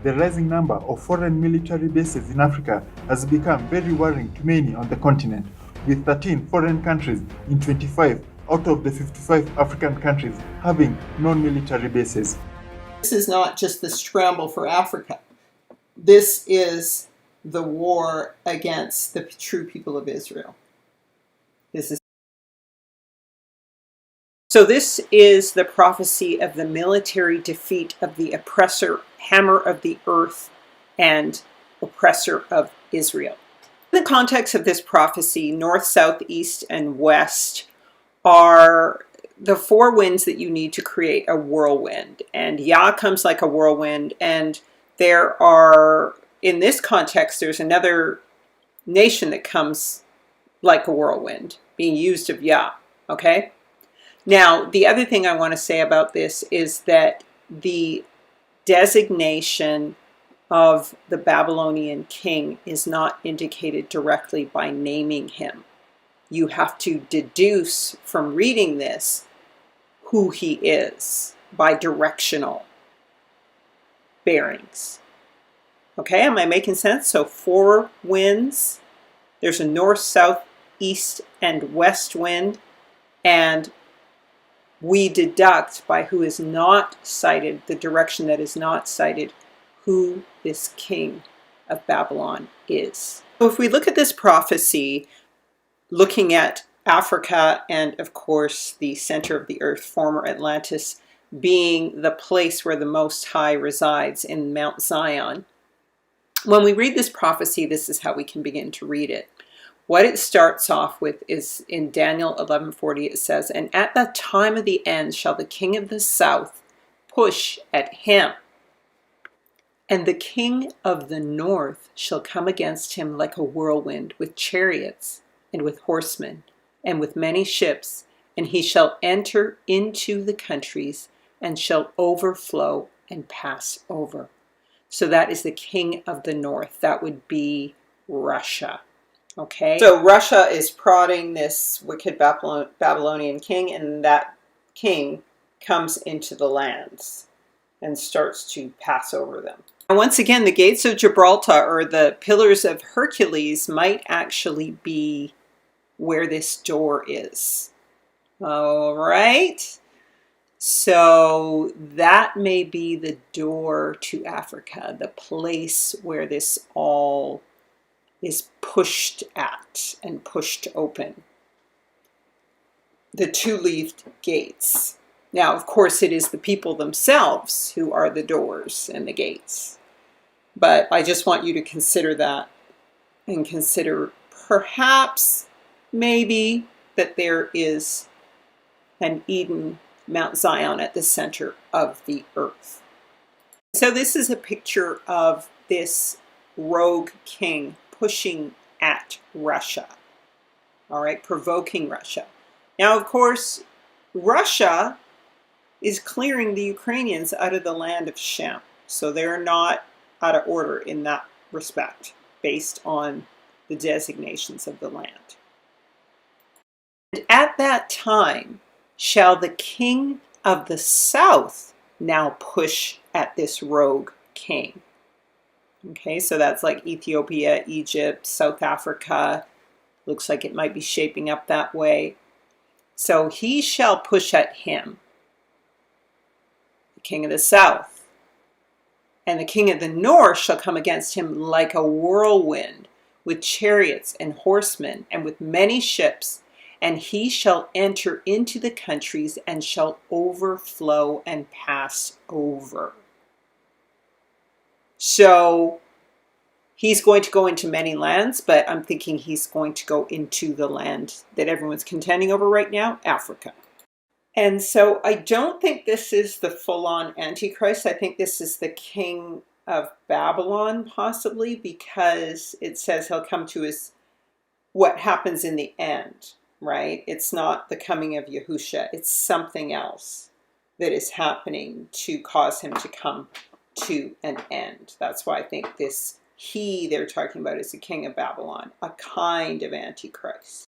The rising number of foreign military bases in Africa has become very worrying to many on the continent, with 13 foreign countries in 25 out of the 55 African countries having non-military bases. This is not just the scramble for Africa. This is the war against the true people of Israel. So this is the prophecy of the military defeat of the oppressor, hammer of the earth, and oppressor of Israel. In the context of this prophecy, north, south, east, and west are the four winds that you need to create a whirlwind. And Yah comes like a whirlwind, and there are, in this context, there's another nation that comes like a whirlwind, being used of Yah, okay? Now, the other thing I want to say about this is that the designation of the Babylonian king is not indicated directly by naming him. You have to deduce from reading this who he is by directional bearings. Okay, am I making sense? So four winds. There's a north, south, east, and west wind. And we deduct by who is not cited, the direction that is not cited, who this king of Babylon is. So if we look at this prophecy, looking at Africa and, of course, the center of the earth, former Atlantis, being the place where the Most High resides in Mount Zion, when we read this prophecy, this is how we can begin to read it. What it starts off with is in Daniel 11:40, it says, "And at the time of the end shall the king of the south push at him, and the king of the north shall come against him like a whirlwind with chariots and with horsemen, and with many ships, and he shall enter into the countries and shall overflow and pass over. So that is the king of the north. That would be Russia. Okay, so Russia is prodding this wicked Babylonian king, and that king comes into the lands and starts to pass over them. And once again, the gates of Gibraltar, or the pillars of Hercules, might actually be where this door is. All right. So that may be the door to Africa, the place where this all is pushed at and pushed open. The two-leaved gates. Now, of course, it is the people themselves who are the doors and the gates. But I just want you to consider that and consider perhaps, maybe, that there is an Eden, Mount Zion, at the center of the earth. So this is a picture of this rogue king pushing at Russia, all right, provoking Russia. Now, of course, Russia is clearing the Ukrainians out of the land of Shem, so they're not out of order in that respect, based on the designations of the land. And at that time shall the king of the south now push at this rogue king. Okay, so that's like Ethiopia, Egypt, South Africa. Looks like it might be shaping up that way. So he shall push at him, the king of the south. And the king of the north shall come against him like a whirlwind, with chariots and horsemen, and with many ships. And he shall enter into the countries and shall overflow and pass over. So he's going to go into many lands, but I'm thinking he's going to go into the land that everyone's contending over right now, Africa. And so I don't think this is the full-on Antichrist. I think this is the king of Babylon, possibly, because it says he'll come to his, what happens in the end, right? It's not the coming of Yahusha. It's something else that is happening to cause him to come to an end. That's why I think this he they're talking about is the king of Babylon, a kind of Antichrist.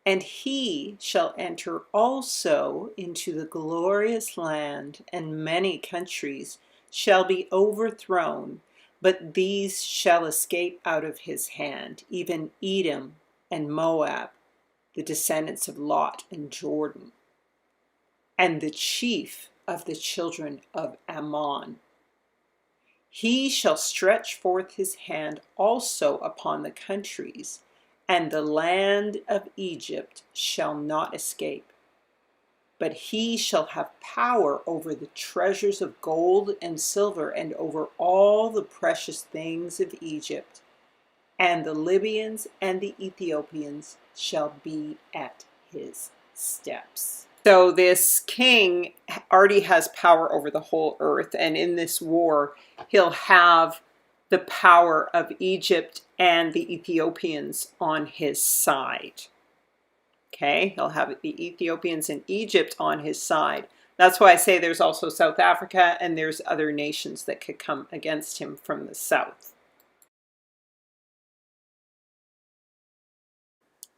And he shall enter also into the glorious land, and many countries shall be overthrown, but these shall escape out of his hand, even Edom and Moab, the descendants of Lot and Jordan, and the chief of the children of Ammon. He shall stretch forth his hand also upon the countries, and the land of Egypt shall not escape. But he shall have power over the treasures of gold and silver, and over all the precious things of Egypt. And the Libyans and the Ethiopians shall be at his steps. So this king already has power over the whole earth, and in this war, he'll have the power of Egypt and the Ethiopians on his side. Okay, he'll have the Ethiopians and Egypt on his side. That's why I say there's also South Africa, and there's other nations that could come against him from the south.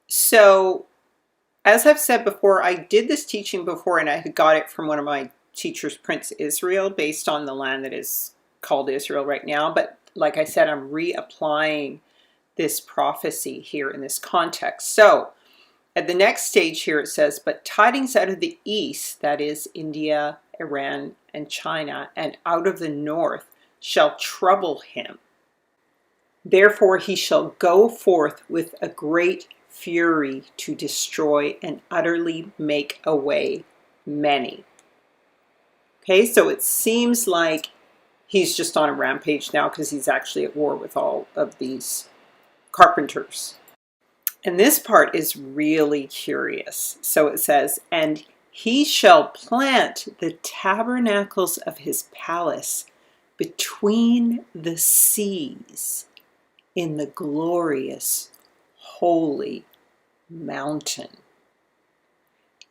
So, as I've said before, I did this teaching before, and I had got it from one of my teachers, Prince Israel, based on the land that is called Israel right now. But like I said, I'm reapplying this prophecy here in this context. So, at the next stage here it says, but tidings out of the east, that is India, Iran, and China, and out of the north shall trouble him. Therefore he shall go forth with a great fury to destroy and utterly make away many. Okay, so it seems like he's just on a rampage now because he's actually at war with all of these carpenters. And this part is really curious. So it says, and he shall plant the tabernacles of his palace between the seas in the glorious holy mountain.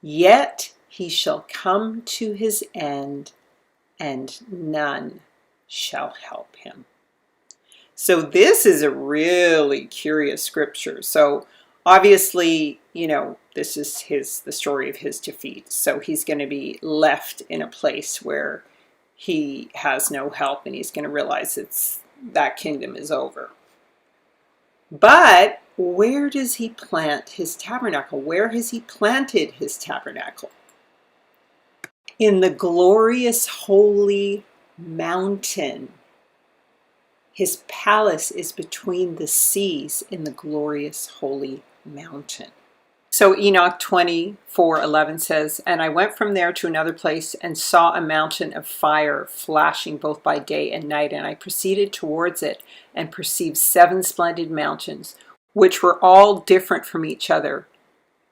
Yet he shall come to his end, and none shall help him. So this is a really curious scripture. So obviously, this is the story of his defeat. So he's going to be left in a place where he has no help, and he's going to realize that kingdom is over. But where does he plant his tabernacle? Where has he planted his tabernacle? In the glorious holy mountain. His palace is between the seas in the glorious holy mountain. So Enoch 24:11 says, "And I went from there to another place and saw a mountain of fire flashing both by day and night. And I proceeded towards it and perceived 7 splendid mountains, which were all different from each other.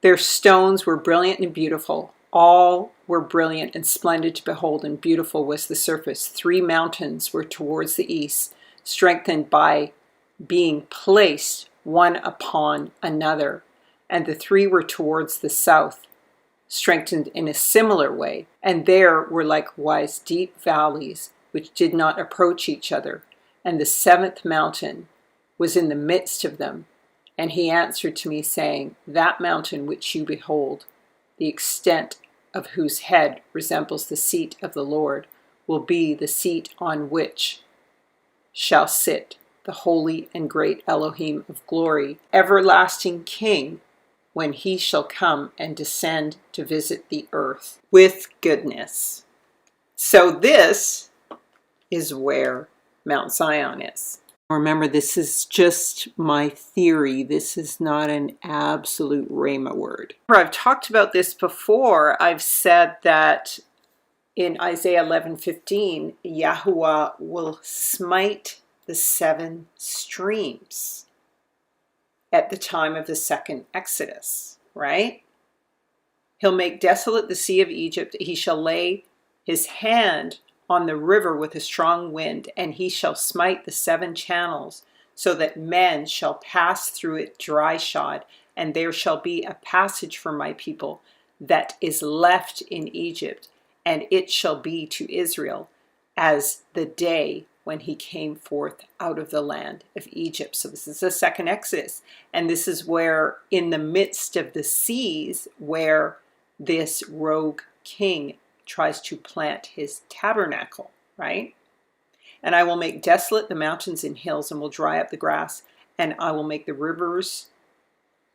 Their stones were brilliant and beautiful. All were brilliant and splendid to behold, and beautiful was the surface. 3 mountains were towards the east, strengthened by being placed one upon another, and the 3 were towards the south, strengthened in a similar way. And there were likewise deep valleys, which did not approach each other. And the 7th mountain was in the midst of them. And he answered to me, saying, That mountain which you behold, the extent of whose head resembles the seat of the Lord, will be the seat on which shall sit the holy and great Elohim of glory, everlasting King, when he shall come and descend to visit the earth with goodness." So this is where Mount Zion is. Remember, this is just my theory. This is not an absolute Rhema word. I've talked about this before. I've said that in Isaiah 11:15, Yahuwah will smite the 7 streams at the time of the second Exodus, right? He'll make desolate the sea of Egypt. He shall lay his hand on the river with a strong wind, and he shall smite the 7 channels, so that men shall pass through it dry shod, and there shall be a passage for my people that is left in Egypt, and it shall be to Israel as the day when he came forth out of the land of Egypt. So this is the second Exodus, and this is where, in the midst of the seas, where this rogue king tries to plant his tabernacle, right? "And I will make desolate the mountains and hills, and will dry up the grass, and I will make the rivers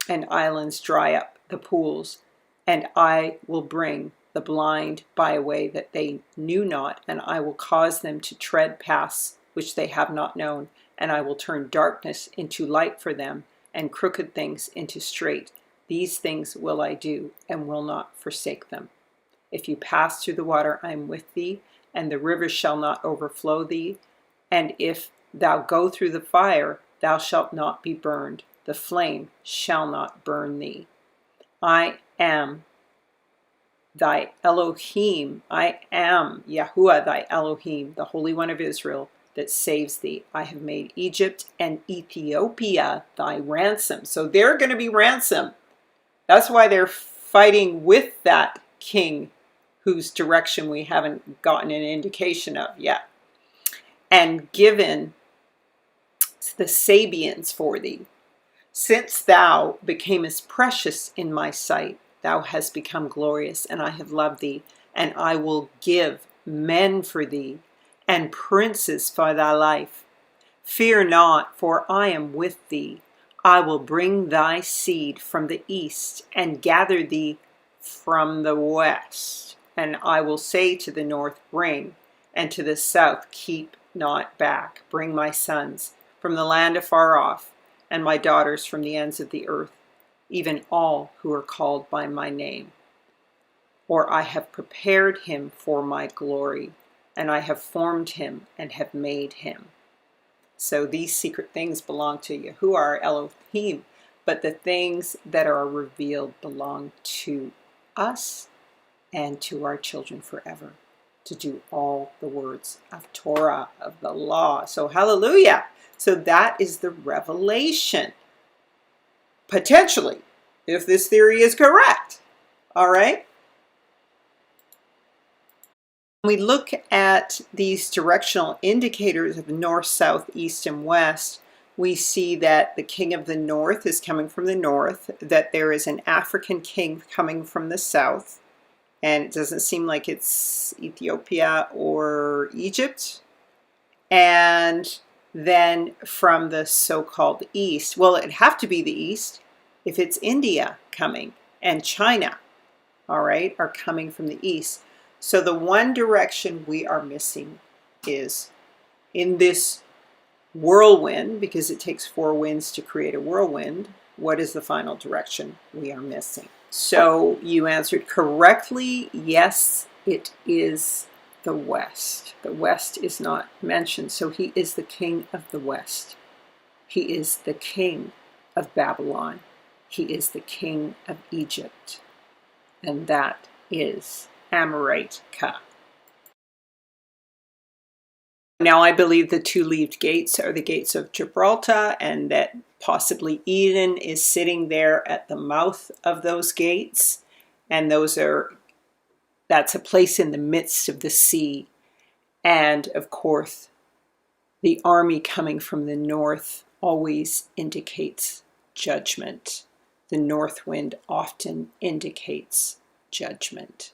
and islands dry up the pools, and I will bring the blind by a way that they knew not, and I will cause them to tread paths which they have not known, and I will turn darkness into light for them, and crooked things into straight. These things will I do, and will not forsake them. If you pass through the water, I am with thee, and the rivers shall not overflow thee. And if thou go through the fire, thou shalt not be burned. The flame shall not burn thee. I am thy Elohim. I am Yahuwah thy Elohim, the Holy One of Israel, that saves thee. I have made Egypt and Ethiopia thy ransom." So they're going to be ransom. That's why they're fighting with that king whose direction we haven't gotten an indication of yet. "And given the Sabians for thee. Since thou becamest precious in my sight, thou hast become glorious, and I have loved thee, and I will give men for thee, and princes for thy life. Fear not, for I am with thee. I will bring thy seed from the east, and gather thee from the west. And I will say to the north, Bring, and to the south, Keep not back. Bring my sons from the land afar off, and my daughters from the ends of the earth, even all who are called by my name. Or I have prepared him for my glory, and I have formed him and have made him." So these secret things belong to Yahuwah, our Elohim, but the things that are revealed belong to us and to our children forever, to do all the words of Torah, of the law. So hallelujah. So that is the revelation. Potentially, if this theory is correct, All right? When we look at these directional indicators of north, south, east, and west, we see that the king of the north is coming from the north, that there is an African king coming from the south, and it doesn't seem like it's Ethiopia or Egypt. And then from the so-called east, well, it'd have to be the east if it's India coming and China, all right, are coming from the east. So the one direction we are missing is in this whirlwind, because it takes 4 winds to create a whirlwind. What is the final direction we are missing? So you answered correctly. Yes, it is the west. The west is not mentioned. So he is the king of the west. He is the king of Babylon. He is the king of Egypt. And that is Amorite Ka. Now I believe the 2-leaved gates are the gates of Gibraltar, and that possibly Eden is sitting there at the mouth of those gates, and that's a place in the midst of the sea. And of course, the army coming from the north always indicates judgment. The north wind often indicates judgment.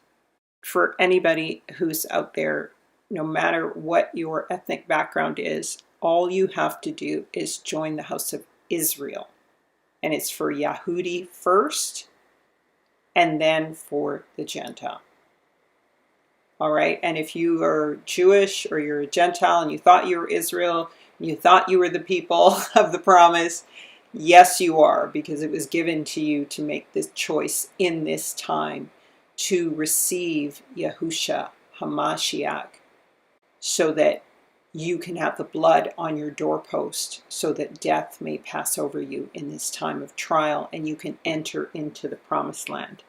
For anybody who's out there, no matter what your ethnic background is, all you have to do is join the house of Israel. And it's for Yahudi first, and then for the Gentile. All right, and if you are Jewish or you're a Gentile and you thought you were Israel, you thought you were the people of the promise, yes you are, because it was given to you to make this choice in this time to receive Yahusha HaMashiach, so that you can have the blood on your doorpost, so that death may pass over you in this time of trial and you can enter into the promised land.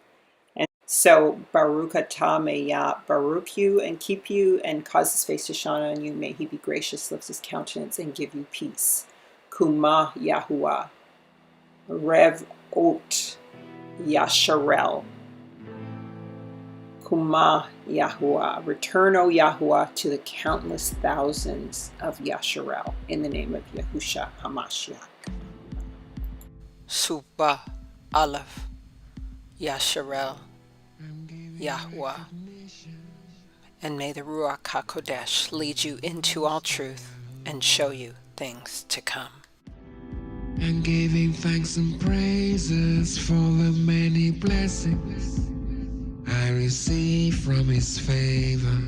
And so Baruch atah, may Yah Baruch you and keep you and cause his face to shine on you. May he be gracious, lift his countenance, and give you peace. Kumah Yahuwah, Rev Ot Yasharel. Kumah Yahuwah, return, O Yahuwah, to the countless thousands of Yasharel, in the name of Yahusha HaMashiach. Suba Aleph Yasharel Yahuwah. And may the Ruach HaKodesh lead you into all truth and show you things to come. And giving thanks and praises for the many blessings I receive from his favor.